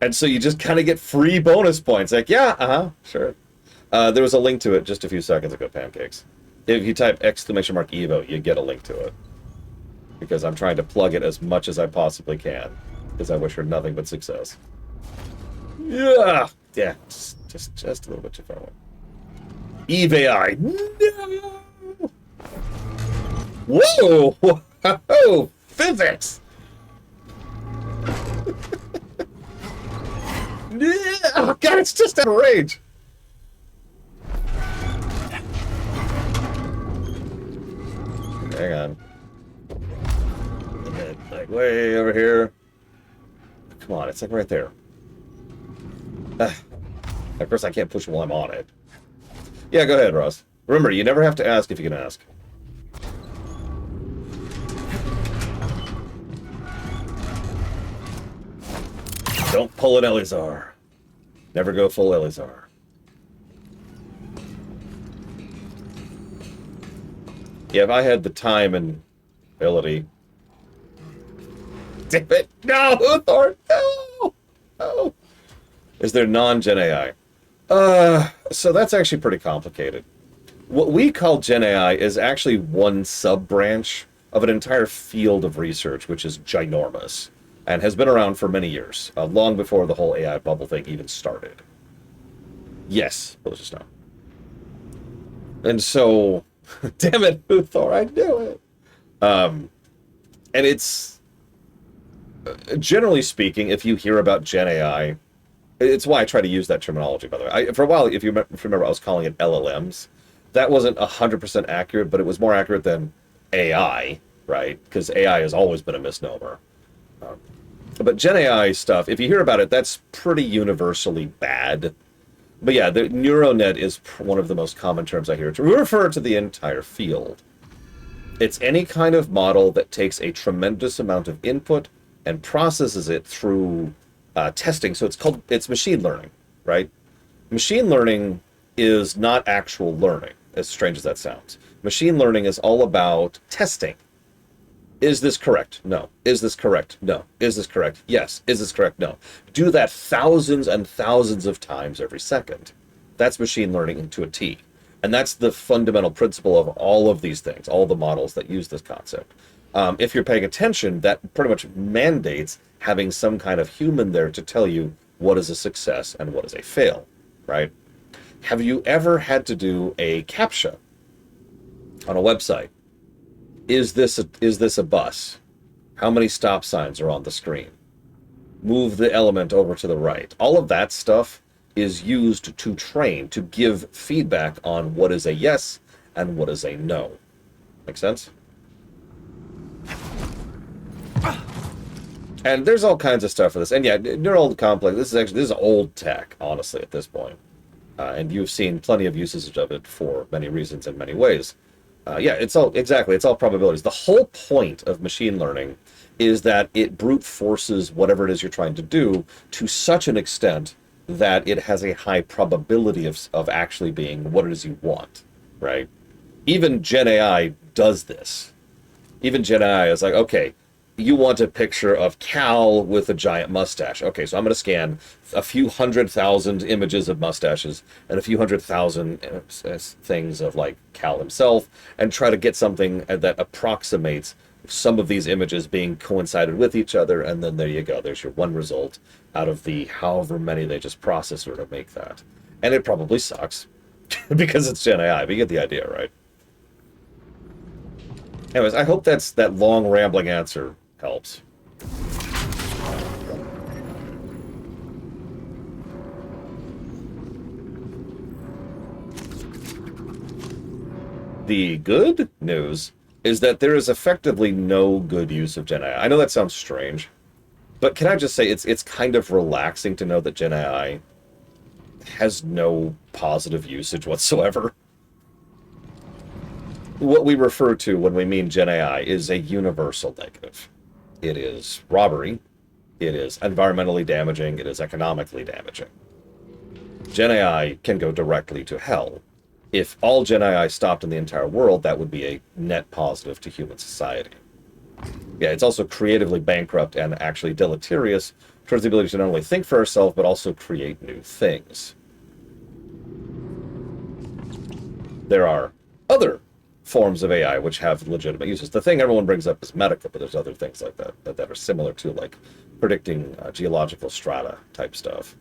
And so you just kind of get free bonus points. Like, yeah, sure. There was a link to it just a few seconds ago, Pancakes. If you type !Evo, you get a link to it. Because I'm trying to plug it as much as I possibly can. Because I wish her nothing but success. Yeah! Yeah, just a little bit too far away. EVI! No! Whoa! Whoa! Physics! Oh, God, it's just out of range! Hang on. Like way over here. Come on, it's like right there. Of course, I can't push while I'm on it. Yeah, go ahead, Ross. Remember, you never have to ask if you can ask. Don't pull an Elizar. Never go full Elizar. Yeah, if I had the time and ability. Damn it! No, Uthor! No! No! Is there non-Gen AI? So that's actually pretty complicated. What we call Gen AI is actually one sub-branch of an entire field of research, which is ginormous. and has been around for many years, long before the whole AI bubble thing even started. Yes, let's just know. And so, damn it, Uthor, I knew it. And it's, generally speaking, if you hear about Gen AI, it's why I try to use that terminology, by the way. For a while, if you remember, I was calling it LLMs. That wasn't 100% accurate, but it was more accurate than AI, right? Because AI has always been a misnomer. But Gen AI stuff, if you hear about it, that's pretty universally bad. But yeah, the neural net is one of the most common terms I hear to refer to the entire field. It's any kind of model that takes a tremendous amount of input and processes it through testing. So it's machine learning, right? Machine learning is not actual learning, as strange as that sounds. Machine learning is all about testing. Is this correct? No. Is this correct? No. Is this correct? Yes. Is this correct? No. Do that thousands and thousands of times every second. That's machine learning to a T. And that's the fundamental principle of all of these things, all the models that use this concept. If you're paying attention, that pretty much mandates having some kind of human there to tell you what is a success and what is a fail, right? Have you ever had to do a CAPTCHA on a website? Is this a bus? How many stop signs are on the screen? Move the element over to the right. All of that stuff is used to train, to give feedback on what is a yes and what is a no. Make sense? And there's all kinds of stuff for this. And yeah, neural complex, this is old tech, honestly, at this point. And you've seen plenty of uses of it for many reasons in many ways. Yeah, it's all probabilities. The whole point of machine learning is that it brute forces whatever it is you're trying to do to such an extent that it has a high probability of actually being what it is you want, right? Even Gen AI does this. Even Gen AI is like, okay, you want a picture of Cal with a giant mustache. Okay, so I'm going to scan a few 100,000 images of mustaches and a few 100,000 things of like Cal himself and try to get something that approximates some of these images being coincided with each other, and then there you go. There's your one result out of the however many they just process to make that. And it probably sucks because it's Gen AI, but you get the idea, right? Anyways, I hope that long rambling answer helps. The good news is that there is effectively no good use of Gen AI. I know that sounds strange, but can I just say it's kind of relaxing to know that Gen AI has no positive usage whatsoever. What we refer to when we mean Gen AI is a universal negative. It is robbery, it is environmentally damaging, it is economically damaging. Gen AI can go directly to hell. If all Gen AI stopped in the entire world, that would be a net positive to human society. Yeah, it's also creatively bankrupt and actually deleterious towards the ability to not only think for ourselves, but also create new things. There are other forms of AI which have legitimate uses. The thing everyone brings up is medical, but there's other things like that are similar to, like predicting geological strata type stuff.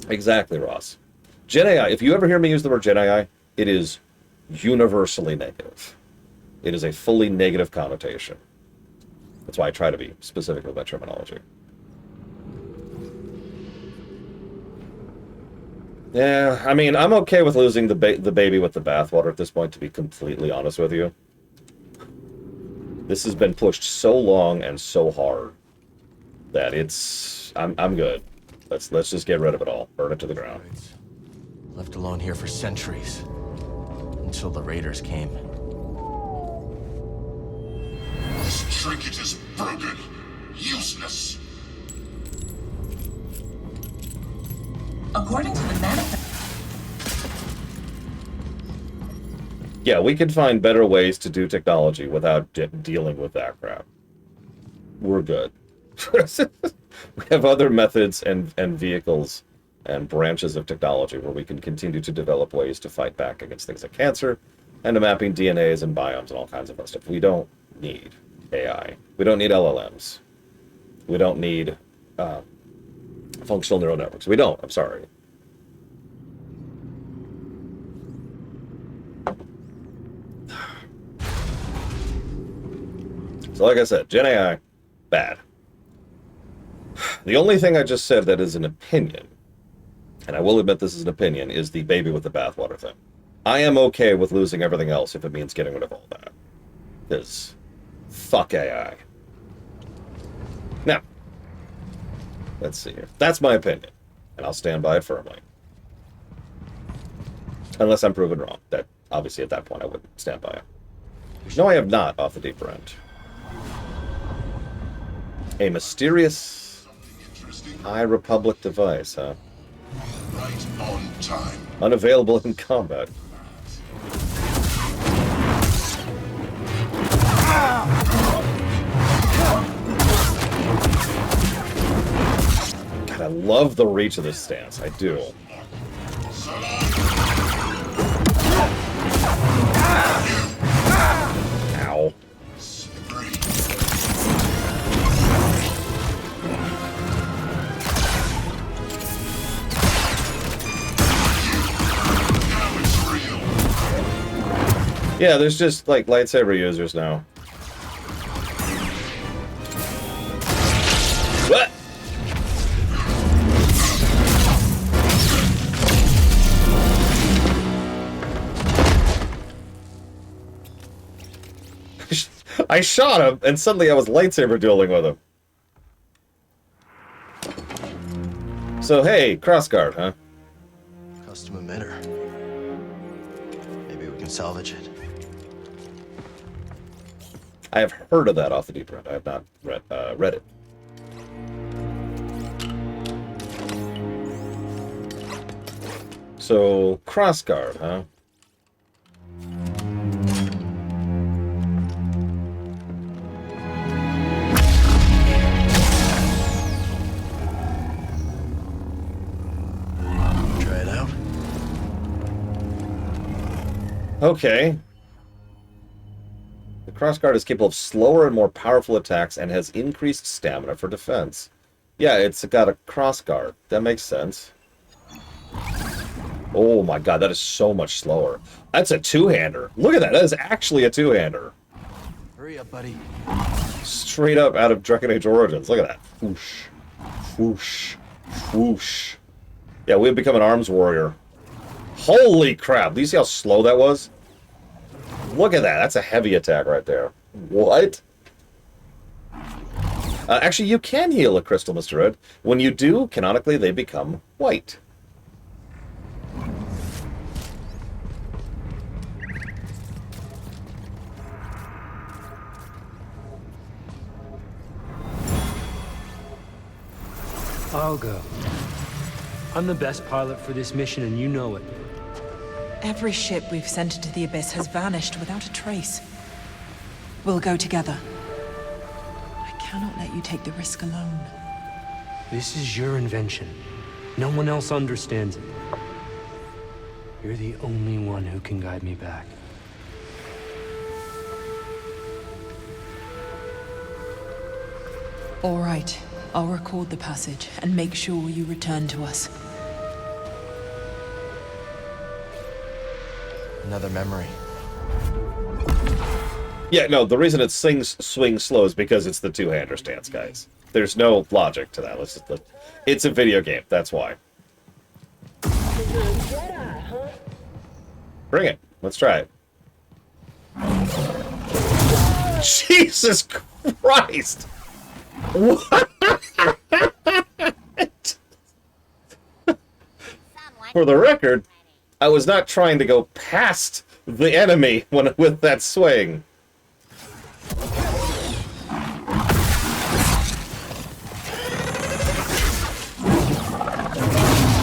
Exactly, Ross. Gen AI, if you ever hear me use the word Gen AI, it is universally negative. It is a fully negative connotation. That's why I try to be specific with my terminology. Yeah, I mean, I'm okay with losing the baby with the bathwater at this point, to be completely honest with you. This has been pushed so long and so hard that I'm good. Let's just get rid of it all. Burn it to the ground. Left alone here for centuries. Until the raiders came. This trinket is broken. Useless. According to the manifest. Yeah, we can find better ways to do technology without dealing with that crap. We're good. We have other methods and vehicles and branches of technology where we can continue to develop ways to fight back against things like cancer and to mapping DNAs and biomes and all kinds of other stuff. We don't need AI. We don't need LLMs. We don't need functional neural networks. We don't. I'm sorry. So like I said, Gen AI, bad. The only thing I just said that is an opinion, and I will admit this is an opinion, is the baby with the bathwater thing. I am okay with losing everything else if it means getting rid of all that. Because fuck AI. Now, let's see here. That's my opinion, and I'll stand by it firmly. Unless I'm proven wrong. That obviously at that point I wouldn't stand by it. No, I have not off the deeper end. A mysterious High Republic device, huh? Right on time. Unavailable in combat. God, I love the reach of this stance. I do. Ow. Yeah, there's just, like, lightsaber users now. What? I shot him, and suddenly I was lightsaber dueling with him. So, hey, crossguard, huh? Custom emitter. Maybe we can salvage it. I have heard of that off the deep end. I have not read it. So, crossguard, huh? Try it out. Okay. The crossguard is capable of slower and more powerful attacks and has increased stamina for defense. Yeah, it's got a crossguard. That makes sense. Oh my god, that is so much slower. That's a two-hander. Look at that. That is actually a two-hander. Hurry up, buddy. Straight up out of Dragon Age Origins. Look at that. Whoosh. Whoosh. Whoosh. Yeah, we've become an arms warrior. Holy crap. Do you see how slow that was? Look at that. That's a heavy attack right there. What? Actually, you can heal a crystal, Mr. Red. When you do, canonically, they become white. I'll go. I'm the best pilot for this mission, and you know it. Every ship we've sent into the Abyss has vanished without a trace. We'll go together. I cannot let you take the risk alone. This is your invention. No one else understands it. You're the only one who can guide me back. All right. I'll record the passage and make sure you return to us. Another memory. Yeah, no, the reason it swings slow is because it's the two-hander stance, guys. There's no logic to that. It's a video game, that's why. Bring it. Let's try it. Jesus Christ! What? For the record, I was not trying to go past the enemy with that swing.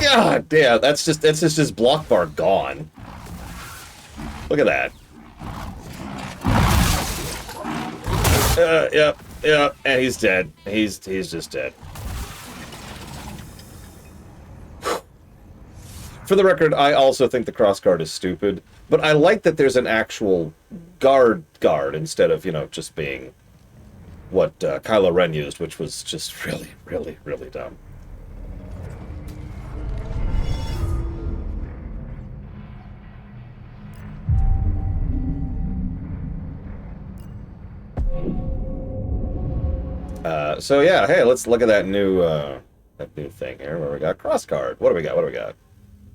God damn, that's just block bar gone. Look at that. Yep, and he's dead. He's just dead. For the record, I also think the crossguard is stupid, but I like that there's an actual guard instead of, just being what Kylo Ren used, which was just really, really, really dumb. So yeah, hey, let's look at that new thing here. Where we got cross guard. What do we got? What do we got?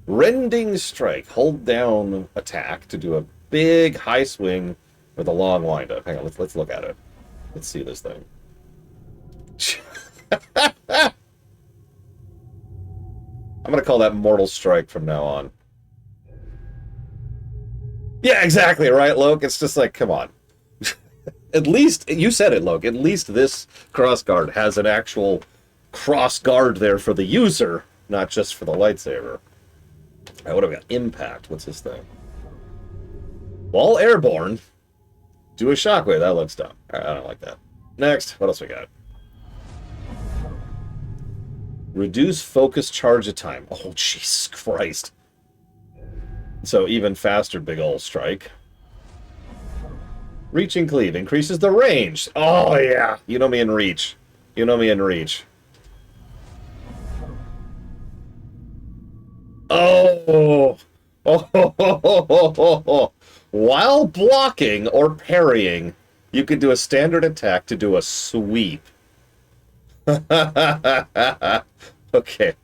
Rending strike. Hold down attack to do a big high swing with a long windup. Hang on, let's look at it. Let's see this thing. I'm gonna call that Mortal Strike from now on. Yeah, exactly, right, Loke? It's just like, come on. At least, you said it, Loke, at least this cross guard has an actual cross guard there for the user, not just for the lightsaber. Alright, what do we got? Impact. What's this thing? While airborne, do a shockwave. That looks dumb. Alright, I don't like that. Next, what else we got? Reduce focus charge of time. Oh, Jesus Christ. So even faster big ol' strike. Reach and cleave increases the range. Oh, yeah. You know me in reach. You know me in reach. Oh. Oh. While blocking or parrying, you could do a standard attack to do a sweep. Okay.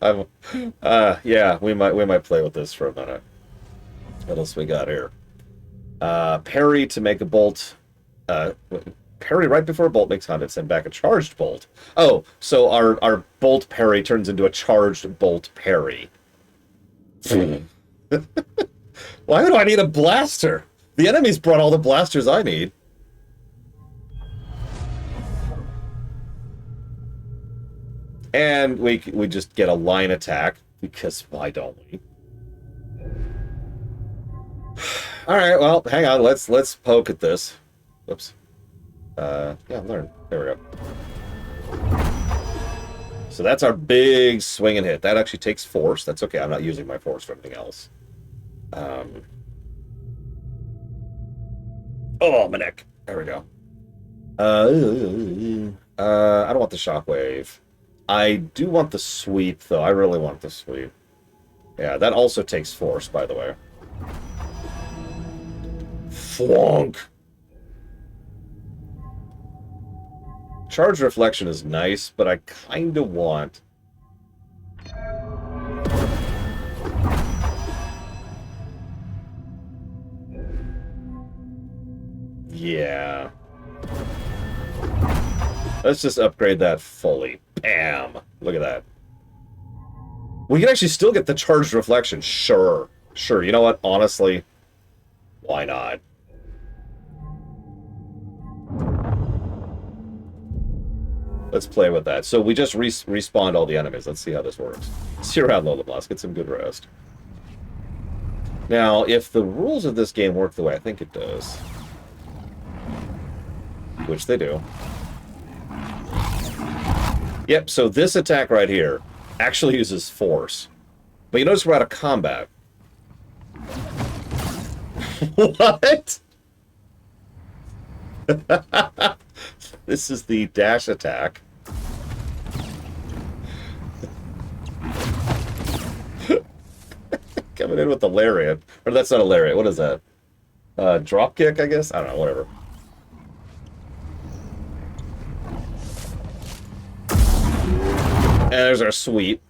Yeah, we might play with this for a minute. What else we got here? Parry to make a bolt. Parry right before a bolt makes contact, send back a charged bolt. Oh, so our bolt parry turns into a charged bolt parry. Why do I need a blaster? The enemies brought all the blasters I need. And we just get a line attack, because why don't we? Alright, well, hang on, let's poke at this. Whoops. Yeah, learn. There we go. So that's our big swing and hit. That actually takes force. That's okay, I'm not using my force for anything else. Oh, my neck. There we go. I don't want the shockwave. I do want the sweep, though. I really want the sweep. Yeah, that also takes force, by the way. Flonk! Charge reflection is nice, but I kind of want... Yeah. Let's just upgrade that fully. Bam! Look at that. We can actually still get the charged reflection. Sure. Sure. You know what? Honestly, why not? Let's play with that. So we just respawned all the enemies. Let's see how this works. See you around, Lola Blast. Get some good rest. Now, if the rules of this game work the way I think it does, which they do. Yep, so this attack right here actually uses force. But you notice we're out of combat. What? This is the dash attack. Coming in with the lariat. Or that's not a lariat. What is that? Drop kick, I guess? I don't know, whatever. And there's our sweep.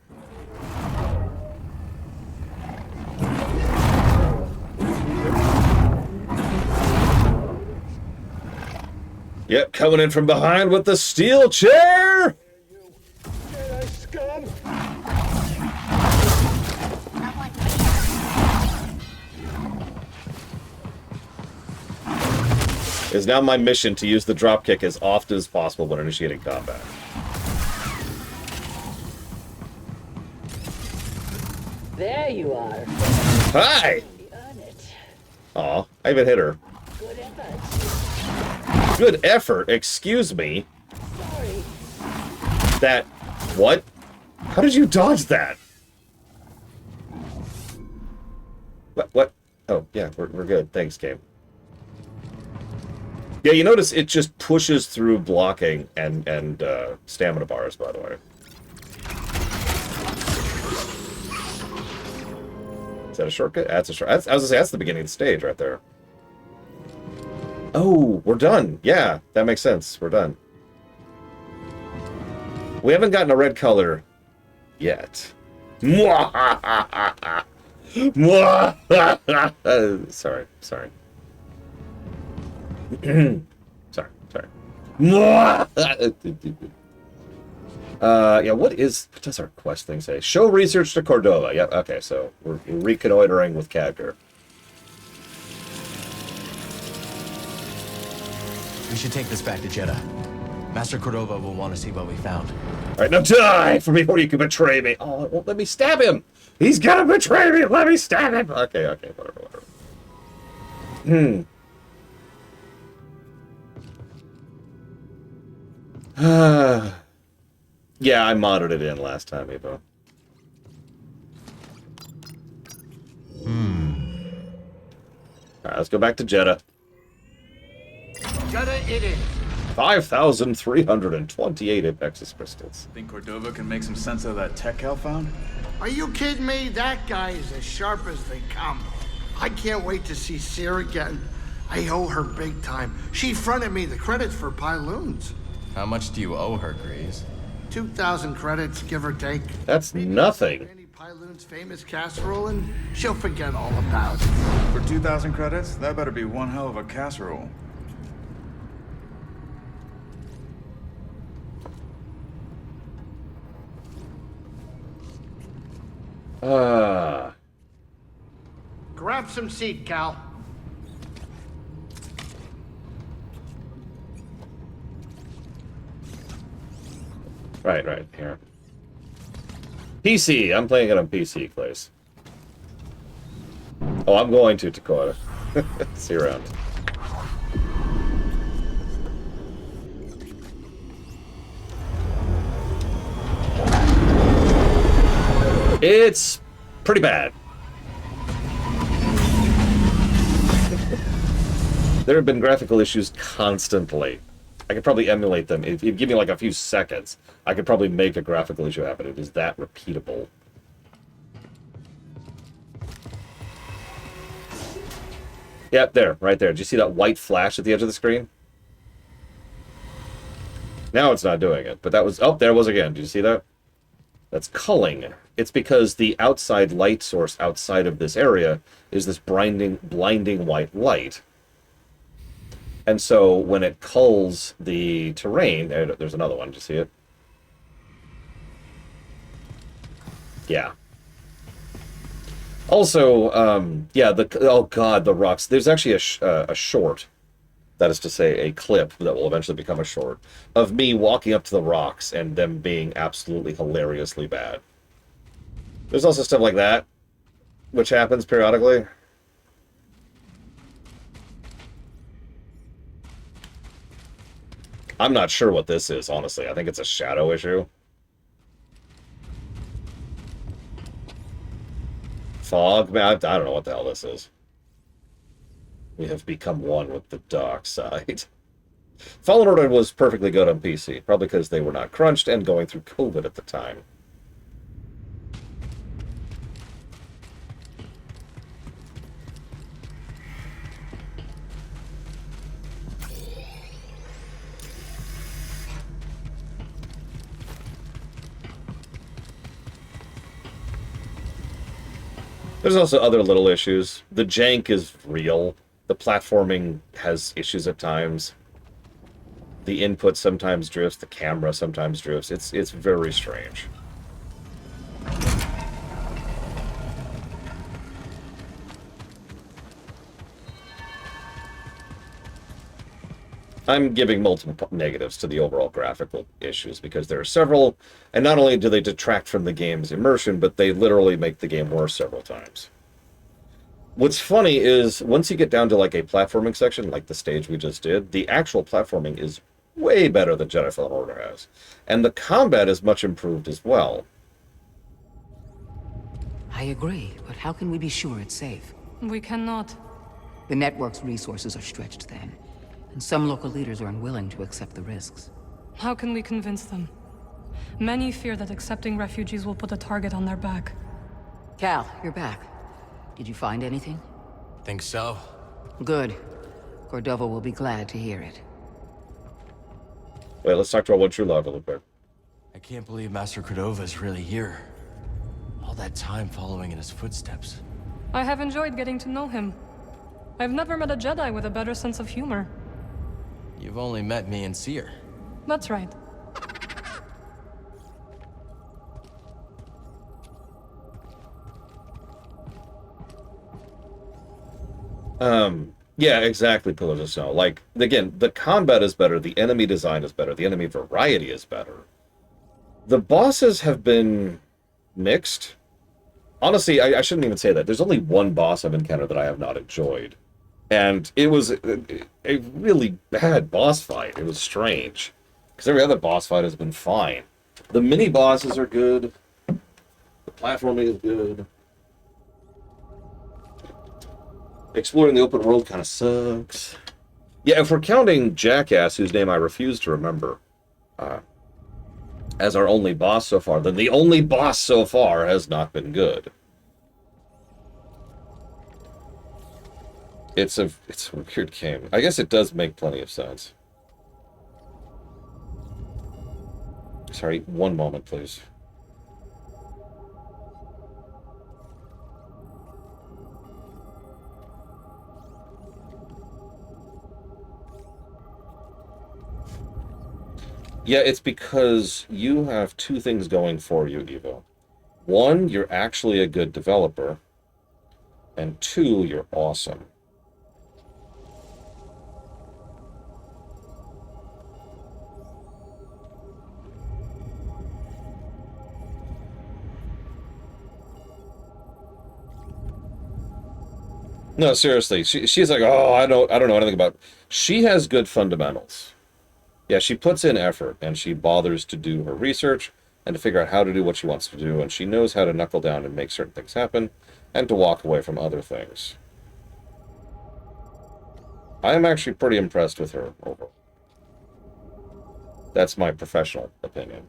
Yep, coming in from behind with the steel chair! Jedi scum! It is now my mission to use the dropkick as often as possible when initiating combat. There you are. Hi! Aw, I even hit her. Good effort. Good effort? Excuse me? Sorry. That... What? How did you dodge that? What? Oh, yeah, we're good. Thanks, game. Yeah, you notice it just pushes through blocking and stamina bars, by the way. Is that a shortcut? That's a short. I was gonna say, that's the beginning of the stage right there. Oh, we're done. Yeah, that makes sense. We're done. We haven't gotten a red color yet. Sorry. Sorry. Yeah, what does our quest thing say? Show research to Cordova. Yep, okay, so we're reconnoitering with Khadgar. We should take this back to Jedi. Master Cordova will want to see what we found. Alright, now die for me before you can betray me. Oh, it won't let me stab him. He's gonna betray me. Let me stab him. Okay, whatever. Yeah, I modded it in last time, Evo. Alright, let's go back to Jeddah. Jeddah it is. 5,328 Apexis crystals. Think Cordova can make some sense of that tech Cal found? Are you kidding me? That guy is as sharp as they come. I can't wait to see Seer again. I owe her big time. She fronted me the credits for Pyloons. How much do you owe her, Grease? 2,000 credits, give or take. That's nothing. Pyloon's famous casserole, and she'll forget all about it. For 2,000 credits? That better be one hell of a casserole. Grab some seat, Cal. Right, here. PC! I'm playing it on PC, please. Oh, I'm going to Dakota. See you around. It's pretty bad. There have been graphical issues constantly. I could probably emulate them. If you give me like a few seconds, I could probably make a graphical issue happen. It is that repeatable. Yeah, there, right there. Do you see that white flash at the edge of the screen? Now it's not doing it, but that was... Oh, there it was again. Do you see that? That's culling. It's because the outside light source outside of this area is this blinding white light. And so when it culls the terrain, there's another one. Did you see it? Yeah. Also, yeah, oh god, the rocks. There's actually a short, that is to say, a clip that will eventually become a short, of me walking up to the rocks and them being absolutely hilariously bad. There's also stuff like that, which happens periodically. I'm not sure what this is, honestly. I think it's a shadow issue. Fog? Man, I don't know what the hell this is. We have become one with the dark side. Fallen Order was perfectly good on PC, probably because they were not crunched and going through COVID at the time. There's also other little issues. The jank is real. The platforming has issues at times. The input sometimes drifts. The camera sometimes drifts. It's very strange. I'm giving multiple negatives to the overall graphical issues because there are several, and not only do they detract from the game's immersion, but they literally make the game worse several times. What's funny is, once you get down to like a platforming section, like the stage we just did, the actual platforming is way better than Jedi Fallen Order has. And the combat is much improved as well. I agree, but how can we be sure it's safe? We cannot. The network's resources are stretched then. and some local leaders are unwilling to accept the risks. How can we convince them? Many fear that accepting refugees will put a target on their back. Cal, you're back. Did you find anything? Think so? Good. Cordova will be glad to hear it. Wait, let's talk to our one true love real quick. I can't believe Master Cordova is really here. All that time following in his footsteps. I have enjoyed getting to know him. I've never met a Jedi with a better sense of humor. You've only met me and Seer. That's right. Yeah, exactly, Pillars of Snow. Like, again, the combat is better, the enemy design is better, the enemy variety is better. The bosses have been mixed. Honestly, I shouldn't even say that. There's only one boss I've encountered that I have not enjoyed. And it was a really bad boss fight. It was strange. Because every other boss fight has been fine. The mini-bosses are good. The platforming is good. Exploring the open world kind of sucks. Yeah, if we're counting Jackass, whose name I refuse to remember, as our only boss so far, then the only boss so far has not been good. It's a weird game. I guess it does make plenty of sense. Sorry, one moment, please. Yeah, it's because you have two things going for you, Evo. One, you're actually a good developer. And two, you're awesome. No, seriously. She's like, oh, I don't know anything about... She has good fundamentals. Yeah, she puts in effort, and she bothers to do her research and to figure out how to do what she wants to do, and she knows how to knuckle down and make certain things happen, and to walk away from other things. I am actually pretty impressed with her overall. That's my professional opinion.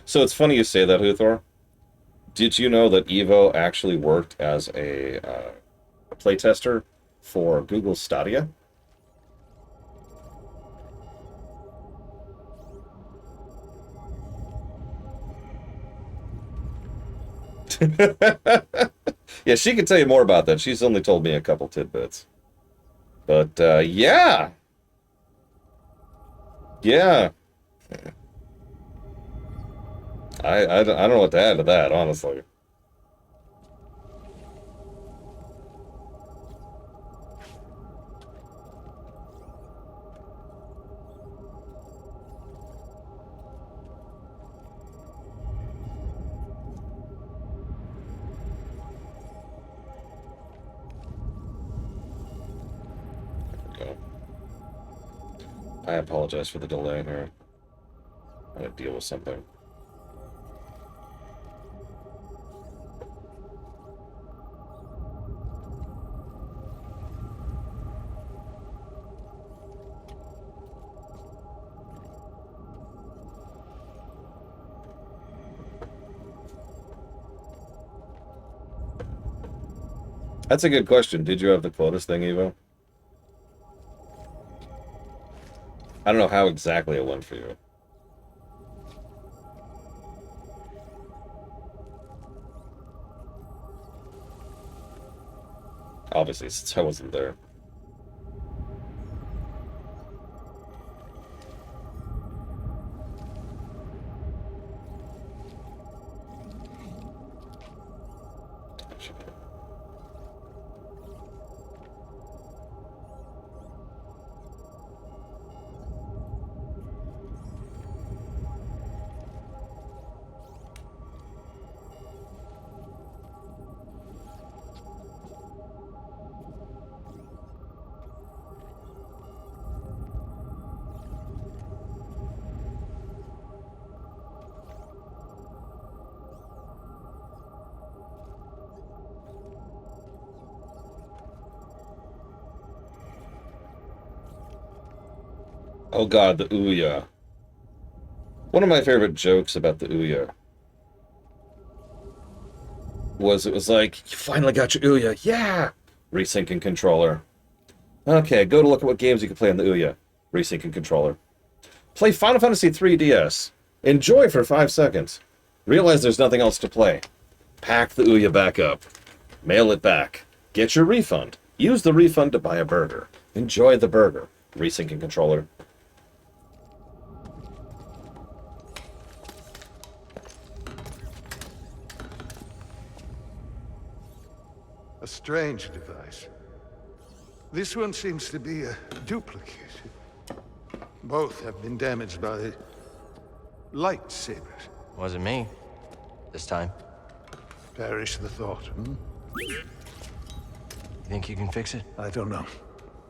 So it's funny you say that, Huthor. Did you know that Evo actually worked as a playtester for Google Stadia? Yeah, she could tell you more about that. She's only told me a couple tidbits. But, yeah. Yeah. I don't know what to add to that, honestly. Okay. I apologize for the delay here. I had to deal with something. That's a good question. Did you have the quotas thing, Evo? I don't know how exactly it went for you. Obviously, since I wasn't there. Oh god, the Ouya. One of my favorite jokes about the Ouya was it was like, you finally got your Ouya, yeah! Resyncing controller. Okay, go to look at what games you can play on the Ouya. Resyncing controller. Play Final Fantasy 3 DS. Enjoy for 5 seconds. Realize there's nothing else to play. Pack the Ouya back up. Mail it back. Get your refund. Use the refund to buy a burger. Enjoy the burger. Resyncing controller. A strange device. This one seems to be a duplicate. Both have been damaged by lightsabers. Wasn't me. This time. Perish the thought, hmm? You think you can fix it? I don't know.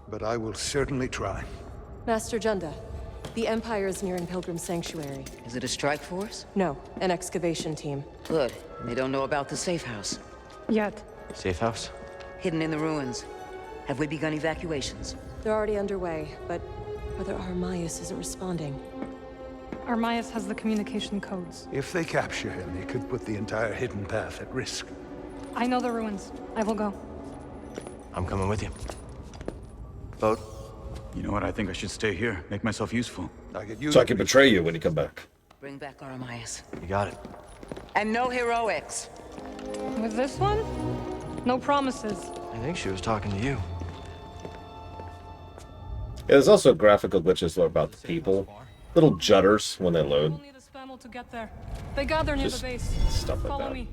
But I will certainly try. Master Junda, the Empire is nearing Pilgrim Sanctuary. Is it a strike force? No, an excavation team. Good. They don't know about the safe house. Yet. Safe house? Hidden in the ruins. Have we begun evacuations? They're already underway, but Brother Armias isn't responding. Armias has the communication codes. If they capture him, they could put the entire hidden path at risk. I know the ruins. I will go. I'm coming with you. Boat? You know what? I think I should stay here. Make myself useful. So I can betray you when you come back. Bring back Armias. You got it. And no heroics. With this one? No promises. I think she was talking to you. Yeah, there's also graphical glitches about the people. Little judders when they load. We'll need a spammel to get there. They gather near Just the base. stuff like Follow that. me.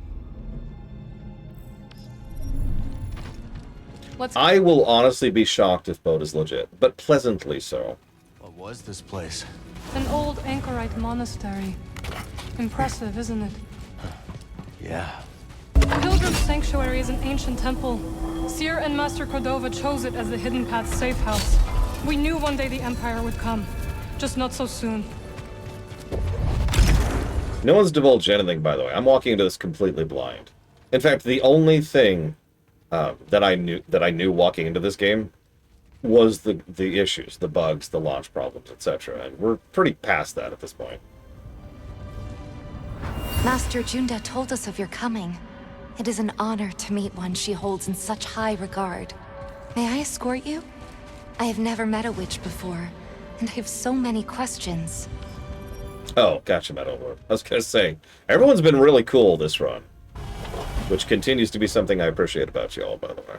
Let's I will honestly be shocked if Boat is legit, but pleasantly so. What was this place? An old anchorite monastery. Impressive, isn't it? Yeah. Pilgrim Sanctuary is an ancient temple. Seer and Master Cordova chose it as the Hidden Path safe house. We knew one day the Empire would come. Just not so soon. No one's divulged anything, by the way. I'm walking into this completely blind. In fact, the only thing that I knew walking into this game was the issues, the bugs, the launch problems, etc. And we're pretty past that at this point. Master Junda told us of your coming. It is an honor to meet one she holds in such high regard. May I escort you? I have never met a witch before, and I have so many questions. Oh, gotcha, Metal Lord. I was gonna say, everyone's been really cool this run, which continues to be something I appreciate about you all, by the way.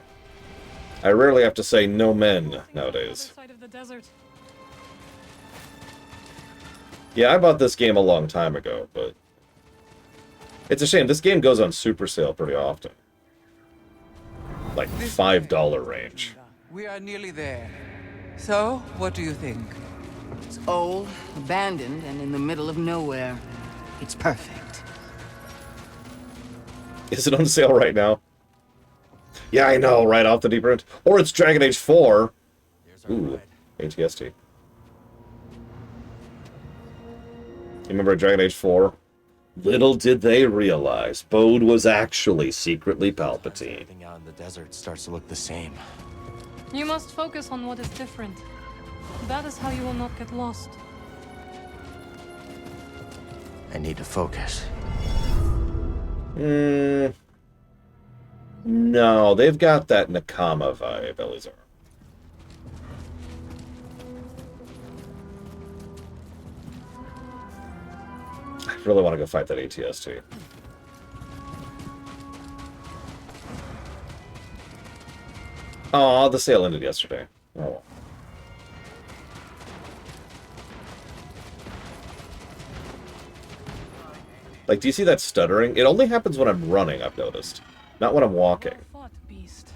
I rarely have to say no men nowadays. Side of the desert. Yeah, I bought this game a long time ago, but it's a shame. This game goes on super sale pretty often. Like $5 range. We are nearly there. So, what do you think? It's old, abandoned, and in the middle of nowhere. It's perfect. Is it on sale right now? Yeah, I know, right off the deep end. Or it's Dragon Age 4. Ooh, ATST. You remember Dragon Age 4? Little did they realize Bode was actually secretly Palpatine. Everything out in the desert starts to look the same. You must focus on what is different. That is how you will not get lost. I need to focus. No, they've got that Nakama vibe, Elizar. I really want to go fight that ATST. Aw, the sale ended yesterday. Oh well. Like, do you see that stuttering? It only happens when I'm running, I've noticed. Not when I'm walking. Beast.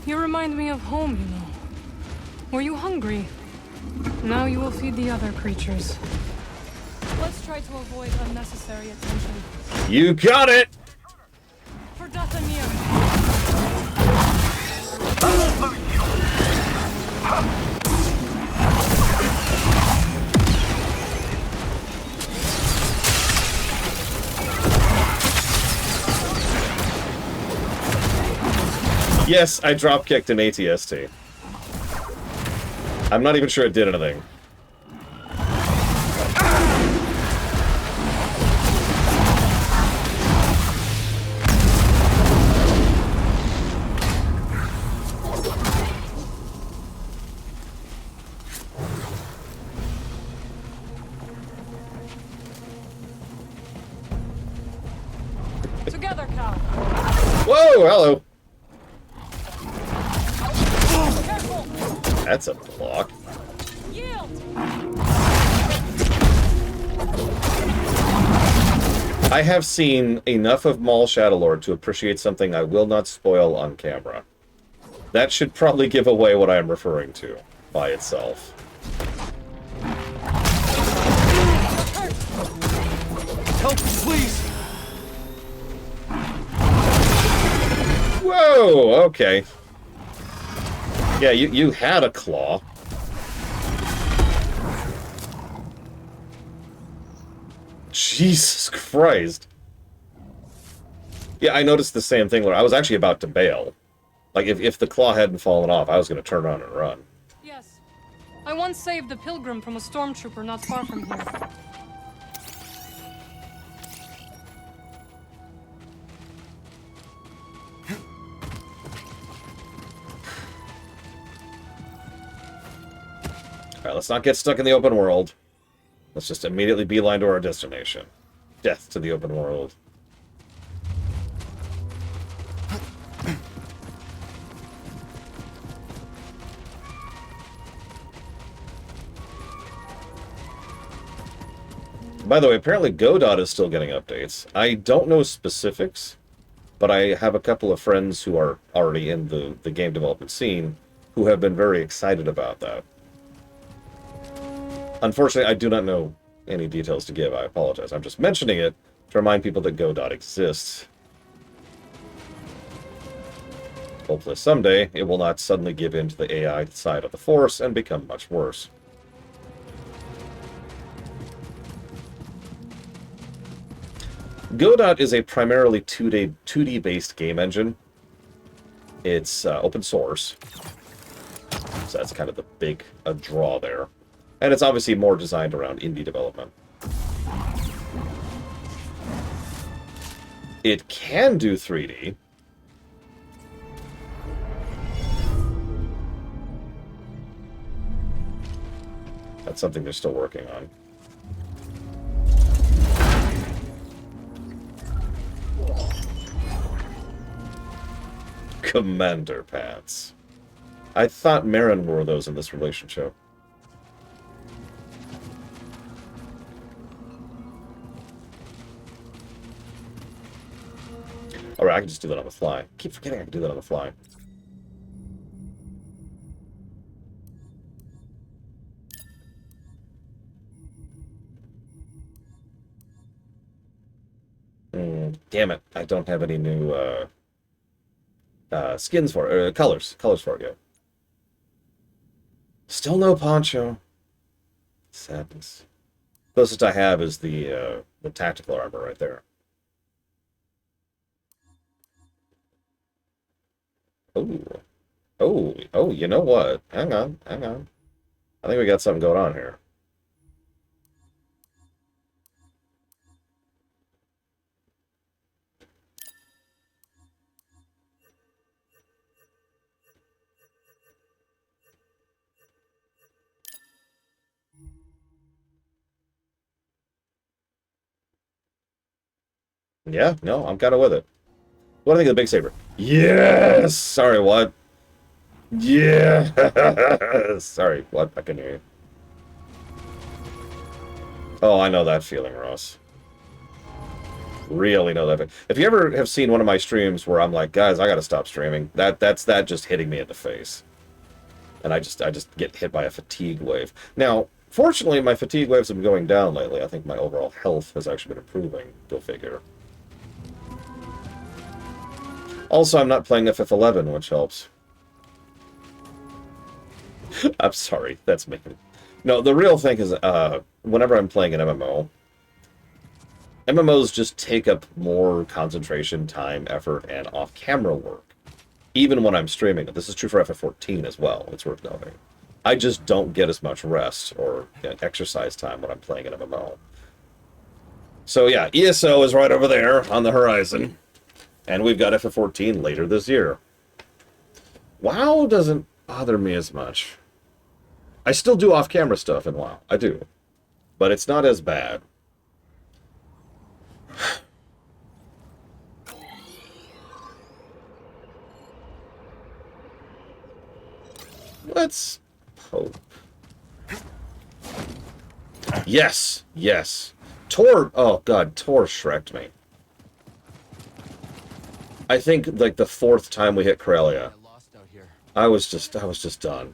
You remind me of home, you know. Were you hungry? Now you will feed the other creatures. Let's try to avoid unnecessary attention. You got it! For Dathomir. Yes, I drop-kicked an ATST. I'm not even sure it did anything. hello. That's a block. I have seen enough of Maul Shadowlord to appreciate something I will not spoil on camera. That should probably give away what I am referring to by itself. Help, please! Whoa, okay. Yeah, you had a claw. Jesus Christ. Yeah, I noticed the same thing where I was actually about to bail. Like, if the claw hadn't fallen off, I was going to turn around and run. Yes. I once saved a pilgrim from a stormtrooper not far from here. Alright, let's not get stuck in the open world. Let's just immediately beeline to our destination. Death to the open world. By the way, apparently Godot is still getting updates. I don't know specifics, but I have a couple of friends who are already in the game development scene who have been very excited about that. Unfortunately, I do not know any details to give. I apologize. I'm just mentioning it to remind people that Godot exists. Hopefully someday it will not suddenly give in to the AI side of the Force and become much worse. Godot is a primarily 2D based game engine. It's open source, so that's kind of the big draw there. And it's obviously more designed around indie development. It can do 3D. That's something they're still working on. Commander pants. I thought Marin wore those in this relationship. Alright, I can just do that on the fly. I keep forgetting I can do that on the fly. Damn it, I don't have any new skins for it, colors for it yet. Still no poncho. Sadness. Closest I have is the tactical armor right there. Oh, you know what? Hang on. I think we got something going on here. Yeah, no, I'm kind of with it. What do you think of the big saber? Yes! Sorry, what? Yeah! Sorry, what? I can hear you. Oh, I know that feeling, Ross. Really know that feeling. If you ever have seen one of my streams where I'm like, guys, I gotta stop streaming, that's that just hitting me in the face. And I just get hit by a fatigue wave. Now, fortunately, my fatigue waves have been going down lately. I think my overall health has actually been improving, go figure. Also, I'm not playing FF11, which helps. I'm sorry, that's me. No, the real thing is, whenever I'm playing an MMO, MMOs just take up more concentration, time, effort, and off-camera work. Even when I'm streaming. This is true for FF14 as well, it's worth noting. I just don't get as much rest or exercise time when I'm playing an MMO. So yeah, ESO is right over there on the horizon. And we've got FF14 later this year. WoW doesn't bother me as much. I still do off-camera stuff in WoW. I do. But it's not as bad. Let's hope. Yes, yes. Tor, oh god, Tor shreked me. I think like the 4th time we hit Corellia, I was just done.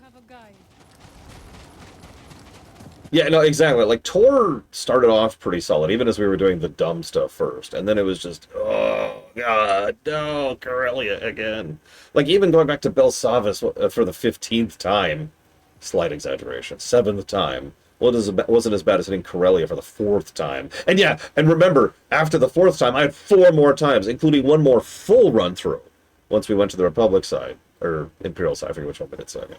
Yeah, no, exactly. Like Tor started off pretty solid, even as we were doing the dumb stuff first, and then it was just, oh god, no, Corellia again. Like even going back to Belsavis for the 15th time, slight exaggeration, 7th time. Wasn't as bad as hitting Corellia for the 4th time. And yeah, and remember, after the 4th time, I had 4 more times, including 1 more full run-through, once we went to the Republic side, or Imperial side, I forget which one we did second.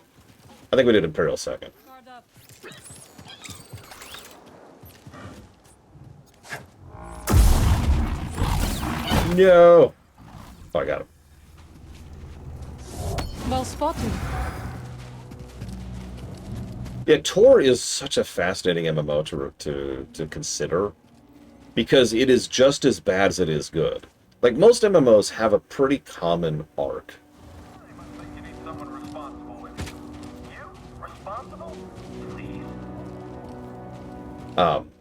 I think we did Imperial second. No! Oh, I got him. Well spotted. Yeah, Tor is such a fascinating MMO to consider, because it is just as bad as it is good. Like, most MMOs have a pretty common arc.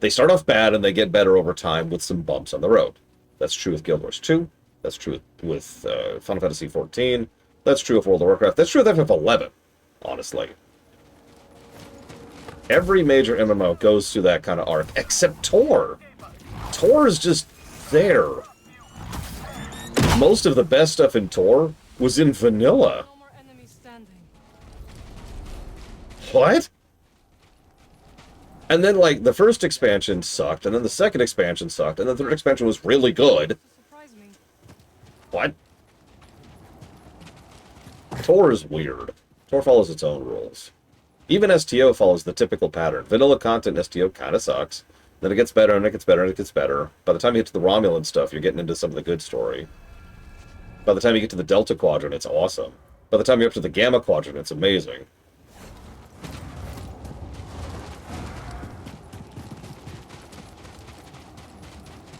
They start off bad and they get better over time with some bumps on the road. That's true with Guild Wars 2. That's true with Final Fantasy 14. That's true of World of Warcraft. That's true with FF11, honestly. Every major MMO goes through that kind of arc, except Tor. Tor is just there. Most of the best stuff in Tor was in vanilla. What? And then, like, the first expansion sucked, and then the second expansion sucked, and the third expansion was really good. What? Tor is weird. Tor follows its own rules. Even STO follows the typical pattern. Vanilla content in STO kind of sucks. Then it gets better, and it gets better, and it gets better. By the time you get to the Romulan stuff, you're getting into some of the good story. By the time you get to the Delta Quadrant, it's awesome. By the time you're up to the Gamma Quadrant, it's amazing.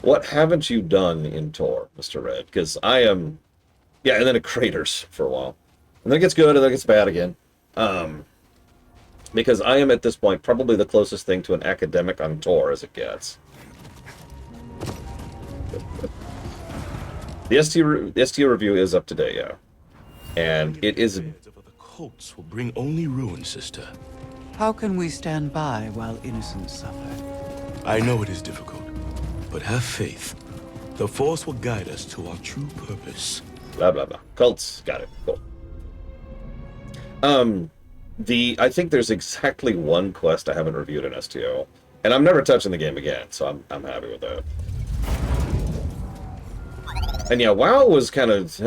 What haven't you done in Tor, Mr. Red? Because I am... Yeah, and then it craters for a while. And then it gets good, and then it gets bad again. Because I am, at this point, probably the closest thing to an academic on Tor as it gets. The ST review is up to date, yeah. And it is... The cults will bring only ruin, sister. How can we stand by while innocents suffer? I know it is difficult, but have faith. The Force will guide us to our true purpose. Blah, blah, blah. Cults. Got it. Cool. I think there's exactly one quest I haven't reviewed in STO, and I'm never touching the game again, so I'm happy with that. And yeah, WoW was kind of...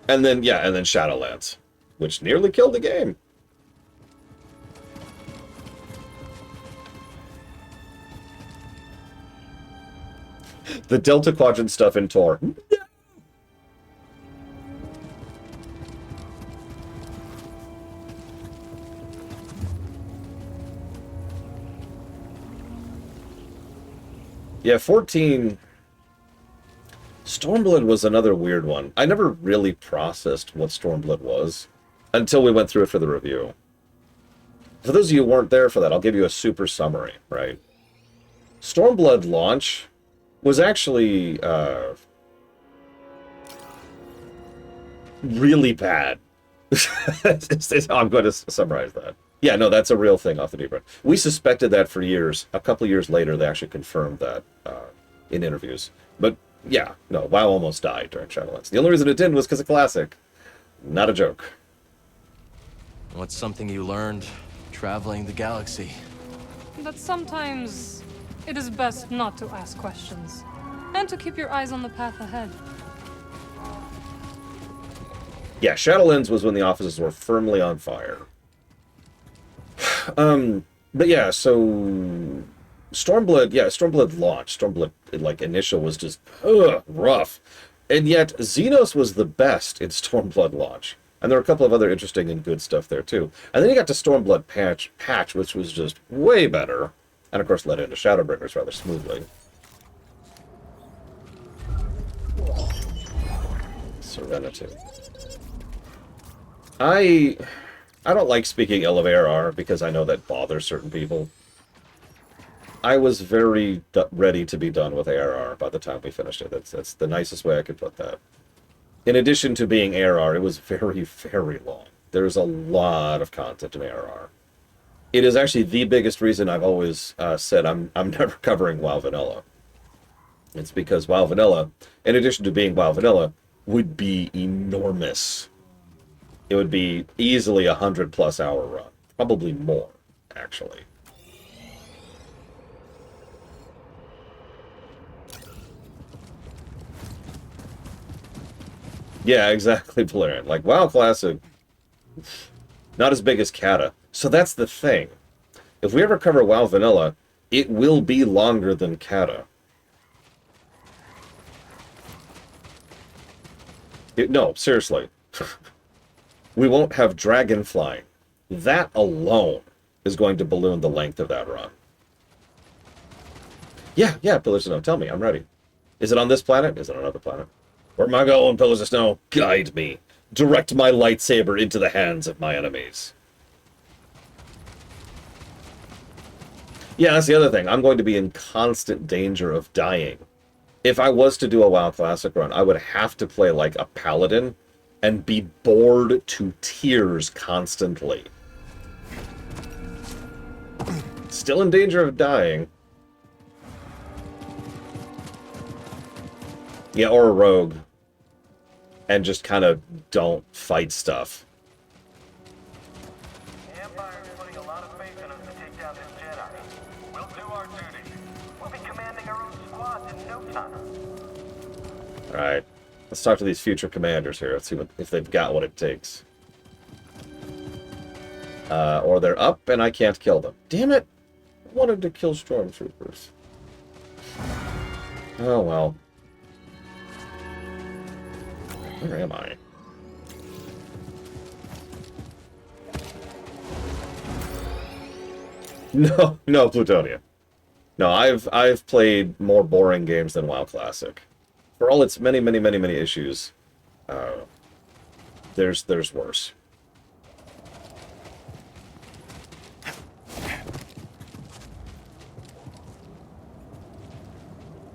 And then, yeah, and then Shadowlands, which nearly killed the game. The Delta Quadrant stuff in Tor. Yeah, 14... Stormblood was another weird one. I never really processed what Stormblood was until we went through it for the review. For those of you who weren't there for that, I'll give you a super summary, right? Stormblood launch was actually really bad. I'm going to summarize that. Yeah, no, that's a real thing off the deep end. We suspected that for years. A couple years later, they actually confirmed that in interviews. But yeah, no, WoW almost died during Shadowlands. The only reason it didn't was because of Classic. Not a joke. What's something you learned traveling the galaxy? That sometimes it is best not to ask questions, and to keep your eyes on the path ahead. Yeah, Shadowlands was when the offices were firmly on fire. But yeah, so Stormblood, yeah, Stormblood launch. Stormblood, like, initial was just rough. And yet, Xenos was the best in Stormblood launch. And there were a couple of other interesting and good stuff there, too. And then you got to Stormblood patch, which was just way better. And, of course, led into Shadowbringers rather smoothly. Serenity. I don't like speaking ill of ARR because I know that bothers certain people. I was very ready to be done with ARR by the time we finished it. That's the nicest way I could put that. In addition to being ARR, it was very, very long. There's a lot of content in ARR. It is actually the biggest reason I've always said I'm never covering WoW Vanilla. It's because WoW Vanilla, in addition to being WoW Vanilla, would be enormous. It would be easily a 100+ hour run. Probably more, actually. Yeah, exactly, Valerian. Like, WoW Classic, not as big as Kata. So that's the thing. If we ever cover WoW Vanilla, it will be longer than Kata. No, seriously. We won't have dragon flying. That alone is going to balloon the length of that run. Yeah, Pillars of Snow. Tell me, I'm ready. Is it on this planet? Is it on another planet? Where am I going, Pillars of Snow? Guide me. Direct my lightsaber into the hands of my enemies. Yeah, that's the other thing. I'm going to be in constant danger of dying. If I was to do a WoW Classic run, I would have to play like a paladin and be bored to tears constantly. Still in danger of dying. Yeah, or a rogue. And just kind of don't fight stuff. The Empire's putting a lot of faith in us to take down this Jedi. We'll do our duty. We'll be commanding our own squads in no time. Alright. Let's talk to these future commanders here. Let's see if they've got what it takes. Or they're up and I can't kill them. Damn it! I wanted to kill stormtroopers. Oh well. Where am I? No, Plutonia. No, I've played more boring games than WoW Classic. For all its many issues, there's worse.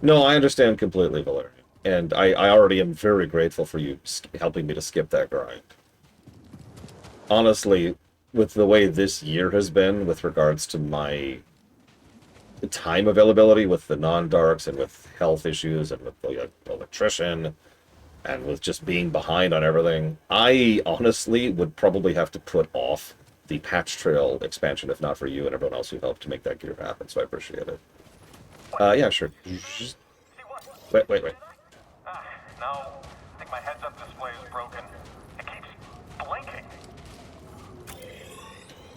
No, I understand completely, Valerian. And I already am very grateful for you helping me to skip that grind. Honestly, with the way this year has been with regards to my time availability with the non-darks and with health issues and with the electrician and with just being behind on everything, I honestly would probably have to put off the Patch Trail expansion if not for you and everyone else who helped to make that gear happen, so I appreciate it. Yeah, sure. Wait. No, I think my heads-up display is broken. It keeps blinking.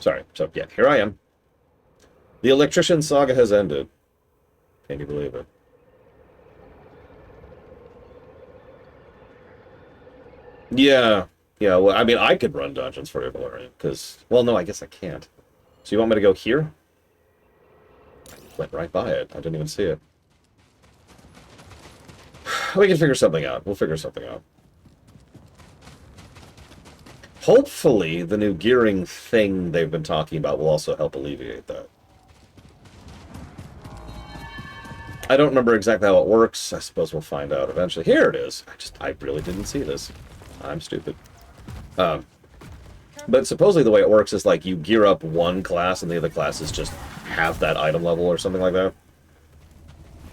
Sorry, so yeah, here I am. The electrician saga has ended. Can you believe it? Yeah, well, I mean, I could run dungeons for you, Valerian, because... Well, no, I guess I can't. So you want me to go here? I went right by it. I didn't even see it. We can figure something out. We'll figure something out. Hopefully, the new gearing thing they've been talking about will also help alleviate that. I don't remember exactly how it works. I suppose we'll find out eventually. Here it is. I really didn't see this. I'm stupid. But supposedly the way it works is like you gear up one class and the other classes just have that item level or something like that.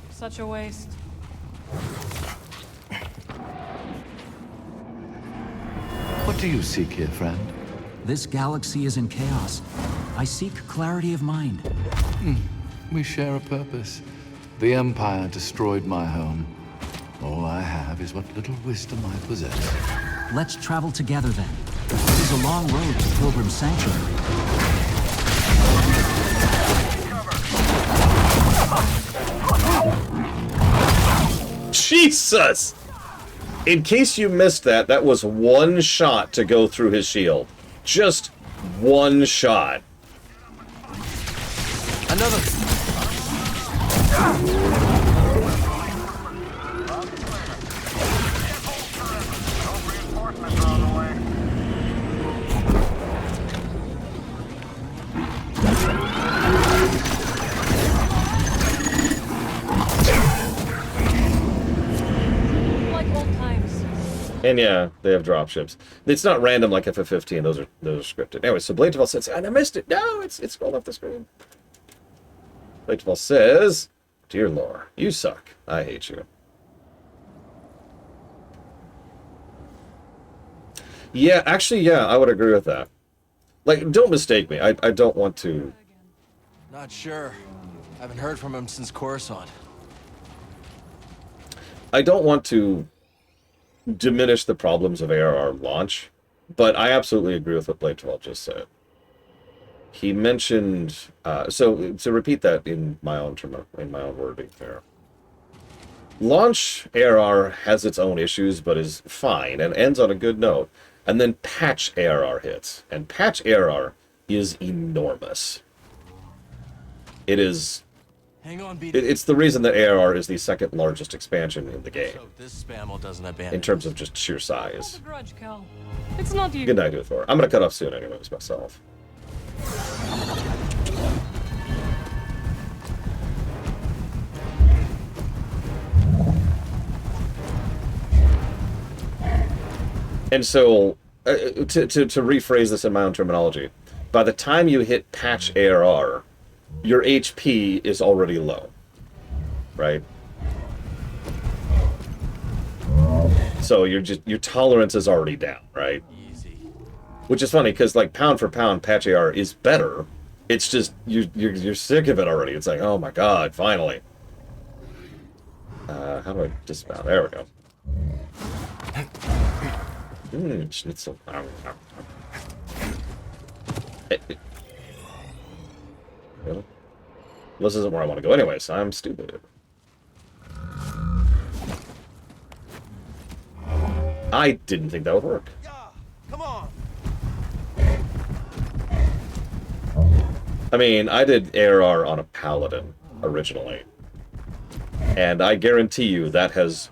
Such a waste. What do you seek here, friend? This galaxy is in chaos. I seek clarity of mind. We share a purpose. The Empire destroyed my home. All I have is what little wisdom I possess. Let's travel together then. It is a long road to Pilgrim Sanctuary. Jesus! In case you missed that, that was one shot to go through his shield. Just one shot. Another. And yeah, they have dropships. It's not random like FF15. Those are scripted. Anyway, so Blade says, and I missed it. No, it's scrolled off the screen. Blade says, "Dear Lore, you suck. I hate you." Yeah, actually, yeah, I would agree with that. Like, don't mistake me. I don't want to. Not sure. Haven't heard from him since Coruscant. I don't want to diminish the problems of ARR launch, but I absolutely agree with what Blade 12 just said. He mentioned, so to repeat that in my own wording there. Launch ARR has its own issues, but is fine and ends on a good note. And then patch ARR hits, and patch ARR is enormous. It is. Hang on, BD. It's the reason that ARR is the second largest expansion in the game. So this spamel doesn't abandon. In terms of just sheer size. Hold a grudge, Cal. It's not you. Good night, Thor. I'm gonna cut off soon anyways myself. And so, to rephrase this in my own terminology, by the time you hit patch ARR, your HP is already low, right? So your tolerance is already down, right? Easy. Which is funny because like pound for pound, patch ARR is better. It's just you're sick of it already. It's like, oh my god, finally. How do I dismount? There we go. Schnitzel. Really? This isn't where I want to go anyways. I'm stupid. I didn't think that would work. Come on. I mean, I did ARR on a Paladin originally. And I guarantee you that has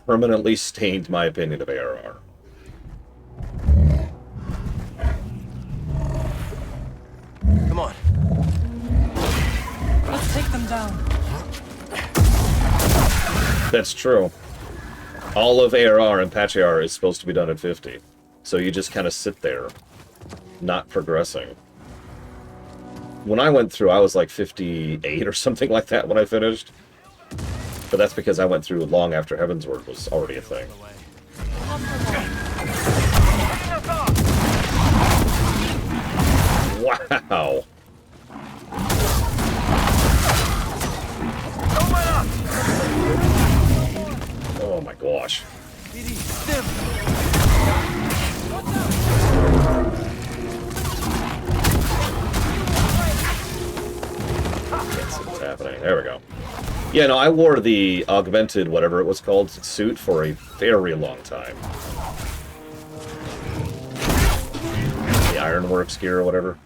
permanently stained my opinion of ARR. Come on. Let's take them down. That's true. All of ARR and patch ARR is supposed to be done at 50. So you just kind of sit there, not progressing. When I went through, I was like 58 or something like that when I finished. But that's because I went through long after Heavensward was already a thing. Wow. Oh my gosh. Can't see what's happening. There we go. Yeah, no, I wore the augmented, whatever it was called, suit for a very long time. The Ironworks gear or whatever.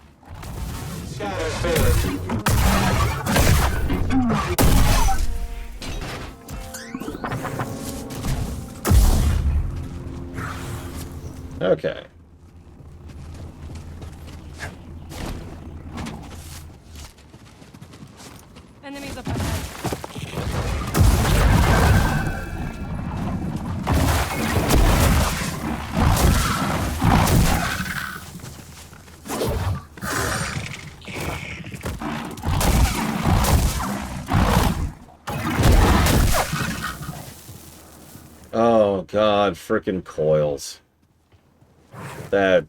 Okay. Enemies up ahead. Oh god, frickin' coils. That...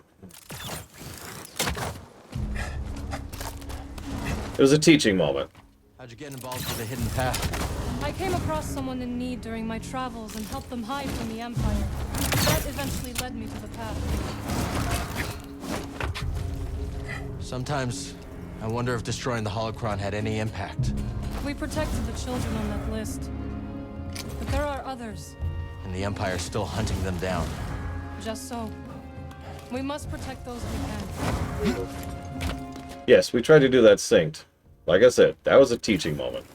It was a teaching moment. How'd you get involved with the hidden path? I came across someone in need during my travels and helped them hide from the Empire. That eventually led me to the path. Sometimes I wonder if destroying the holocron had any impact. We protected the children on that list. But there are others. And the Empire's still hunting them down. Just so. We must protect those we can. Yes, we tried to do that synced. Like I said, that was a teaching moment.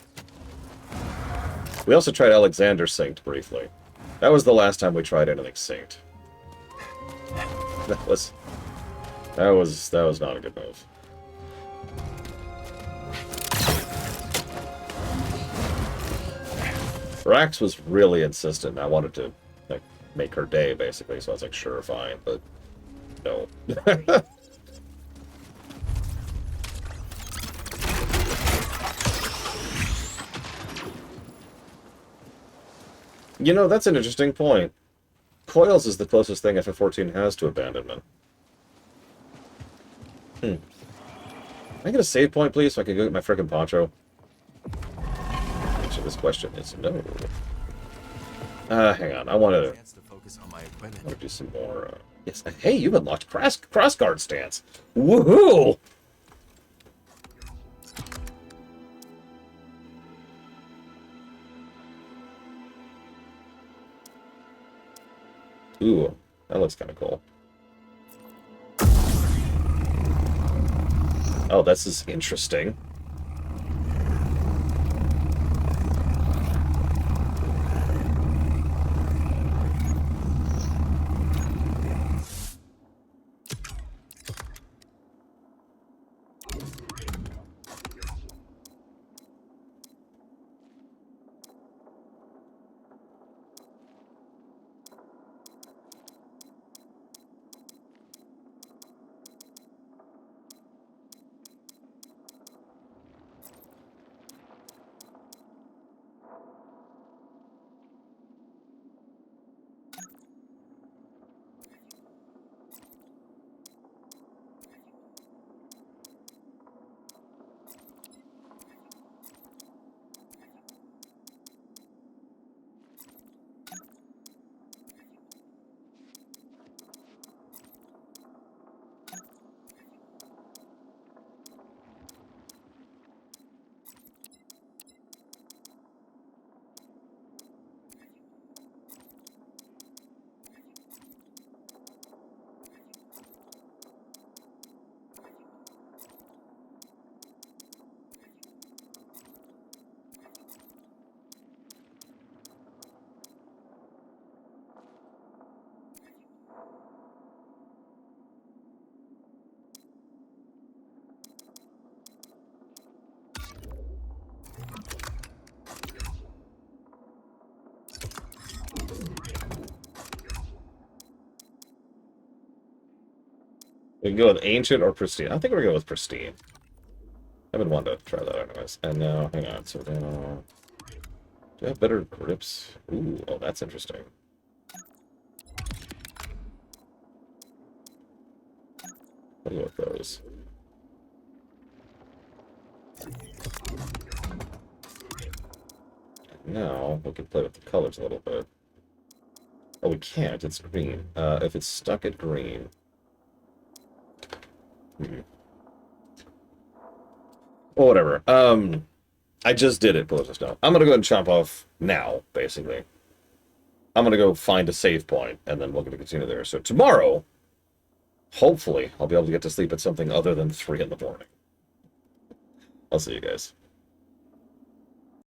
We also tried Alexander synced briefly. That was the last time we tried anything synced. That was not a good move. Rax was really insistent. I wanted to like make her day, basically. So I was like, sure, fine, but no. You know, that's an interesting point. Coils is the closest thing FF14 has to abandonment. Can I get a save point, please, so I can go get my frickin' poncho? Answer this question is no. Hang on. I want to do some more. Yes. Hey, you've unlocked crossguard stance. Woohoo! Ooh, that looks kind of cool. Oh, this is interesting. We can go with ancient or pristine. I think we're going with pristine. I've been wanting to try that anyways. And now, hang on. So now, do I have better grips? Ooh, oh, that's interesting. I'll go with those. Now, we can play with the colors a little bit. Oh, we can't. It's green. If it's stuck at green... Well, whatever. I just did it, Delicious Now. I'm gonna go ahead and chomp off now, basically. I'm gonna go find a save point, and then we're gonna continue there. So tomorrow, hopefully, I'll be able to get to sleep at something other than 3 in the morning. I'll see you guys.